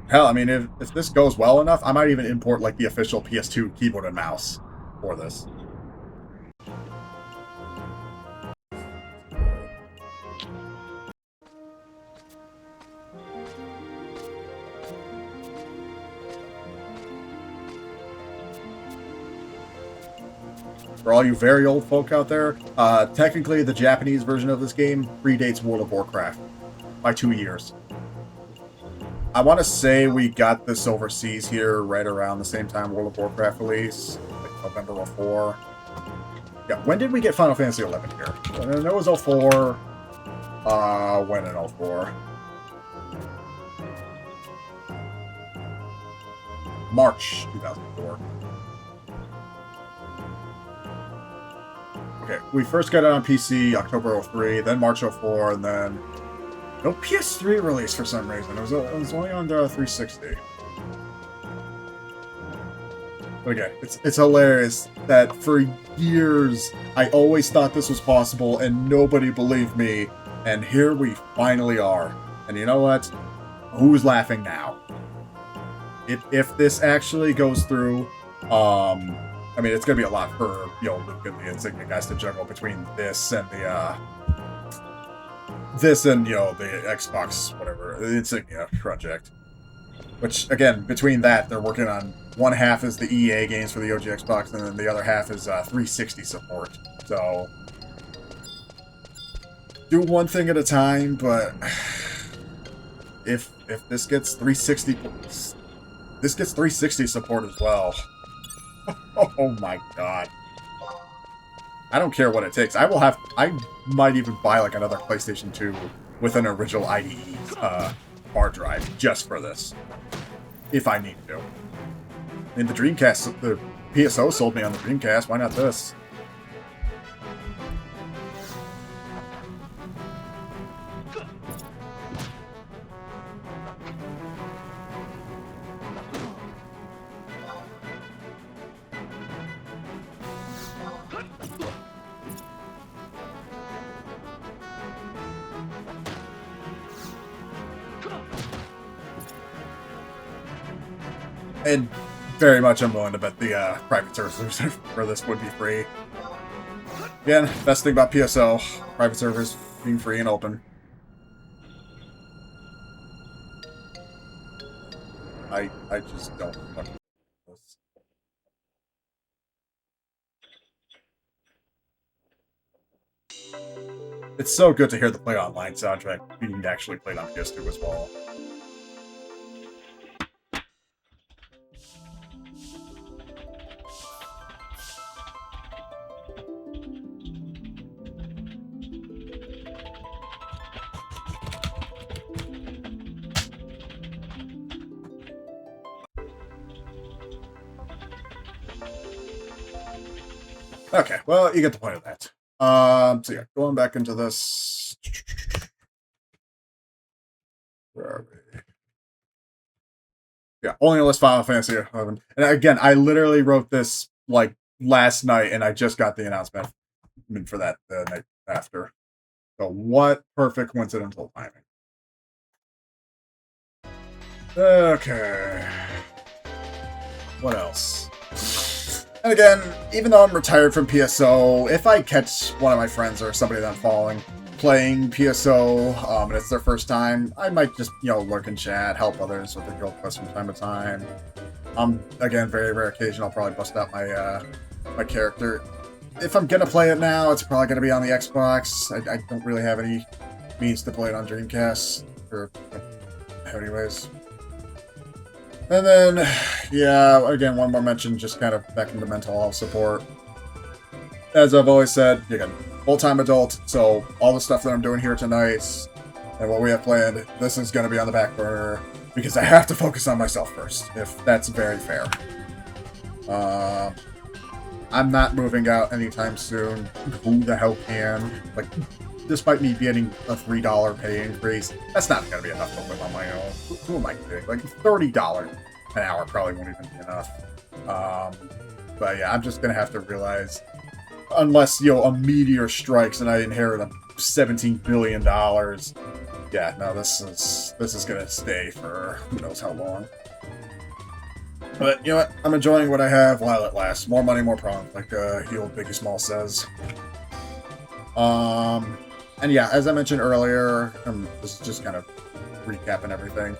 Hell, I mean, if this goes well enough, I might even import, like, the official PS2 keyboard and mouse for this. For all you very old folk out there, technically the Japanese version of this game predates World of Warcraft by 2 years. I want to say we got this overseas here right around the same time World of Warcraft release, like November 04. Yeah, when did we get Final Fantasy 11 here? And it was 04. When in 04? March 2004. Okay, we first got it on PC October 03, then March 04, and then no PS3 release for some reason. It was only on the 360. But again, it's hilarious that for years I always thought this was possible and nobody believed me, and here we finally are. And you know what? Who's laughing now? If this actually goes through, I mean, it's gonna be a lot for, you know, Luke and the Insignia guys to juggle between this and the, you know, the Xbox, whatever, the Insignia project. Which, again, between that, they're working on one half is the EA games for the OG Xbox, and then the other half is 360 support. So, do one thing at a time, but if this gets 360 support as well. Oh my god. I don't care what it takes. I might even buy like another PlayStation 2 with an original IDE hard drive just for this. If I need to. I mean, the Dreamcast, the PSO sold me on the Dreamcast. Why not this? And very much I'm willing to bet the private servers for this would be free. Again, best thing about PSO, private servers being free and open. I just don't fucking this. It's so good to hear the Play Online soundtrack being actually played on PS2 as well. Okay, well, you get the point of that. So yeah, going back into this. Where are we? Yeah, only list Final Fantasy 11. And again, I literally wrote this like last night, and I just got the announcement for that the night after. So what perfect coincidental timing. Okay. What else? And again, even though I'm retired from PSO, if I catch one of my friends or somebody that I'm following playing PSO, and it's their first time, I might just, lurk in chat, help others with their guild quests from time to time. Again, very rare occasion, I'll probably bust out my character. If I'm gonna play it now, it's probably gonna be on the Xbox. I don't really have any means to play it on Dreamcast, or anyways. And then, yeah, again, one more mention, just kind of back into mental health support. As I've always said, again, full-time adult, so all the stuff that I'm doing here tonight and what we have planned, this is going to be on the back burner because I have to focus on myself first, if that's very fair. I'm not moving out anytime soon. Who the hell can? Like, despite me getting a $3 pay increase, that's not going to be enough to live on my own. Who am I kidding? Like, $30 an hour probably won't even be enough. But yeah, I'm just going to have to realize, unless, a meteor strikes and I inherit a $17 billion, yeah, no, this is going to stay for who knows how long. But, you know what? I'm enjoying what I have while it lasts. More money, more problems, like the old Biggie Small says. And yeah, as I mentioned earlier, this is just kind of recapping everything.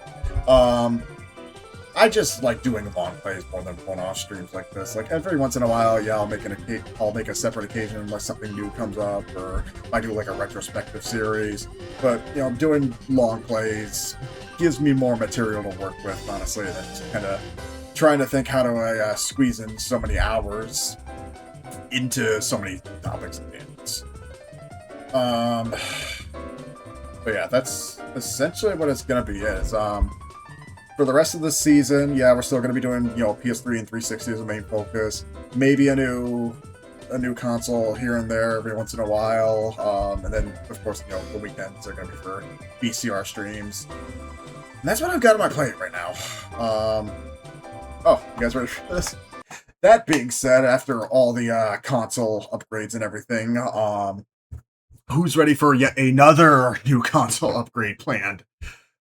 I just like doing long plays more than one-off streams like this. Like every once in a while, yeah, I'll make a separate occasion unless something new comes up, or I do like a retrospective series. But doing long plays gives me more material to work with, honestly, than just kind of trying to think how do I squeeze in so many hours into so many topics and games. But yeah, that's essentially what it's gonna be. For the rest of the season, yeah, we're still gonna be doing PS3 and 360 as a main focus. Maybe a new console here and there every once in a while. And then of course the weekends are gonna be for VCR streams. And that's what I've got on my plate right now. Oh, you guys ready for this? That being said, after all the console upgrades and everything, who's ready for yet another new console upgrade planned?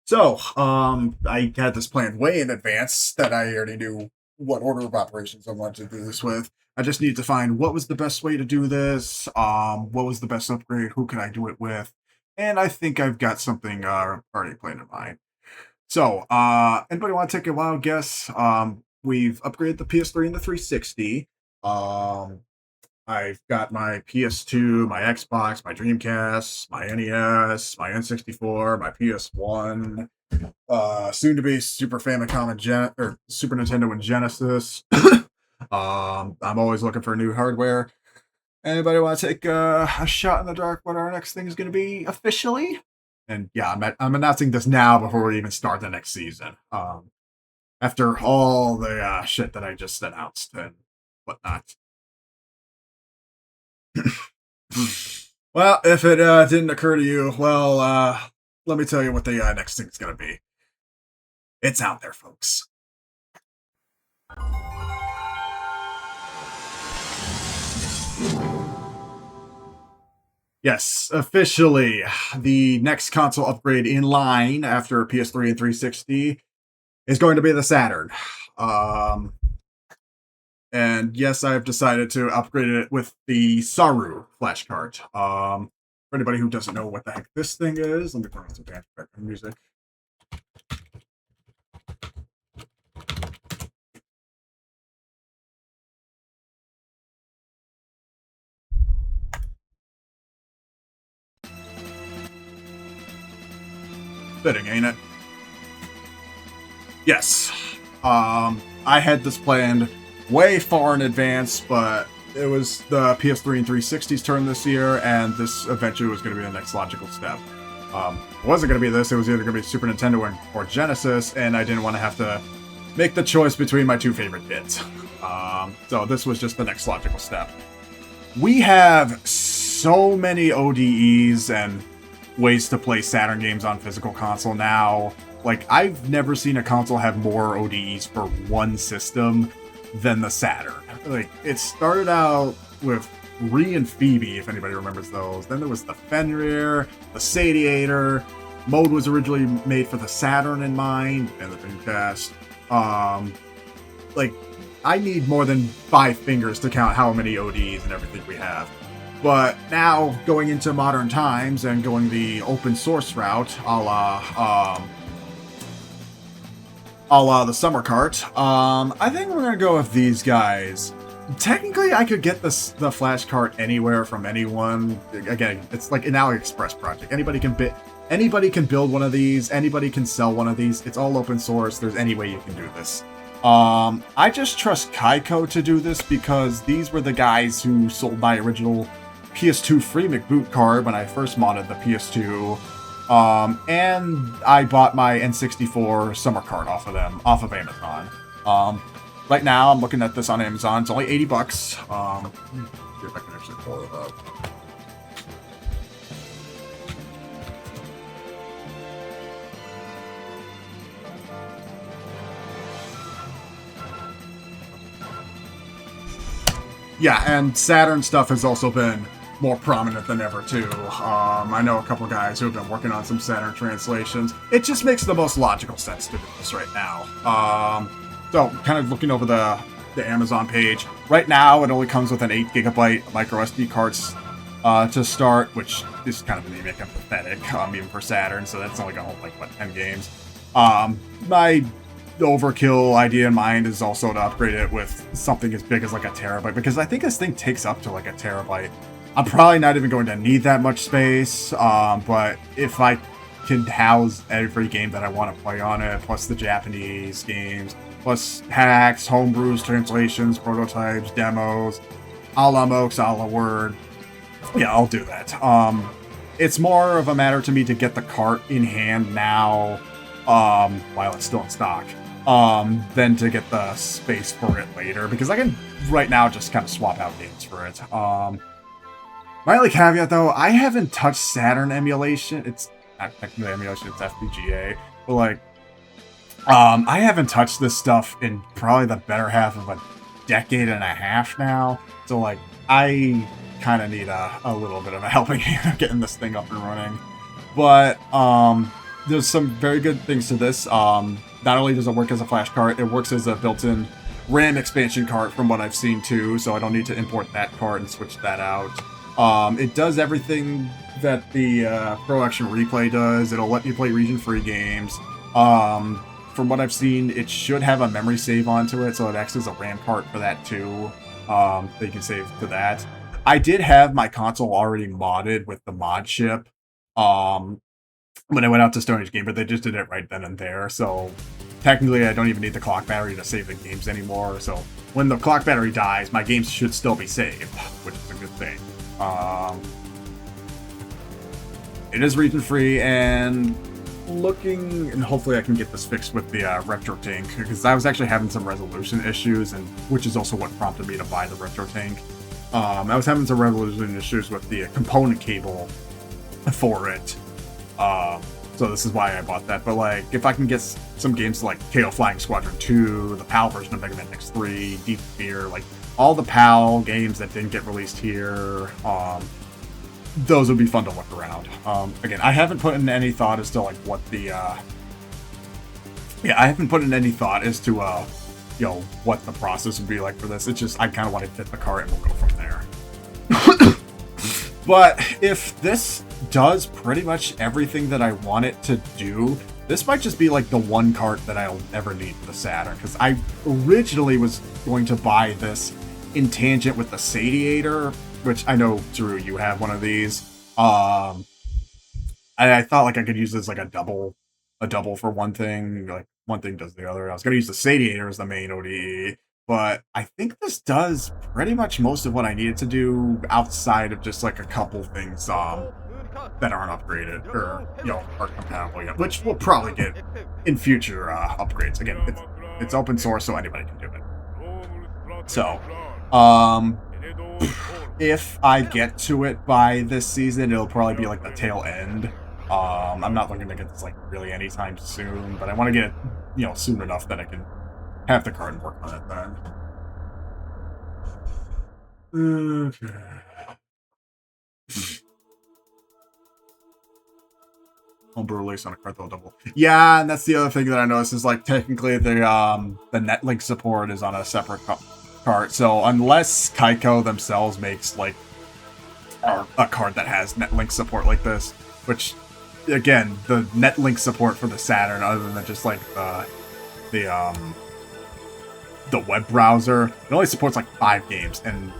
So, I had this planned way in advance that I already knew what order of operations I wanted to do this with. I just needed to find what was the best way to do this, what was the best upgrade, who can I do it with, and I think I've got something already planned in mind. So, anybody want to take a wild guess? We've upgraded the PS3 and the 360. I've got my PS2, my Xbox, my Dreamcast, my NES, my N64, my PS1, soon to be Super Famicom and Super Nintendo and Genesis. I'm always looking for new hardware. Anybody want to take a shot in the dark what our next thing is going to be officially? And yeah, I'm announcing this now before we even start the next season. After all the shit that I just announced and whatnot. Well, if it didn't occur to you, well, let me tell you what the next thing's gonna be. It's out there, folks. Yes, officially, the next console upgrade in line after PS3 and 360 is going to be the Saturn. And yes, I've decided to upgrade it with the Saru flashcard. For anybody who doesn't know what the heck this thing is, let me turn on some background music. Fitting, ain't it? Yes. I had this planned way far in advance, but it was the PS3 and 360's turn this year, and this eventually was going to be the next logical step. It wasn't going to be this, it was either going to be Super Nintendo or Genesis, and I didn't want to have to make the choice between my two favorite kids. So this was just the next logical step. we have so many ODEs and ways to play Saturn games on physical console now. Like, I've never seen a console have more ODEs for one system than the Saturn. Like, it started out with Re and Phoebe, if anybody remembers those. Then there was the Fenrir, the Sadiator. Mode was originally made for the Saturn in mind, and the Dreamcast. Like, I need more than 5 fingers to count how many ODs and everything we have. But now, going into modern times and going the open source route, a la the Summer Cart, I think we're gonna go with these guys. Technically, I could get the Flash Cart anywhere from anyone. Again, it's like an AliExpress project. Anybody can build one of these. Anybody can sell one of these. It's all open source. There's any way you can do this. I just trust Kaiko to do this because these were the guys who sold my original PS2 free McBoot card when I first modded the PS2. And I bought my N64 Summer Cart off of Amazon. Right now, I'm looking at this on Amazon. It's only $80. See if I can actually pull it up. Yeah, and Saturn stuff has also been more prominent than ever, too. I know a couple guys who have been working on some Saturn translations. It just makes the most logical sense to do this right now. So, kind of looking over the Amazon page. Right now, it only comes with an 8GB micro SD cards to start, which is kind of anemic and pathetic, even for Saturn, so that's only going to hold, like, what, 10 games. My overkill idea in mind is also to upgrade it with something as big as, like, a terabyte, because I think this thing takes up to, like, a terabyte. I'm probably not even going to need that much space, but if I can house every game that I want to play on it, plus the Japanese games, plus hacks, homebrews, translations, prototypes, demos, a la Mox, a la Word. Yeah, I'll do that. It's more of a matter to me to get the cart in hand now, while it's still in stock, than to get the space for it later, because I can, right now, just kind of swap out games for it. My only caveat, though, I haven't touched Saturn emulation. It's not technically emulation, it's FPGA, but, like, I haven't touched this stuff in probably the better half of a decade and a half now. So, like, I kind of need a little bit of a helping hand getting this thing up and running. But, there's some very good things to this. Not only does it work as a flash cart, it works as a built-in RAM expansion cart from what I've seen too, so I don't need to import that cart and switch that out. It does everything that the Pro Action Replay does. It'll let you play region-free games. From what I've seen, it should have a memory save onto it, so it acts as a RAM cart for that too. That you can save to that. I did have my console already modded with the mod chip when I went out to Stone Age Gamer. They just did it right then and there, so technically I don't even need the clock battery to save the games anymore. So when the clock battery dies, my games should still be saved, which is a good thing. It is region free, and looking, and hopefully I can get this fixed with the RetroTink, because I was actually having some resolution issues, and which is also what prompted me to buy the RetroTink. I was having some resolution issues with the component cable for it, so this is why I bought that. But like, if I can get some games like KO Flying Squadron 2, the PAL version of Mega Man X3, Deep Fear, like all the PAL games that didn't get released here, those would be fun to look around. Again, I haven't put in any thought as to like what the I haven't put in any thought as to you know, what the process would be like for this. It's just I kind of want to fit the cart and we'll go from there. But if this does pretty much everything that I want it to do, this might just be like the one cart that I'll ever need for the Saturn, because I originally was going to buy this in tangent with the Sadiator, which I know, Drew, you have one of these. I thought like I could use this like a double for one thing, like one thing does the other. I was going to use the Sadiator as the main ODE, but I think this does pretty much most of what I needed to do outside of just like a couple things that aren't upgraded or, you know, aren't compatible yet, which we'll probably get in future upgrades. Again, it's open source, so anybody can do it. So, if I get to it by this season, it'll probably be like the tail end. I'm not looking to get this like really anytime soon, but I want to get it, you know, soon enough that I can have the card and work on it then. Okay. Homebrew release on a card double. Yeah, and that's the other thing that I noticed is like technically the netlink support is on a separate card. So unless Kaiko themselves makes like a card that has netlink support like this, which again, the netlink support for the Saturn, other than just like the web browser, it only supports like 5 games, and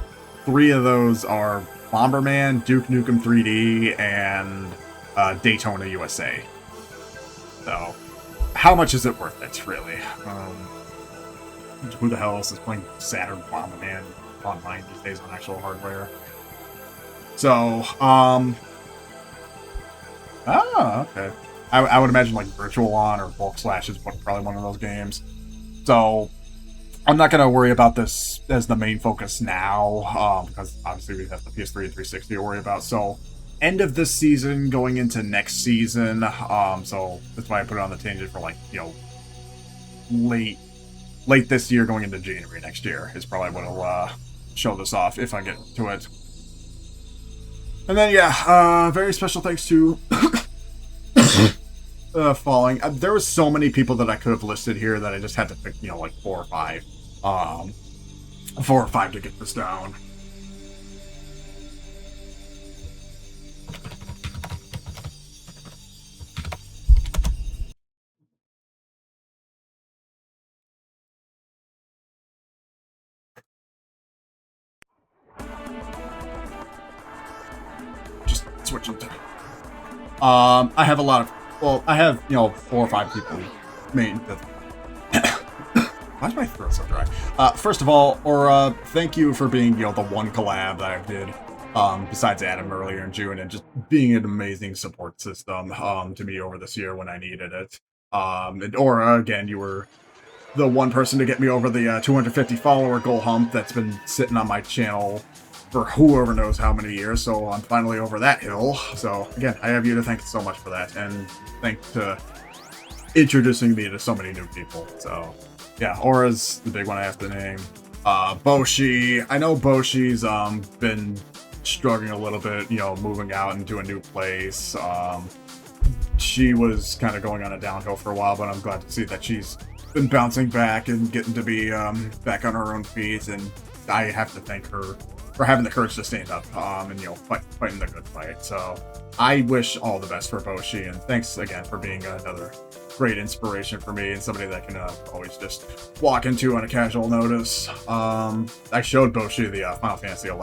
3 of those are Bomberman, Duke Nukem 3D, and Daytona USA. So, how much is it worth it, really? Who the hell else is playing Saturn Bomberman online these days on actual hardware? So, okay. I would imagine like Virtual On or Bulk Slash is probably one of those games. So, I'm not going to worry about this as the main focus now, because obviously we have the PS3 and 360 to worry about. So, end of this season, going into next season. So that's why I put it on the tangent for like, you know, late this year, going into January next year is probably what will show this off if I get to it. And then yeah, very special thanks to Falling. There was so many people that I could have listed here that I just had to pick, you know, like 4 or 5. 4 or 5 to get this down. Just switching to. I have a lot of. Well, I have, you know, 4 or 5 people. Why's my throat so dry? First of all, Aura, thank you for being, you know, the one collab that I did, besides Adam earlier in June, and just being an amazing support system, to me over this year when I needed it. And Aura, again, you were the one person to get me over the 250 follower goal hump that's been sitting on my channel for whoever knows how many years, so I'm finally over that hill. So again, I have you to thank so much for that, and thanks to introducing me to so many new people. So yeah, Aura's the big one I have to name. Boshi, I know Boshi's been struggling a little bit, you know, moving out into a new place. She was kind of going on a downhill for a while, but I'm glad to see that she's been bouncing back and getting to be back on her own feet, and I have to thank her for having the courage to stand up and, you know, fighting the good fight. So I wish all the best for Boshi, and thanks again for being another great inspiration for me and somebody that can always just walk into on a casual notice. I showed Boshi the Final Fantasy XI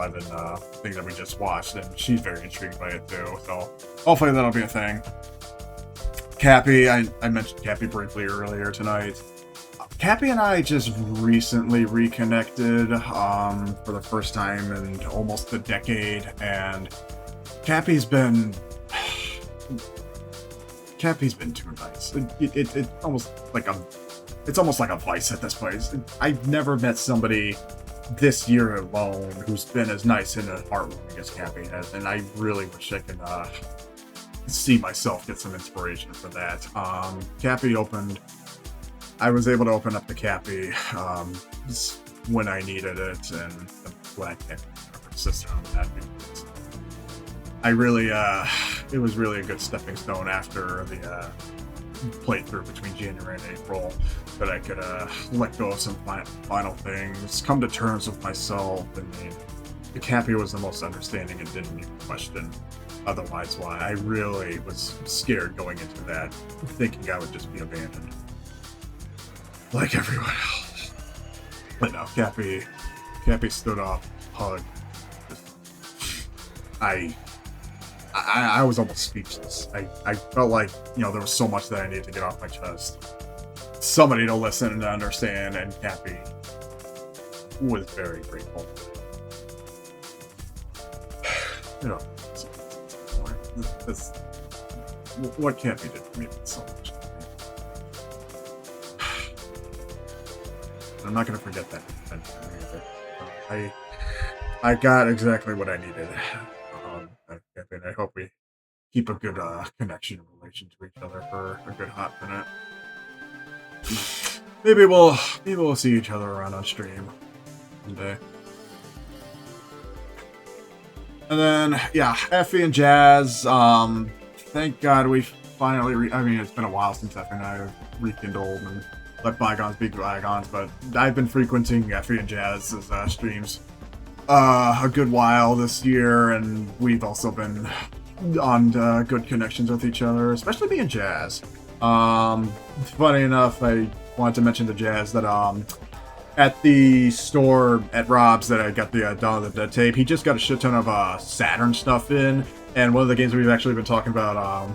thing that we just watched, and she's very intrigued by it too. So hopefully that'll be a thing. Cappy, I mentioned Cappy briefly earlier tonight. Cappy and I just recently reconnected for the first time in almost a decade, and Cappy's been too nice. It's almost like a vice at this place. I've never met somebody this year alone who's been as nice and heartwarming as Cappy has, and I really wish I could see myself get some inspiration for that. Cappy opened. I was able to open up the Cappy when I needed it, and I'm glad Cappy insisted on that. I really, it was really a good stepping stone after the playthrough between January and April, that I could let go of some final things, come to terms with myself, and the Cappy was the most understanding and didn't even question otherwise why. I really was scared going into that, thinking I would just be abandoned like everyone else. But no, Cappy stood up, hugged. I was almost speechless. I felt like, you know, there was so much that I needed to get off my chest. Somebody to listen and to understand, and Cappy was very grateful. You know, what Cappy did for me meant so much. I'm not going to forget that. I got exactly what I needed. I hope we keep a good connection and relation to each other for a good hot minute. Maybe we'll see each other around on stream one day. And then yeah, Effie and Jazz. Thank God we finally. I mean, it's been a while since Effie and I have rekindled and let bygones be bygones. But I've been frequenting Effie and Jazz's streams a good while this year, and we've also been on good connections with each other, especially me and Jazz. Funny enough, I wanted to mention to Jazz that at the store at Rob's that I got the downloaded the tape, he just got a shit ton of Saturn stuff in, and one of the games we've actually been talking about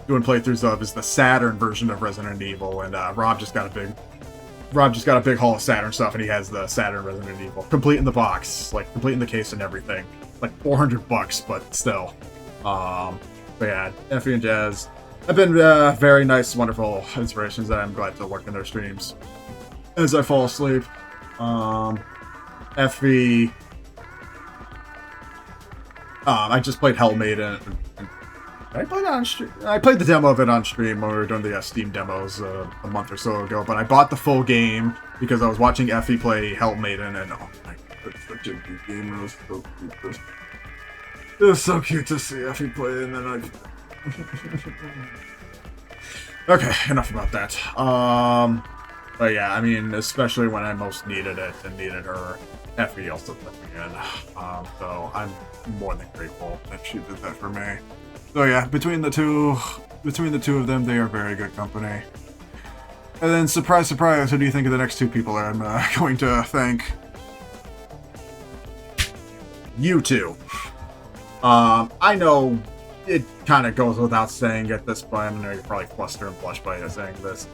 doing playthroughs of is the Saturn version of Resident Evil, and Rob just got a big haul of Saturn stuff, and he has the Saturn Resident Evil complete in the box, like complete in the case and everything, like $400, but still. But yeah, Effie and Jazz have been very nice, wonderful inspirations that I'm glad to work in their streams as I fall asleep. Effie, I just played Hell Maiden. I played it on stream. I played the demo of it on stream when we were doing the Steam demos a month or so ago. But I bought the full game because I was watching Effie play Hell Maiden, and oh my god, it's such a good game. It was so cute. It was so cute to see Effie play, and then okay, enough about that. But yeah, I mean, especially when I most needed it and needed her, Effie also put me in. So I'm more than grateful that she did that for me. So yeah, between the two of them, they are very good company. And then, surprise, surprise, who do you think of the next two people I'm going to thank? You two. I know it kind of goes without saying at this point. I know you're probably flustered and blush by saying this.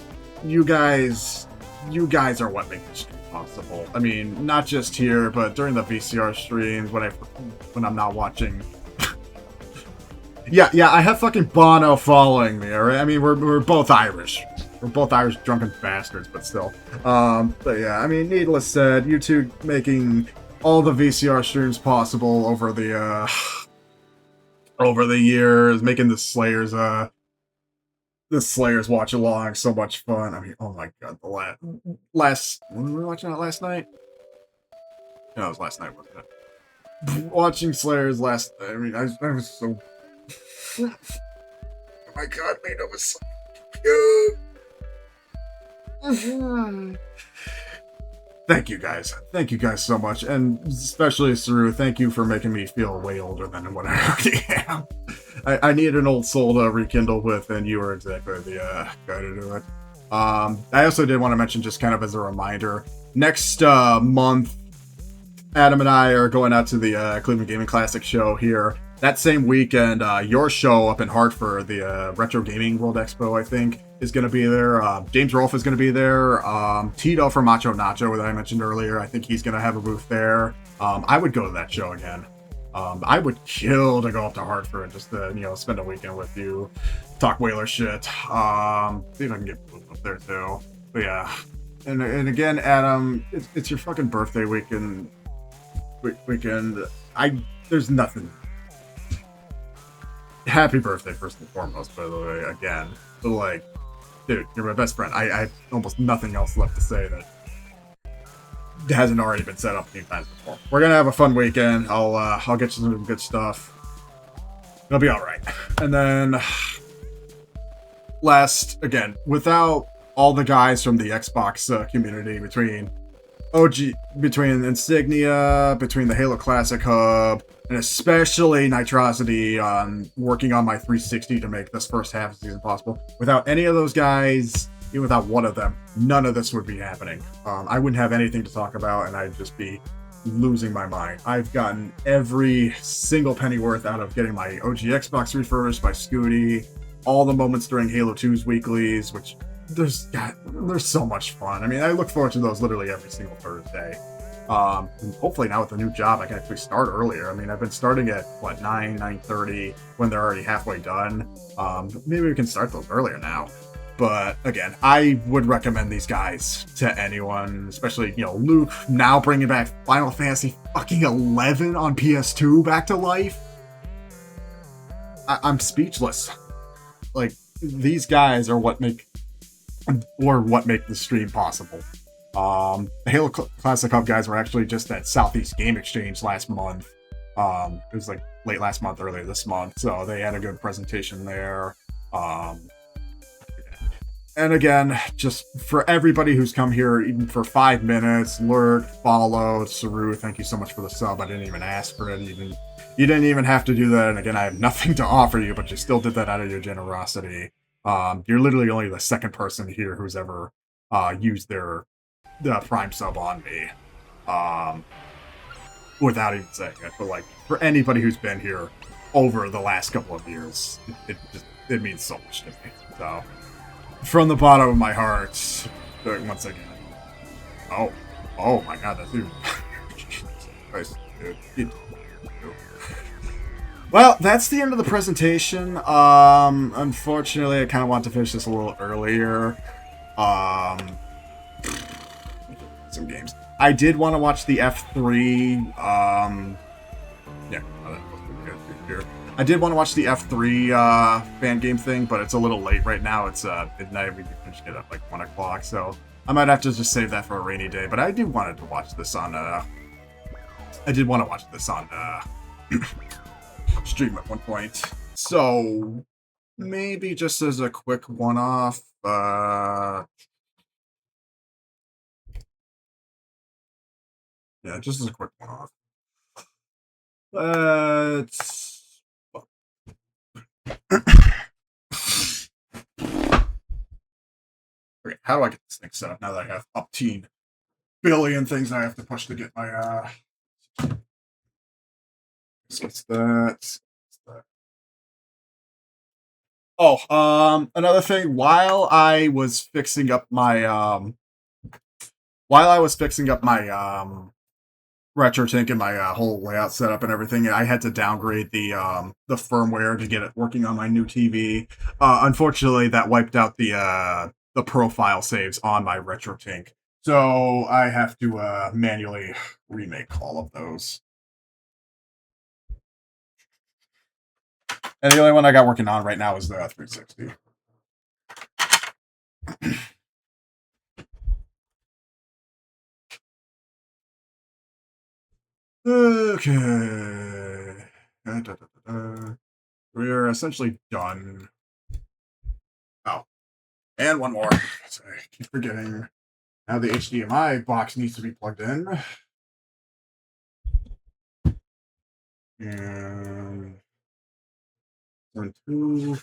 You guys are what make this stream possible. I mean, not just here, but during the VCR streams when I'm not watching. Yeah, I have fucking Bono following me, alright? I mean, we're both Irish. We're both Irish drunken bastards, but still. But yeah, I mean, needless said, you two making all the VCR streams possible over the years, making the Slayers watch along so much fun. I mean, oh my god, the last when were we watching that last night? No, it was last night, wasn't it? Watching Slayers last. I mean, I was so. Oh my god, man, that was so cute. Thank you guys so much, and especially Saru, thank you for making me feel way older than what I already am. I need an old soul to rekindle with, and you are exactly the guy to do it. I also did want to mention, just kind of as a reminder, next month, Adam and I are going out to the Cleveland Gaming Classic show here. That same weekend, your show up in Hartford, the Retro Gaming World Expo, I think, is going to be there. James Rolfe is going to be there. Tito from Macho Nacho, that I mentioned earlier, I think he's going to have a booth there. I would go to that show again. I would kill to go up to Hartford and just spend a weekend with you, talk Whaler shit. See if I can get up there too. But yeah, and again, Adam, it's your fucking birthday weekend. There's nothing. Happy birthday, first and foremost, by the way, again. But like, dude, you're my best friend. I have almost nothing else left to say that hasn't already been set up a few times before. We're gonna have a fun weekend. I'll get you some good stuff. It'll be alright. And then last, again, without all the guys from the Xbox community, between Insignia, between the Halo Classic Hub, and especially Nitrosity on working on my 360 to make this first half of the season possible. Without any of those guys, even without one of them, none of this would be happening. I wouldn't have anything to talk about, and I'd just be losing my mind. I've gotten every single penny worth out of getting my OG Xbox refurbished by Scooty, all the moments during Halo 2's weeklies, which there's so much fun. I mean, I look forward to those literally every single Thursday. And hopefully now with the new job, I can actually start earlier. I mean, I've been starting at, 9:30 when they're already halfway done. Maybe we can start those earlier now. But again, I would recommend these guys to anyone, especially, Luke now bringing back Final Fantasy fucking 11 on PS2 back to life. I'm speechless. Like, these guys are what make the stream possible. The Halo Classic Hub guys were actually just at Southeast Game Exchange last month. It was like late last month, earlier this month, so they had a good presentation there. And again, just for everybody who's come here, even for 5 minutes, Lurk, followed, Saru, thank you so much for the sub. I didn't even ask for it. You didn't even have to do that. And again, I have nothing to offer you, but you still did that out of your generosity. You're literally only the second person here who's ever used the Prime sub on me. Without even saying it. But like, for anybody who's been here over the last couple of years, it means so much to me. So, from the bottom of my heart, once again. Oh my god, that dude. Nice, dude. Well, that's the end of the presentation. Unfortunately, I kind of want to finish this a little earlier. Some games. I did want to watch the F3. Yeah, I did want to watch the F3 fan game thing, but it's a little late right now. It's midnight. We finished it at like 1 o'clock, so I might have to just save that for a rainy day. But I did want to watch this on. Stream at one point. So maybe just as a quick one-off. Yeah, just as a quick one-off. Let's. Okay, how do I get this thing set up now that I have up 10 billion things I have to push to get my What's that? Oh, another thing. While I was fixing up my RetroTink and my whole layout setup and everything, I had to downgrade the firmware to get it working on my new TV. Unfortunately, that wiped out the profile saves on my RetroTink, so I have to manually remake all of those. And the only one I got working on right now is the 360. Okay. We're essentially done. Oh, and one more. Sorry, I keep forgetting. Now the HDMI box needs to be plugged in. And one, two.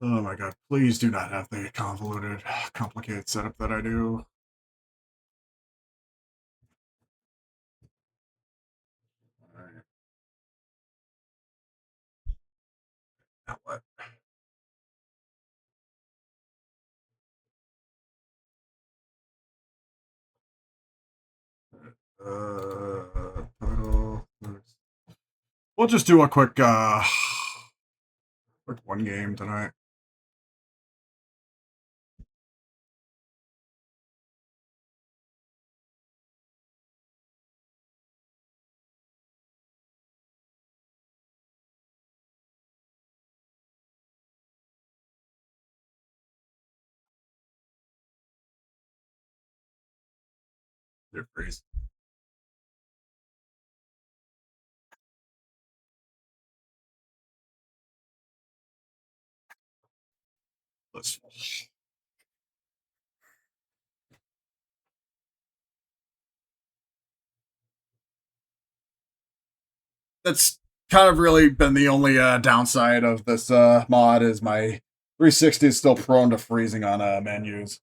Oh my god, please do not have the convoluted, complicated setup that I do. Alright. Now what? Total. We'll just do a quick one game tonight. You're crazy. Let's. That's kind of really been the only downside of this mod is my 360 is still prone to freezing on menus.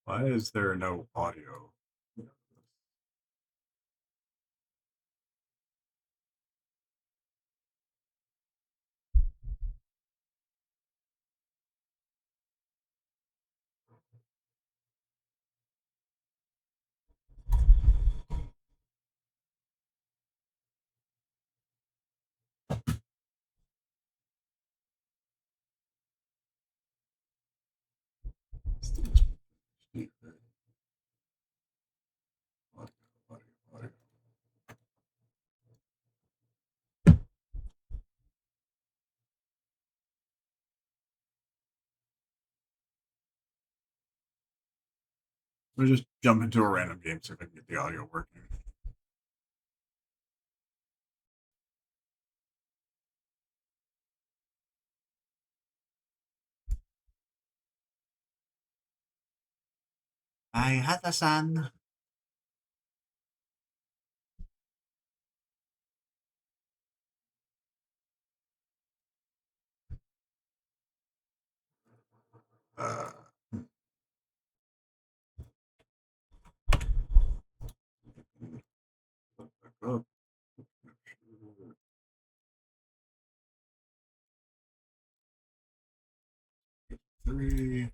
Why is there no audio? Let me just jump into a random game, see if I can get the audio working. Hi, Hata-san. Uh, oh, 3.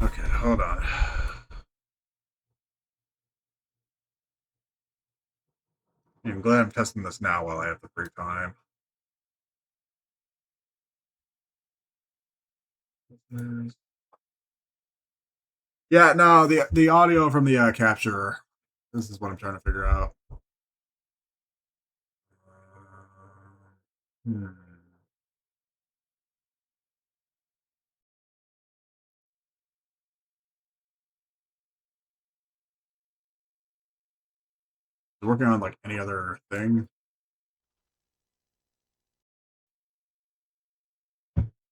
Okay, hold on. I'm glad I'm testing this now while I have the free time. Yeah, no, the audio from the capture. This is what I'm trying to figure out. Hmm. Working on like any other thing?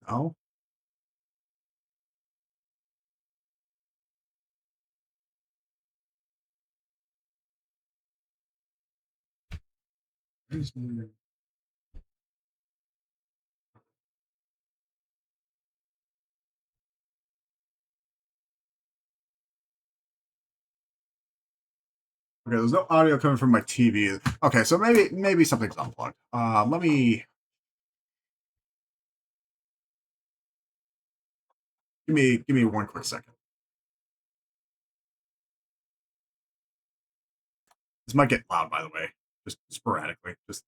No. Okay, there's no audio coming from my TV. Okay, so maybe something's unplugged. Let me give me 1 quick second. This might get loud, by the way, just sporadically. Just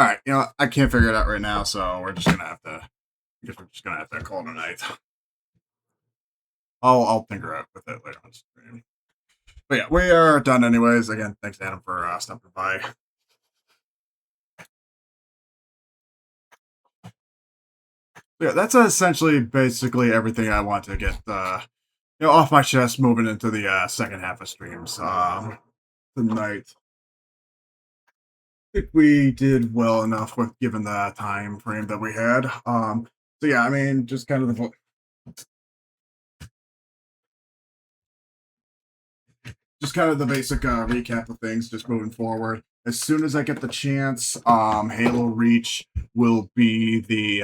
All right, you know, I can't figure it out right now, so we're just gonna have to. I guess we're just gonna have to call it a night. I'll tinker out with it later on stream. But yeah, we are done anyways. Again, thanks Adam for stopping by. Yeah, that's essentially basically everything I want to get off my chest moving into the second half of streams. Tonight, I think we did well enough with given the time frame that we had. So yeah, I mean, just kind of the basic recap of things just moving forward. As soon as I get the chance, Halo Reach will be the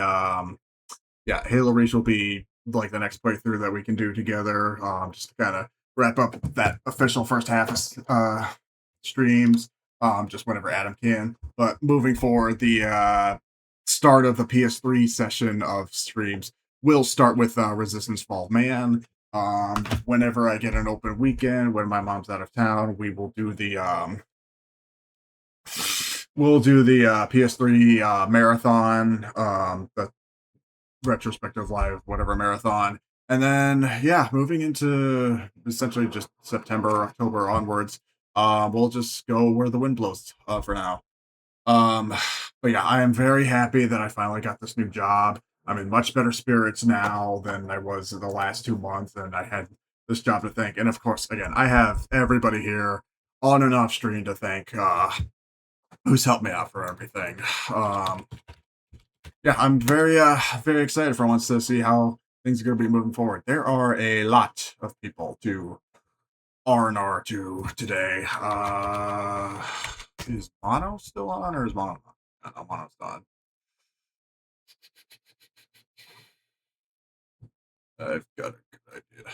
Halo Reach will be like the next playthrough that we can do together. Just to kind of wrap up that official first half of streams. Just whenever Adam can. But moving forward, the start of the PS3 session of streams will start with Resistance Fall Man. Whenever I get an open weekend, when my mom's out of town, we will do the PS3 marathon, the retrospective live whatever marathon, and then yeah, moving into essentially just September, October onwards, we'll just go where the wind blows for now. But yeah, I am very happy that I finally got this new job. I'm in much better spirits now than I was in the last 2 months, and I had this job to thank. And of course, again, I have everybody here on and off stream to thank, who's helped me out for everything. Yeah, I'm very excited for once to see how things are going to be moving forward. There are a lot of people to R&R to today. Is Mono still on, or is Mono? No, Mono's done. I've got a good idea.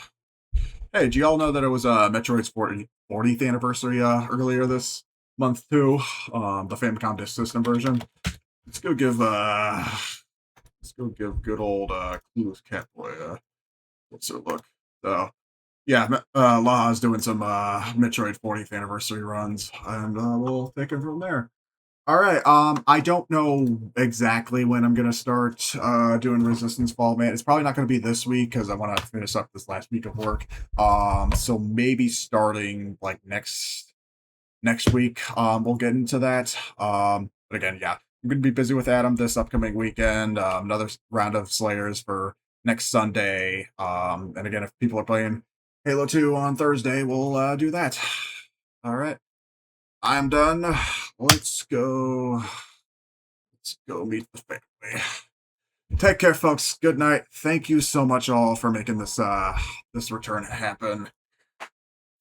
Hey, do y'all know that it was Metroid's 40th anniversary earlier this month too? The Famicom Disk System version. Let's go give good old Clueless Catboy what's her look. So yeah, Laha's doing some Metroid 40th anniversary runs, and we'll take it from there. All right. I don't know exactly when I'm gonna start doing Resistance Fall Man. It's probably not gonna be this week because I want to finish up this last week of work. So maybe starting like next week. We'll get into that. But again, yeah, I'm gonna be busy with Adam this upcoming weekend. Another round of Slayers for next Sunday. And again, if people are playing Halo 2 on Thursday, we'll do that. All right. I'm done. Let's go meet the family. Take care, folks. Good night. Thank you so much all for making this return happen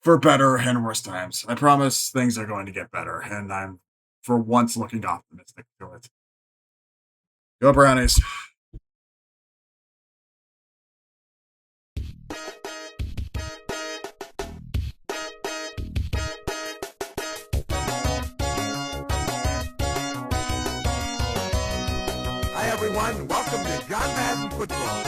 for better and worse times. I promise things are going to get better, and I'm for once looking optimistic to it. Go Brownies. Hi everyone, welcome to John Madden Football.